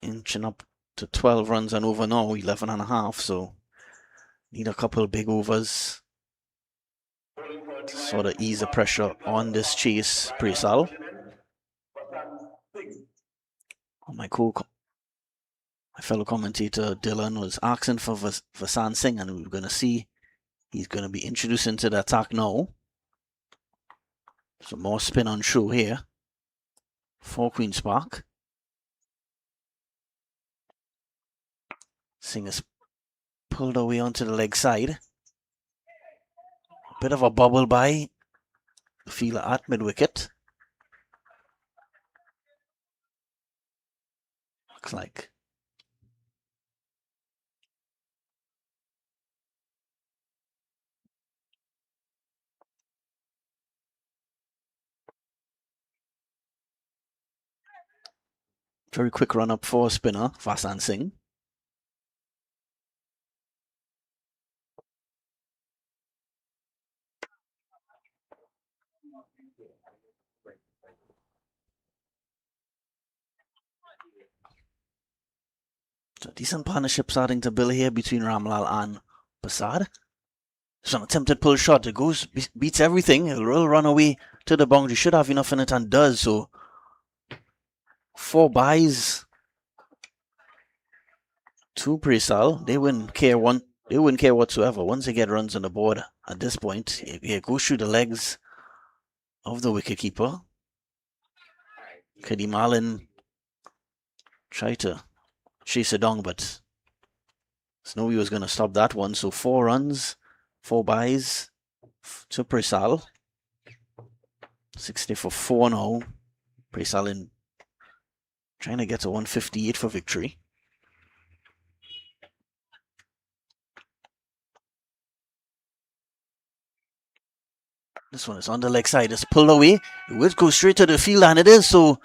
[SPEAKER 1] inching up to 12 runs and over now, 11 and a half. So need a couple big overs to sort of ease the pressure on this chase, Preysal. My fellow commentator Dylan was asking for Vasan Singh, and we're going to see he's going to be introduced into the attack now. Some more spin on show here for Queen's Park. Singh is pulled away onto the leg side. A bit of a bubble by the fielder at mid-wicket. Looks like. Very quick run up for spinner, Vasan Singh. So decent partnership starting to build here between Ramlal and Prasad. It's an attempted pull shot. It goes, beats everything. It will run away to the boundary. Should have enough in it and does. So 4 byes to Preysal. They wouldn't care whatsoever. Once they get runs on the board at this point, it goes through the legs of the wicketkeeper. Kadi Marlin tried to chase it down, but Snowy was going to stop that one. So 4 runs, 4 byes to Preysal. 60 for 4 now. Preysal in trying to get to 158 for victory. This one is on the leg side. It's pulled away. It will go straight to the field, and it is. So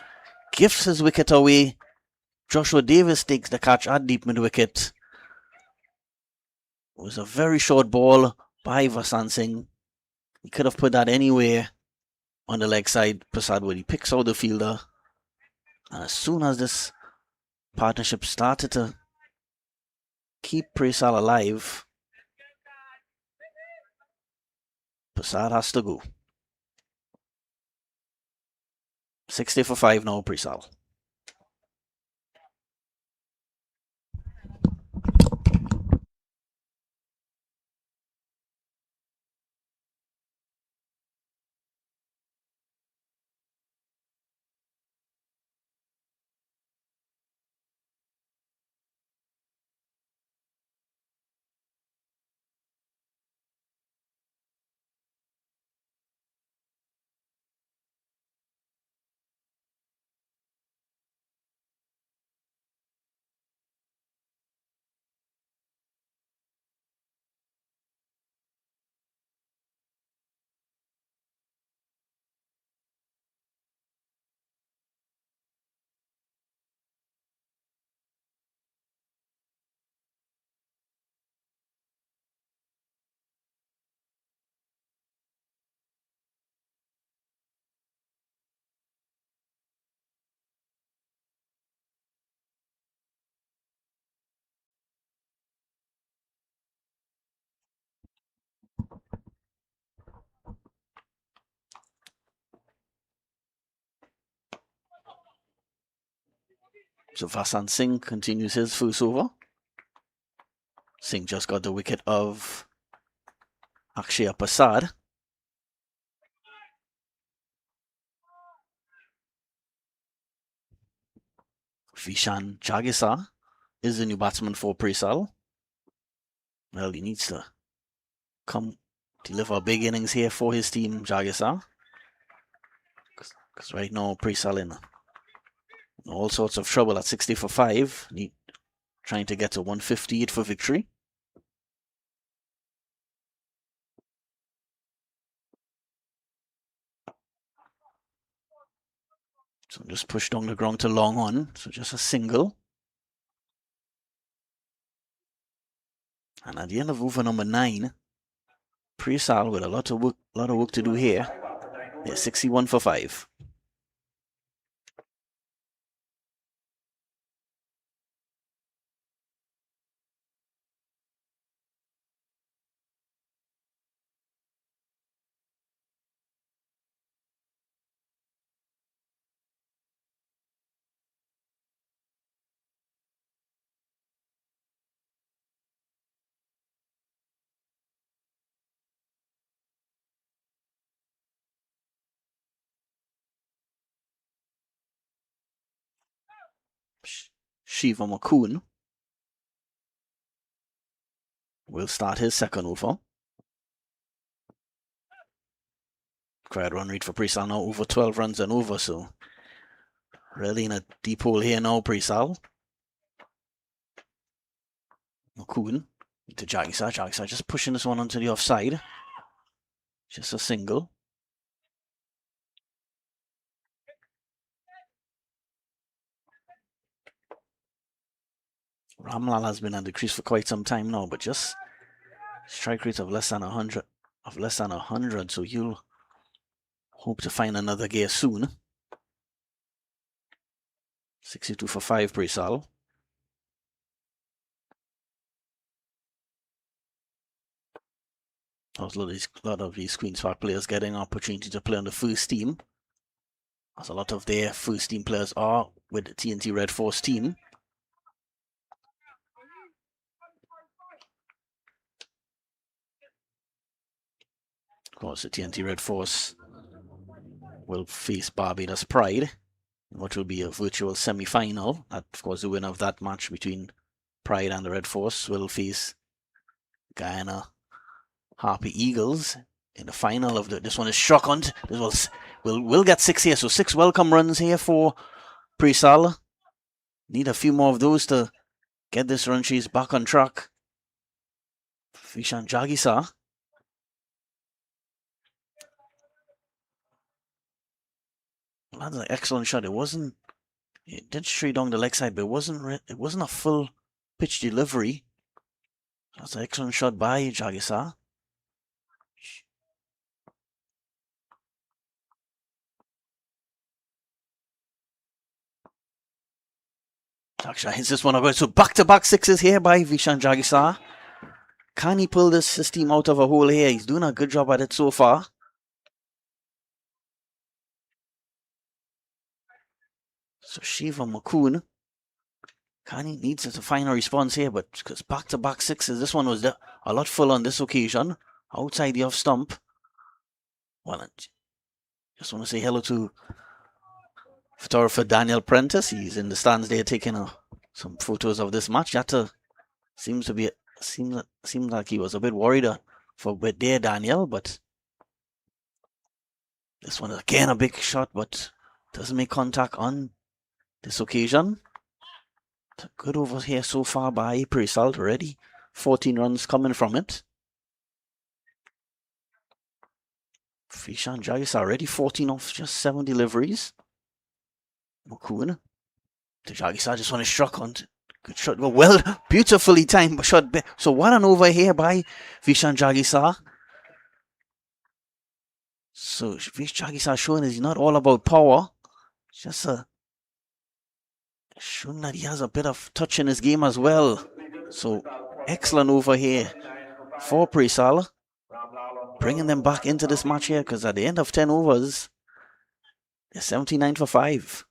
[SPEAKER 1] gifts his wicket away Joshua Davis takes the catch at deep mid-wicket. It was a very short ball by Vasant Singh. He could have put that anywhere on the leg side. Prasad Wood, he picks out the fielder. And as soon as this partnership started to keep Preysal alive, Prasad has to go. 60 for 5 now, Preysal. So Vasant Singh continues his first over. Singh just got the wicket of Akshaya Prasad. Vishan Jagisa is the new batsman for Preysal. Well, he needs to come deliver a big innings here for his team, Jagisa. Because right now, Preysal in all sorts of trouble at 60 for 5. Trying to get to 158 for victory. So just push down the ground to long on. So just a single. And at the end of over number 9, Preysal with a lot of work to do here. They're 61 for 5. Shiva Makoon will start his second over. Crowd run rate for Preysal now over 12 runs and over, so really in a deep hole here now, Preysal. Makoon to Jagisa. Jagisa just pushing this one onto the offside. Just a single. Ramlal has been on the crease for quite some time now, but just strike rate of less than 100. So you'll hope to find another gear soon. 62 for 5, Preysal. A lot of these Queen's Park players getting an opportunity to play on the first team, as a lot of their first team players are with the TNT Red Force team. Of course, the TNT Red Force will face Barbados Pride, what will be a virtual semi-final. Of course, the winner of that match between Pride and the Red Force will face Guyana Harpy Eagles in the final of this one is shocking. This will get 6 here, so 6 welcome runs here for Preysal. Need a few more of those to get this run chase back on track. Vishan Jagisa. That's an excellent shot. It wasn't It did straight down the leg side, but it wasn't a full pitch delivery. That's an excellent shot by Jagisar. Jagisar hits this one away. So back-to-back sixes here by Vishan Jagisar. Can he pull his team out of a hole here? He's doing a good job at it so far. So Shiva Makun, Kani needs to find a response here, but because back-to-back sixes, this one was a lot full on this occasion. Outside the off stump. Well, just want to say hello to photographer Daniel Prentice. He's in the stands there taking some photos of this match. That seems like he was a bit worried for a bit there, Daniel, but this one again a big shot, but doesn't make contact on this occasion. Good over here so far by Preysal already. 14 runs coming from it. Vishan Jagisar already 14 off just 7 deliveries. Mukun. The Jagisar just want to struck on. Good shot. Well, beautifully timed shot. So what an over here by Vishan Jagisar. So Vishan Jagisar showing is not all about power. Just showing that he has a bit of touch in his game as well. So excellent over here for Preysal. Bringing them back into this match here, because at the end of 10 overs, they're 79 for 5.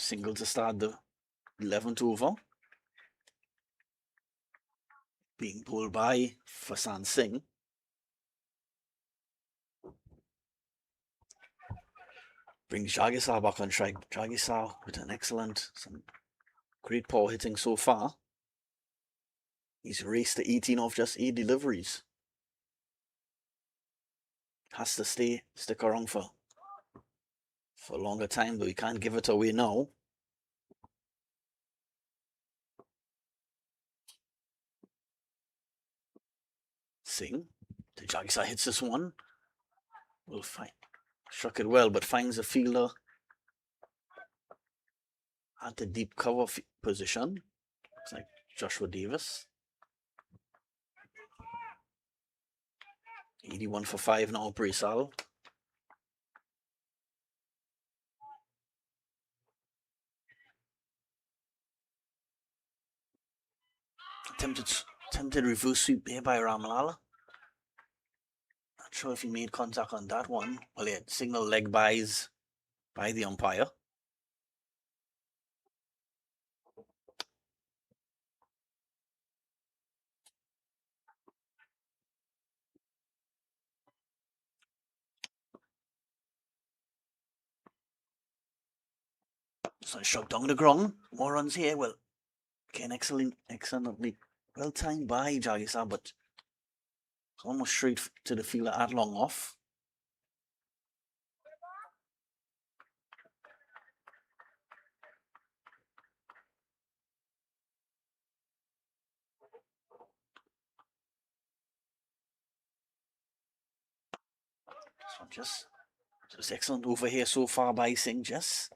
[SPEAKER 1] Single to start the 11th over. Being pulled by Fasan Singh. Brings Jagisar back on track. Jagisar with an some great power hitting so far. He's raced to 18 off just 8 deliveries. Has to stick around for a longer time, though he can't give it away now. Singh. The Jagisar hits this one. Will find. Struck it well, but finds a fielder at the deep cover position. It's like Joshua Davis. 81 for 5 now, Preysal. Attempted reverse sweep there by Ramalala. Not sure if he made contact on that one. Well, he had signal leg buys by the umpire. So struck down the ground. More runs here. Well, again, excellently well timed by Jagisar, but almost straight to the fielder at long off. So just excellent over here so far by Singh. Just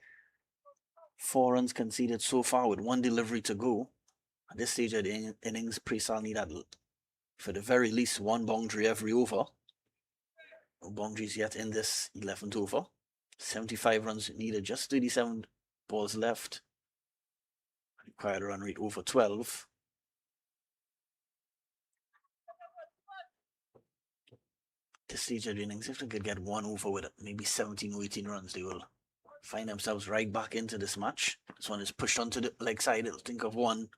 [SPEAKER 1] 4 runs conceded so far with 1 delivery to go. At this stage of the innings, Preysal need at, for the very least, 1 boundary every over. No boundaries yet in this 11th over. 75 runs needed, just 37 balls left. Required run rate over 12. This stage of the innings, if they could get 1 over with maybe 17 or 18 runs, they will find themselves right back into this match. This one is pushed onto the leg side. It'll think of one.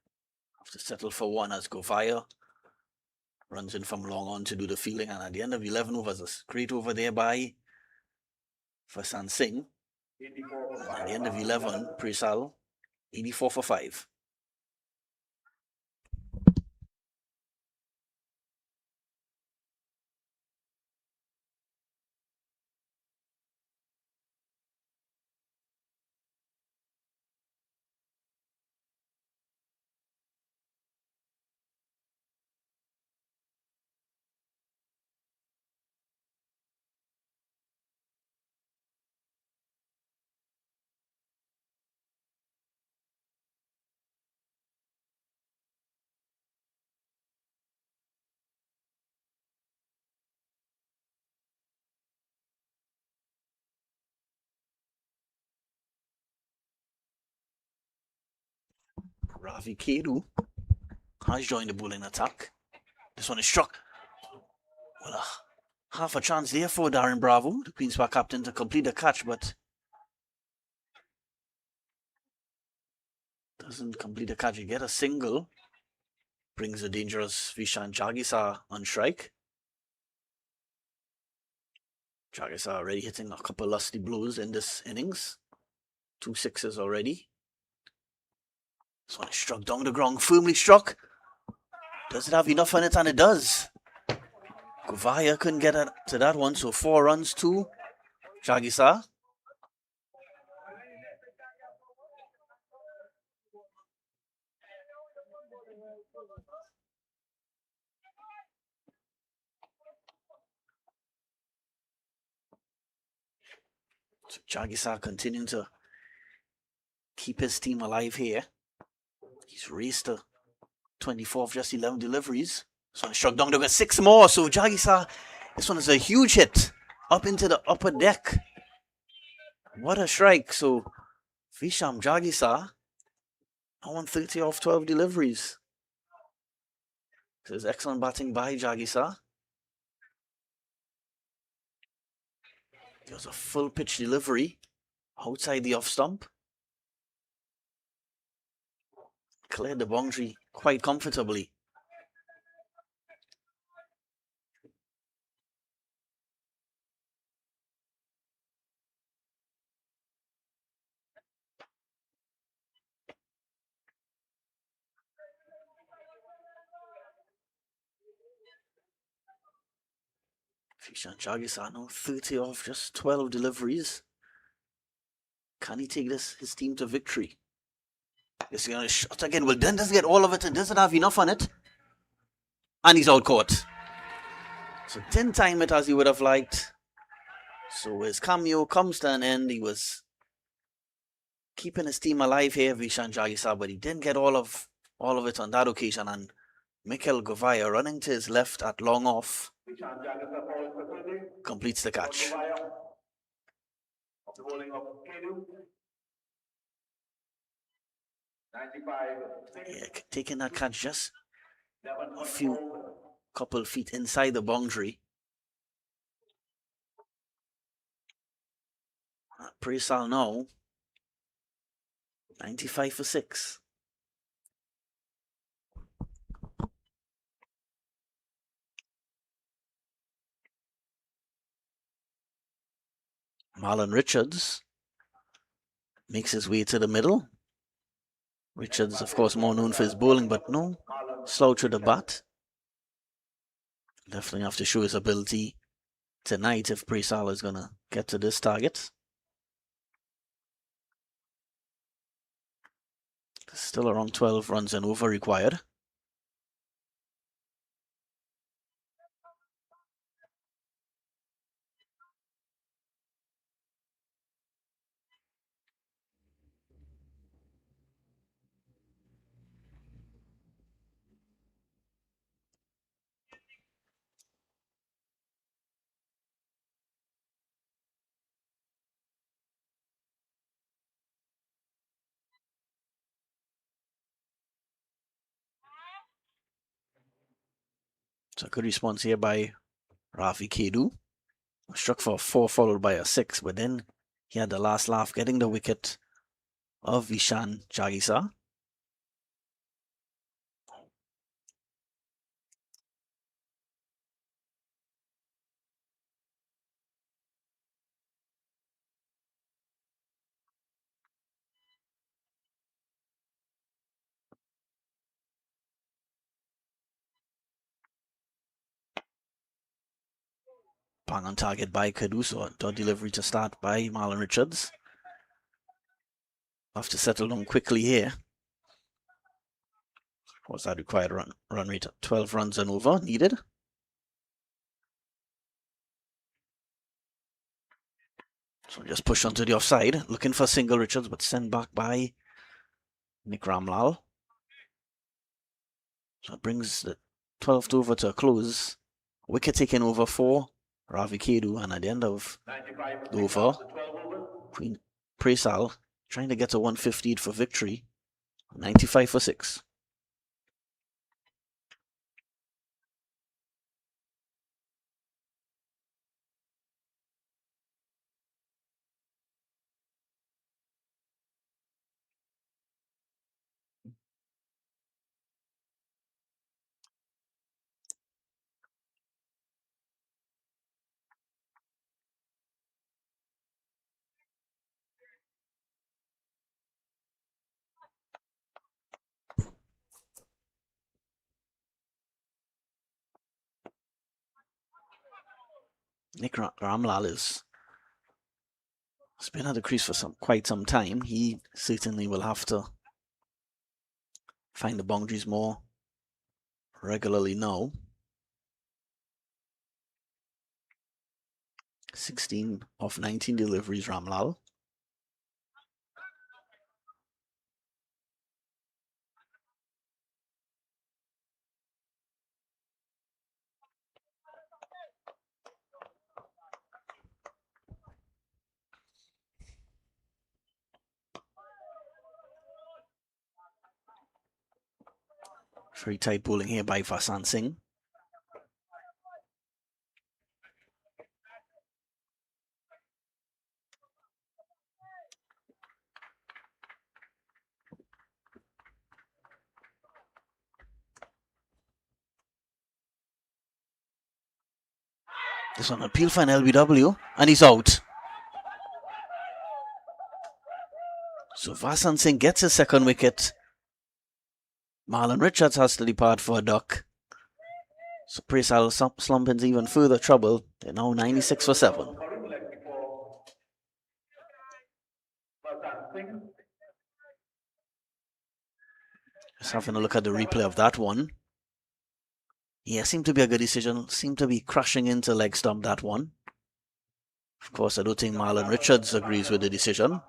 [SPEAKER 1] Have to settle for one as Govaya runs in from long on to do the fielding. And at the end of 11 overs, a great over there by Fasan Singh. And at the end of 11, Preysal, 84 for 5. Ravi Kedu has joined the bowling attack. This one is struck. Well, half a chance there for Darren Bravo, the Queen's Park captain, to complete the catch, but doesn't complete the catch. You get a single. Brings the dangerous Vishan Jagisa on strike. Jagisa already hitting a couple lusty blows in this innings. 2 sixes already. This one is struck down the ground, firmly struck. Does it have enough on it? And it does. Govaya couldn't get to that one, so 4 runs to Jagisa. So Jagisa continuing to keep his team alive here. He's raced to 24 of just 11 deliveries. So he struck down to get 6 more. So Jagisa, this one is a huge hit up into the upper deck. What a strike. So Visham Jagisa, 130 off 12 deliveries. This is excellent batting by Jagisa. There was a full pitch delivery outside the off stump. Cleared the boundary quite comfortably. Vishan Jagisa now 30 off just 12 deliveries. Can he take his team to victory? He's going to shot again. Well, then doesn't get all of it and doesn't have enough on it. And he's out caught. So didn't time it as he would have liked. So his cameo comes to an end. He was keeping his team alive here, Vishan Jagisa, but he didn't get all of it on that occasion. And Mikhail Govaya running to his left at long off completes the catch. Yeah, taking that catch just a couple feet inside the boundary. Preysal now 95 for 6. Marlon Richards makes his way to the middle. Richards, of course, more known for his bowling, but no slouch with the bat. Definitely have to show his ability tonight if Preysal is going to get to this target. Still around 12 runs and over required. So a good response here by Ravi Kedu. Struck for a 4 followed by a 6, but then He had the last laugh getting the wicket of Vishan Jagisa. Bang on target by Caduso. Dot delivery to start by Marlon Richards. Have to settle down quickly here. What's that required run rate? 12 runs and over needed. So just push onto the offside. Looking for single Richards, but sent back by Nick Ramlal. So it brings the 12th over to a close. Wicket taken over for Ravi Kedu, and at the end of the over, Queen Preysal trying to get to 158 for victory. 95 for 6. Nick Ramlal has been at the crease for quite some time. He certainly will have to find the boundaries more regularly now. 16 of 19 deliveries, Ramlal. Very tight bowling here by Vasan Singh. This one appeal for an LBW, and he's out. So Vasan Singh gets his second wicket. Marlon Richards has to depart for a duck. So Preysal slump into even further trouble. They're now 96 for 7. Just having a look at the replay of that one. Yeah, seemed to be a good decision. Seemed to be crashing into leg stump, that one. Of course, I don't think Marlon Richards agrees with the decision.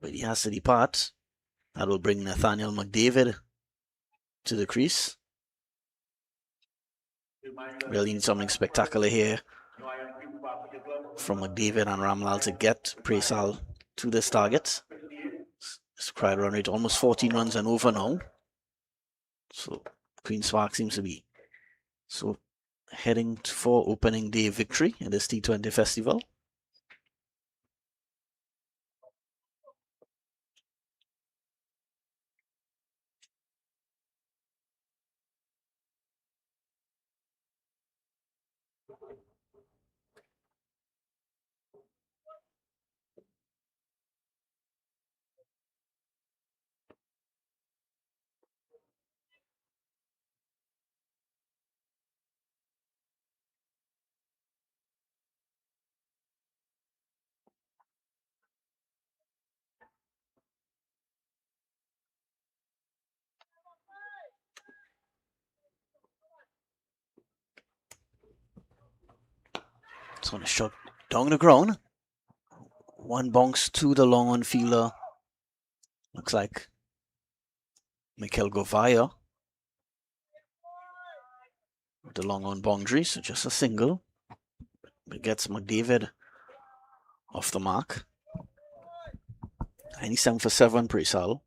[SPEAKER 1] But he has to depart. That will bring Nathaniel McDavid to the crease. Really need something spectacular here from McDavid and Ramlal to get Preysal to this target. This required run rate almost 14 runs and over now. So Queen's Park seems to be heading for opening day victory in this T20 festival. It's on a shot down the ground. One bounce to the long on fielder. Looks like Mikhail Govaya with the long on boundary, so just a single. It gets McDavid off the mark. 97 for 7, Preysal.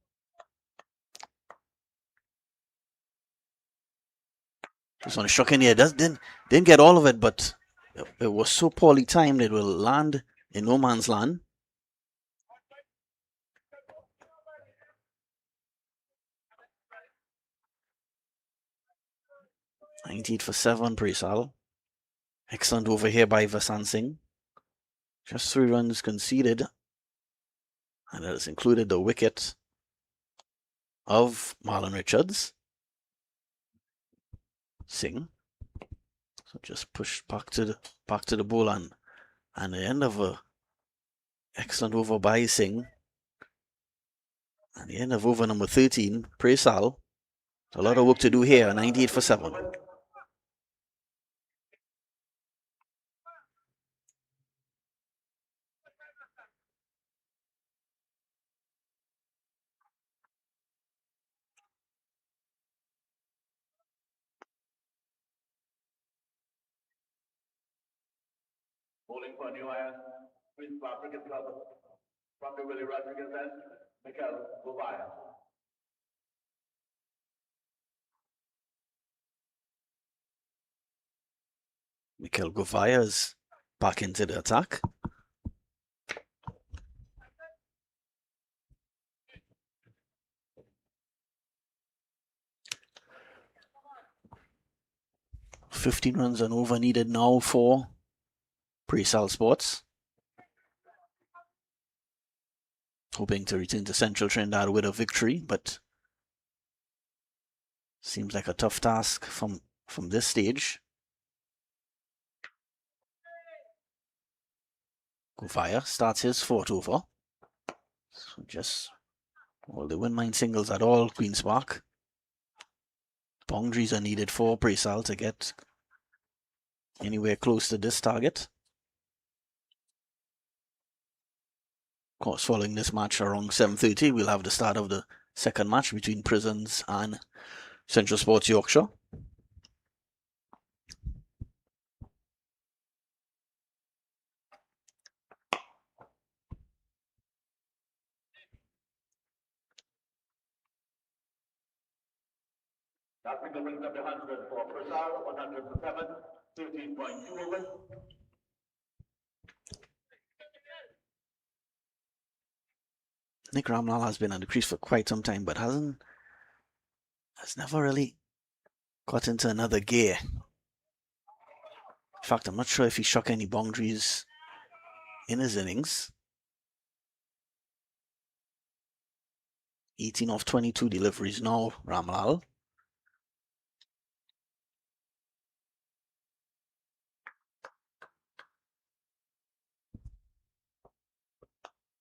[SPEAKER 1] Just on a shock in here. Didn't get all of it, but it was so poorly timed it will land in no man's land. 98 for 7, Preysal. Excellent over here by Vasan Singh. Just 3 runs conceded. And that has included the wicket of Marlon Richards. Singh. So just pushed back to the ball, and the end of a excellent over by Singh. And the end of over number 13, Preysal. A lot of work to do here, 98 for 7.
[SPEAKER 5] Bowling for New Iron, Preysal Cricket Club, from the Willie Rodriguez and Mikel Gubaya.
[SPEAKER 1] Mikel Gubaya is back into the attack. $15 runs and over needed now for Preysal Sports. Hoping to return to Central Trinidad with a victory, but seems like a tough task from this stage. Guvaya starts his 4th over. So just all the win mine singles at all, Queen's Park. Boundaries are needed for Preysal to get anywhere close to this target. Of course, following this match around 7:30, we'll have the start of the second match between Prisons and Central Sports Yorkshire.
[SPEAKER 5] That brings up the 100 for Preysal, 100 for 7, 13.2 overs.
[SPEAKER 1] Nick Ramlal has been on the crease for quite some time, but has never really got into another gear. In fact, I'm not sure if he struck any boundaries in his innings. 18 of 22 deliveries now, Ramlal.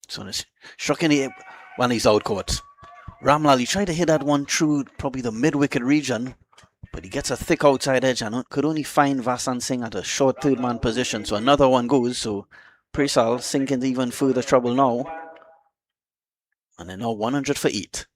[SPEAKER 1] So struck any when he's out caught. Ramlal, he tried to hit that one through probably the mid-wicket region, but he gets a thick outside edge and could only find Vasan Singh at a short third-man position. So another one goes. So Preysal sink into even further trouble now. And they're now 100 for 8.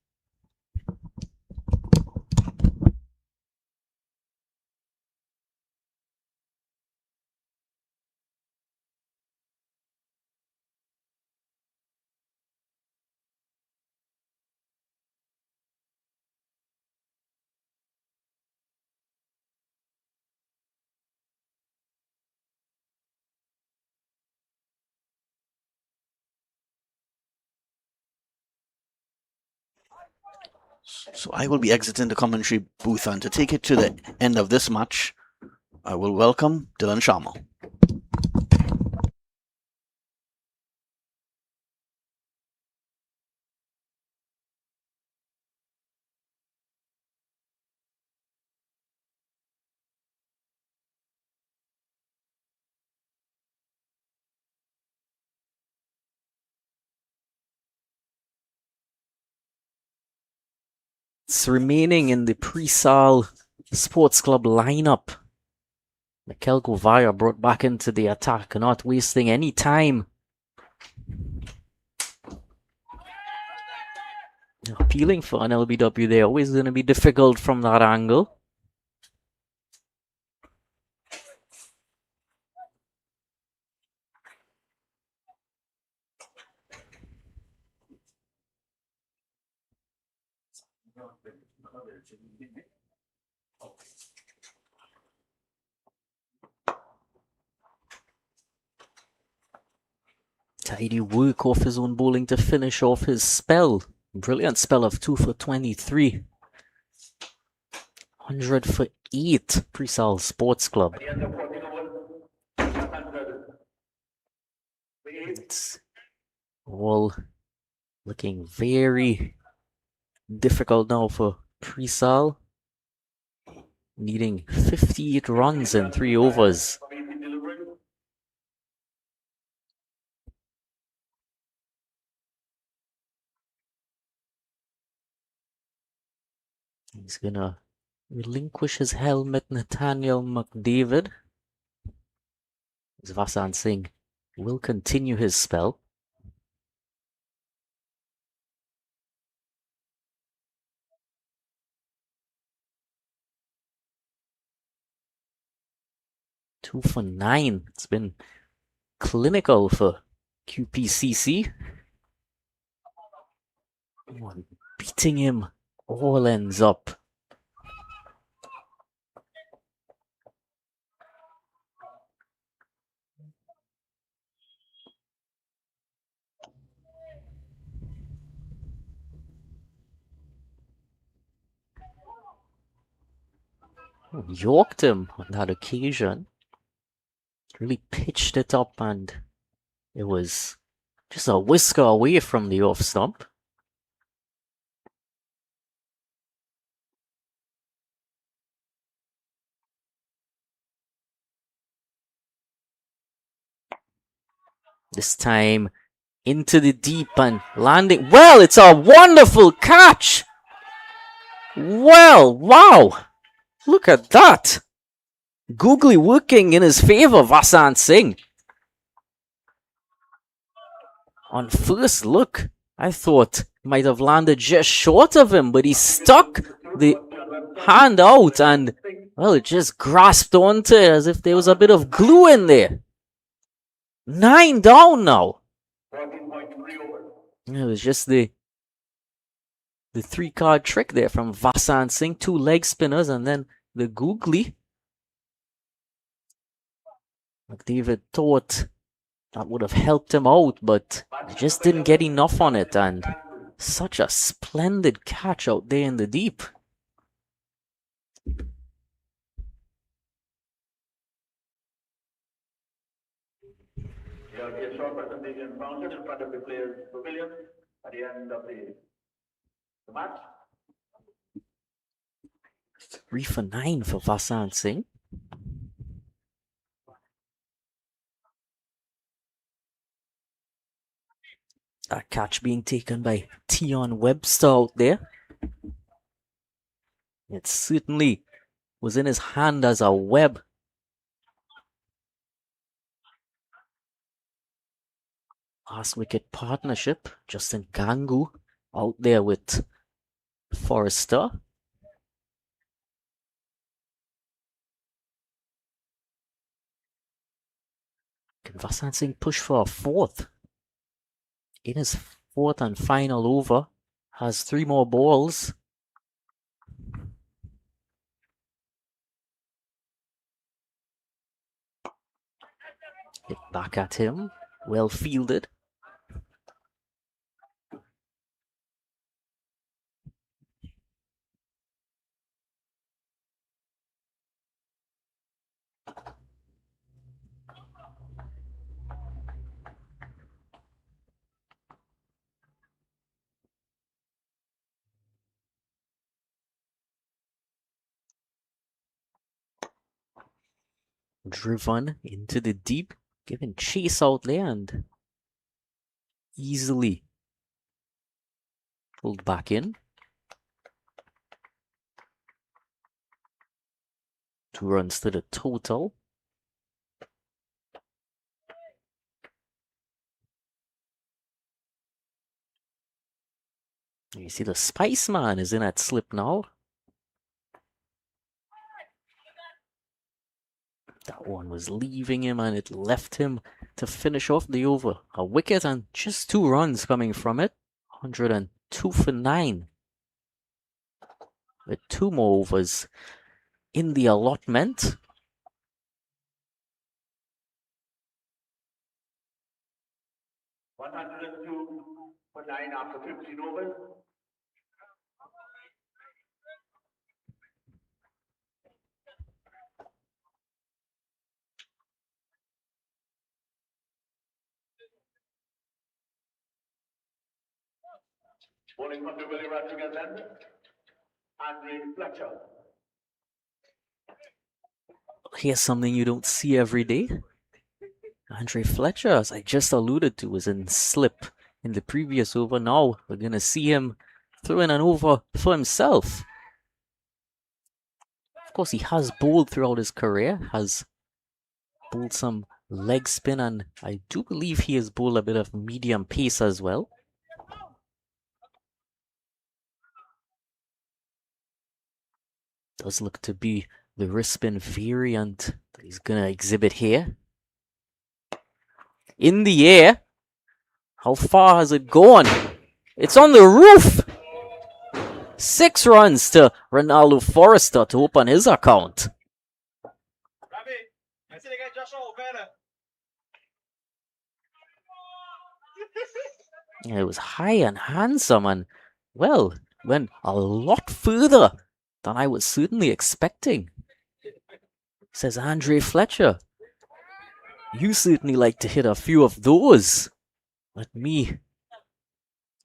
[SPEAKER 1] So I will be exiting the commentary booth, and to take it to the end of this match, I will welcome Dylan Sharma.
[SPEAKER 4] It's remaining in the Preysal Sports Club lineup. Mikel Guvaya brought back into the attack, not wasting any time. Appealing for an LBW there, always going to be difficult from that angle. Tidy work off his own bowling to finish off his spell. Brilliant spell of 2 for 23. 100 for 8, Preysal Sports Club.
[SPEAKER 5] At the end of 14 overs, 100.
[SPEAKER 4] It's all looking very difficult now for Preysal. Needing 58 runs in 3 overs. He's gonna relinquish his helmet, Nathaniel McDavid. As Vasan Singh will continue his spell. Two for 9. It's been clinical for QPCC. One beating him all ends up. Yorked him on that occasion. Really pitched it up and it was just a whisker away from the off stump. This time into the deep and landing. Well, it's a wonderful catch. Well, wow. Look at that. Googly working in his favor, Vasan Singh. On first look, I thought he might have landed just short of him, but he stuck the hand out and, well, it just grasped onto it as if there was a bit of glue in there. 9 down now.
[SPEAKER 5] 14.3 overs.
[SPEAKER 4] It was just the 3-card trick there from Vasan Singh. 2 leg spinners and then the googly. McDavid thought that would have helped him out, but he just didn't get enough on it. And such a splendid catch out there in the deep.
[SPEAKER 5] There will be a short presentation fountain in front of the players' pavilion at the end of the match.
[SPEAKER 4] 3 for 9 for Vasan Singh. A catch being taken by Tion Webster out there. It certainly was in his hand as a web. Last wicket partnership. Justin Gangu out there with Forrester. Can Vasan Singh push for a 4th? In his 4th and final over, has 3 more balls. Hit back at him, well fielded. Driven into the deep, given chase out there and easily pulled back in. 2 runs to the total. You see the Spiceman is in at slip now. That one was leaving him and it left him to finish off the over. A wicket and just 2 runs coming from it. 102 for 9. With 2 more overs in the allotment.
[SPEAKER 5] 9 after 15 overs. Bowling from the Willie Rodriguez end, Andre Fletcher.
[SPEAKER 4] Here's something you don't see every day. Andre Fletcher, as I just alluded to, was in slip in the previous over. Now we're going to see him throw in an over for himself. Of course, he has bowled throughout his career, has bowled some leg spin, and I do believe he has bowled a bit of medium pace as well. Does look to be the wrist spin variant that he's going to exhibit here. In the air. How far has it gone? It's on the roof! 6 runs to Ronaldo Forrester to open his account. It was high and handsome and, well, went a lot further than I was certainly expecting. Says Andre Fletcher. You certainly like to hit a few of those. Let me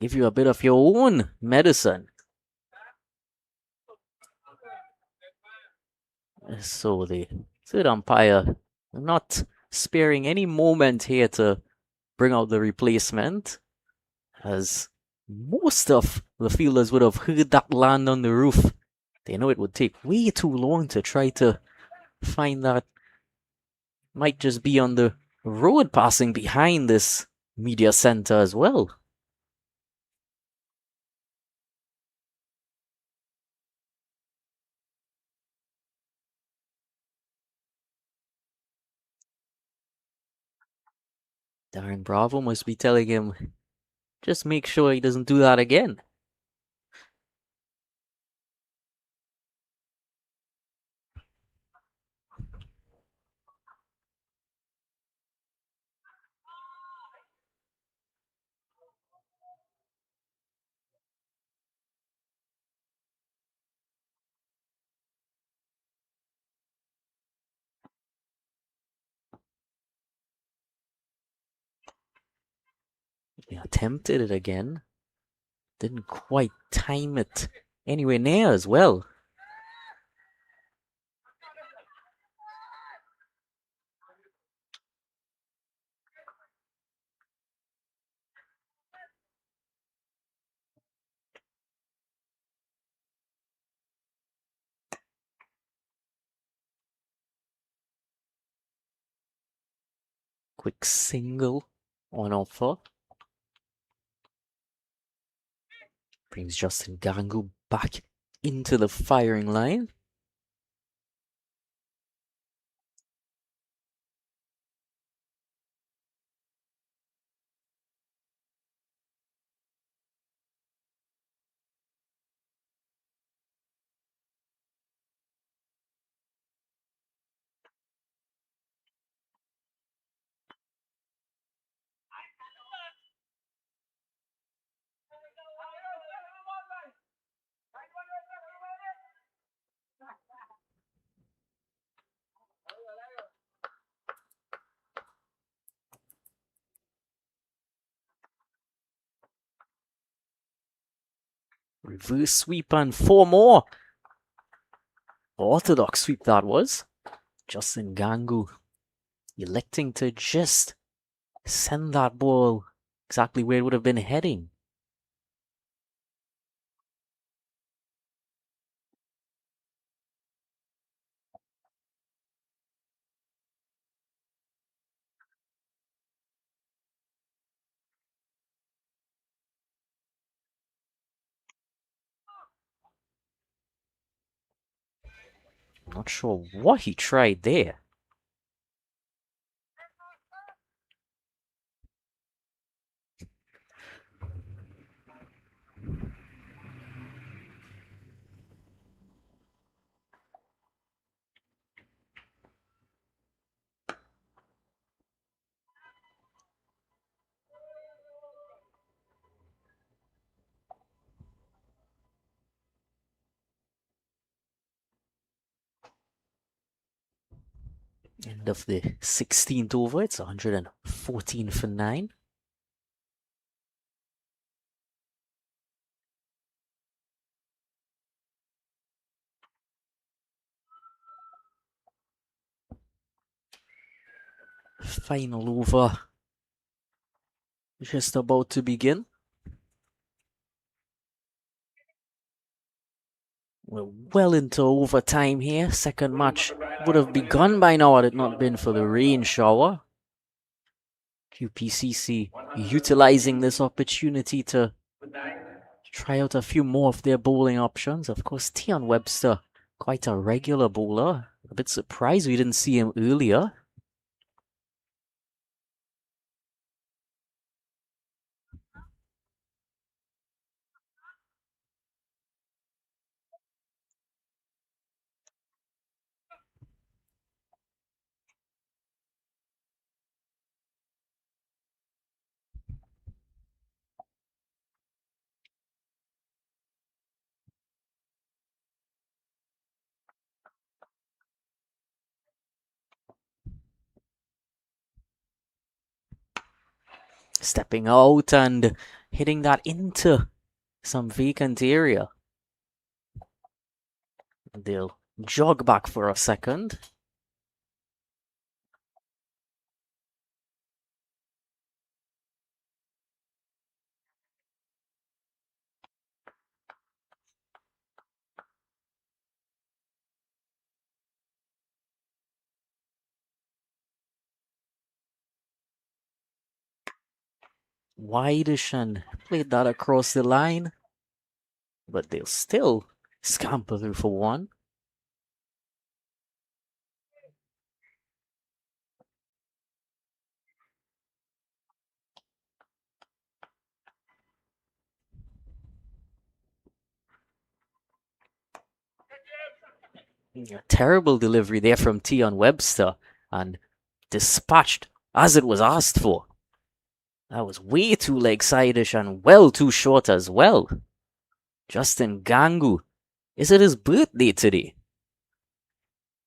[SPEAKER 4] give you a bit of your own medicine. So the third umpire not sparing any moment here to bring out the replacement, as most of the fielders would have heard that land on the roof. They know it would take way too long to try to find that. Might just be on the road passing behind this media center as well. Darren Bravo must be telling him, just make sure he doesn't do that again. He attempted it again. Didn't quite time it anywhere near as well. Quick single on offer. Brings Justin Gangu back into the firing line. Reverse sweep and 4 more. Orthodox sweep that was. Justin Gangu electing to just send that ball exactly where it would have been heading. Not sure what he tried there. End of the 16th over. It's 114 for 9. Final over just about to begin. We're well into overtime here. Second match would have begun by now had it not been for the rain shower. QPCC utilizing this opportunity to try out a few more of their bowling options. Of course, Tion Webster, quite a regular bowler. A bit surprised we didn't see him earlier. Stepping out and hitting that into some vacant area. They'll jog back for a second. Wideish and played that across the line. But they'll still scamper through for one. A terrible delivery there from Tion Webster and dispatched as it was asked for. That was way too leg-sideish and well too short as well. Justin Gangu. Is it his birthday today?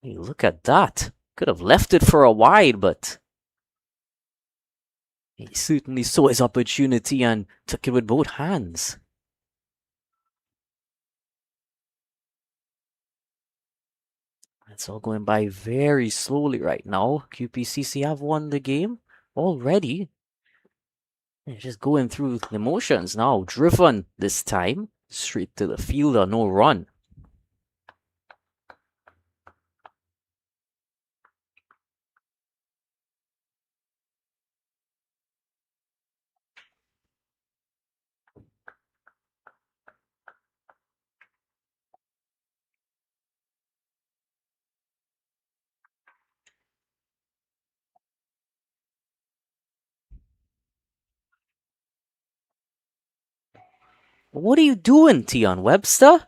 [SPEAKER 4] Hey, look at that. Could have left it for a wide, but he certainly saw his opportunity and took it with both hands. It's all going by very slowly right now. QPCC have won the game already. They're just going through the motions now. Driven this time. Straight to the fielder, no run. What are you doing, Tion Webster?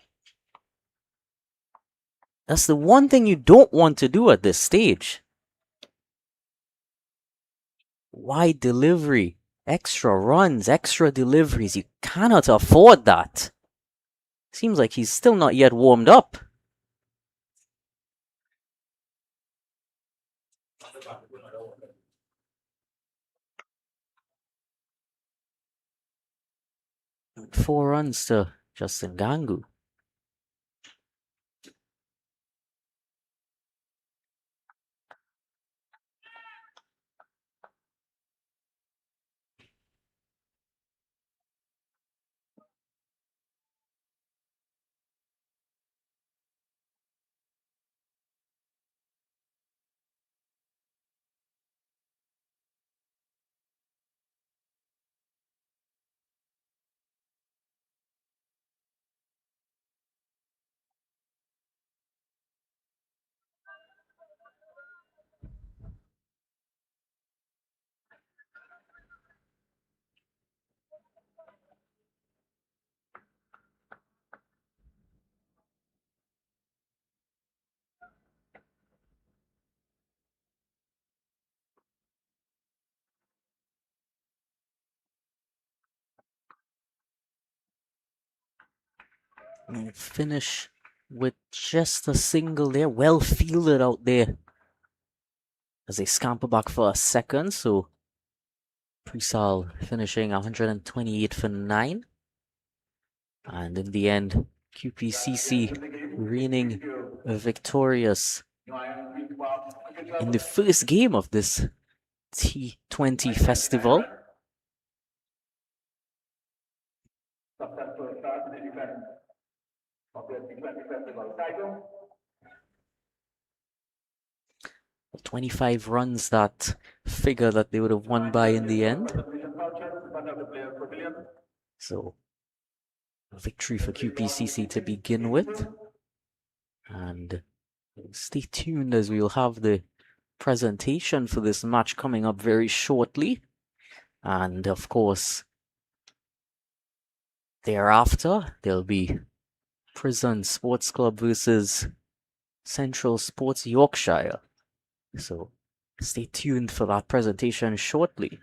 [SPEAKER 4] That's the one thing you don't want to do at this stage. Wide delivery, extra runs, extra deliveries. You cannot afford that. Seems like he's still not yet warmed up. And 4 runs to Justin Gangu. And finish with just a single there. Well fielded out there as they scamper back for a second. So Preysal finishing 128 for 9. And in the end, QPCC reigning victorious in the first game of this T20 festival.
[SPEAKER 5] Successful start to the event of the T20 Festival title.
[SPEAKER 4] 25 runs, that figure that they would have won by in the end. So a victory for QPCC to begin with. And stay tuned as we'll have the presentation for this match coming up very shortly. And of course, thereafter, there'll be Prison Sports Club versus Central Sports Yorkshire. So stay tuned for that presentation shortly.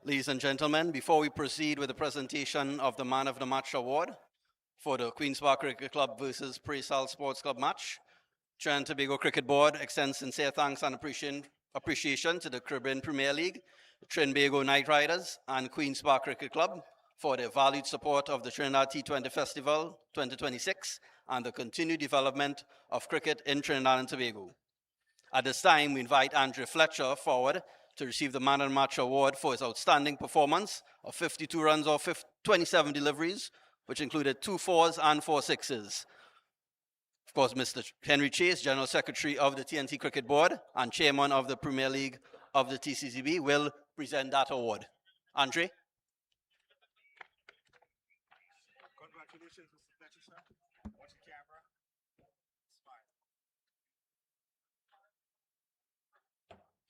[SPEAKER 1] Ladies and gentlemen, before we proceed with the presentation of the Man of the Match award, for the Queen's Park Cricket Club versus Preysal Sports Club match. Trinidad and Tobago Cricket Board extends sincere thanks and appreciation to the Caribbean Premier League, the Trinidad and Tobago Knight Riders, and Queen's Park Cricket Club for their valued support of the Trinidad T20 Festival 2026 and the continued development of cricket in Trinidad and Tobago. At this time, we invite Andrew Fletcher forward to receive the Man of the Match award for his outstanding performance of 52 runs off 27 deliveries, which included 2 fours and 4 sixes. Of course, Mr. Henry Chase, General Secretary of the TNT Cricket Board and Chairman of the Premier League of the TCCB, will present that award. Andre?
[SPEAKER 6] Congratulations, Mr. Fletcher, sir. Watch the camera. Smile.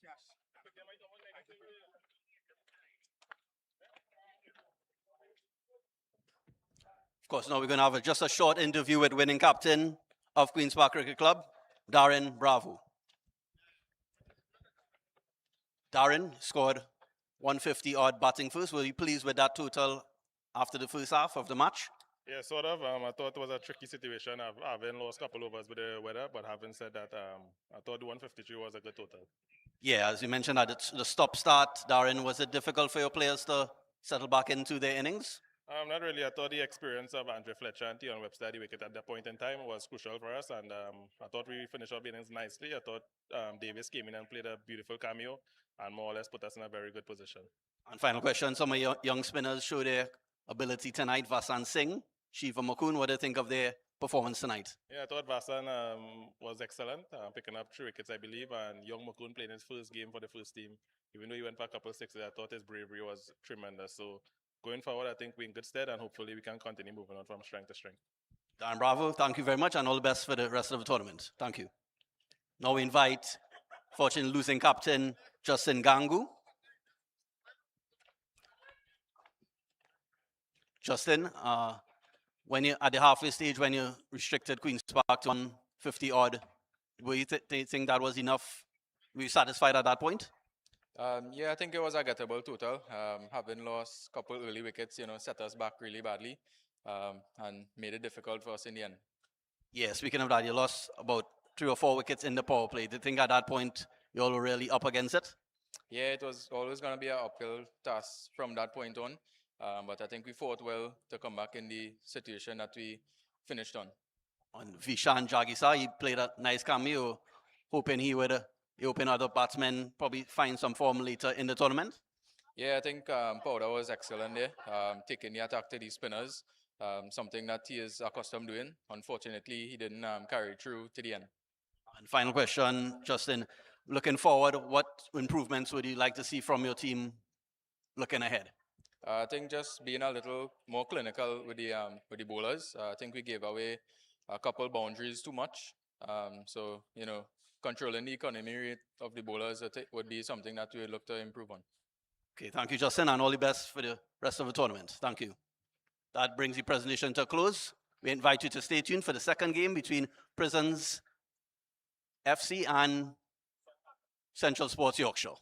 [SPEAKER 6] Cash.
[SPEAKER 1] Of course, now we're going to have just a short interview with winning captain of Queen's Park Cricket Club, Darren Bravo. Darren scored 150 odd batting first. Were you pleased with that total after the first half of the match?
[SPEAKER 3] Yeah, sort of. I thought it was a tricky situation. Having lost a couple overs with the weather, but having said that, I thought the 153 was a good total.
[SPEAKER 1] Yeah, as you mentioned, at the stop-start, Darren, was it difficult for your players to settle back into their innings?
[SPEAKER 3] Not really. I thought the experience of Andre Fletcher and Tion Webster at the wicket at that point in time was crucial for us, and I thought we finished our innings nicely. I thought Davis came in and played a beautiful cameo and more or less put us in a very good position.
[SPEAKER 1] And final question, some of your young spinners showed their ability tonight. Vasan Singh, Shiva Mukund, what do you think of their performance tonight?
[SPEAKER 3] Yeah, I thought Vasan was excellent, picking up 3 wickets, I believe, and young Mukund played his first game for the first team. Even though he went for a couple of sixes, I thought his bravery was tremendous. So going forward, I think we're in good stead, and hopefully we can continue moving on from strength to strength.
[SPEAKER 1] Darren Bravo, thank you very much, and all the best for the rest of the tournament. Thank you. Now we invite fortunate losing captain Justin Gangu. Justin, when you at the halfway stage, when you restricted Queen's Park to 150 odd, were you think that was enough? Were you satisfied at that point?
[SPEAKER 2] Yeah, I think it was a gettable total. Having lost a couple early wickets, set us back really badly and made it difficult for us in the end.
[SPEAKER 1] Yeah, speaking of that, you lost about 3 or 4 wickets in the power play. Do you think at that point you all were really up against it?
[SPEAKER 2] Yeah, it was always going to be an uphill task from that point on. But I think we fought well to come back in the situation that we finished on.
[SPEAKER 1] On Vishan Jagisa, he played a nice cameo, hoping he would open other batsmen, probably find some form later in the tournament.
[SPEAKER 2] Yeah, I think Powder was excellent there, taking the attack to these spinners, something that he is accustomed doing. Unfortunately, he didn't carry through to the end.
[SPEAKER 1] And final question, Justin, looking forward, what improvements would you like to see from your team looking ahead?
[SPEAKER 2] I think just being a little more clinical with the bowlers. I think we gave away a couple boundaries too much. So, controlling the economy rate of the bowlers would be something that we would look to improve on.
[SPEAKER 1] Okay, thank you, Justin, and all the best for the rest of the tournament. Thank you. That brings the presentation to a close. We invite you to stay tuned for the second game between Prisons FC and Central Sports Yorkshire.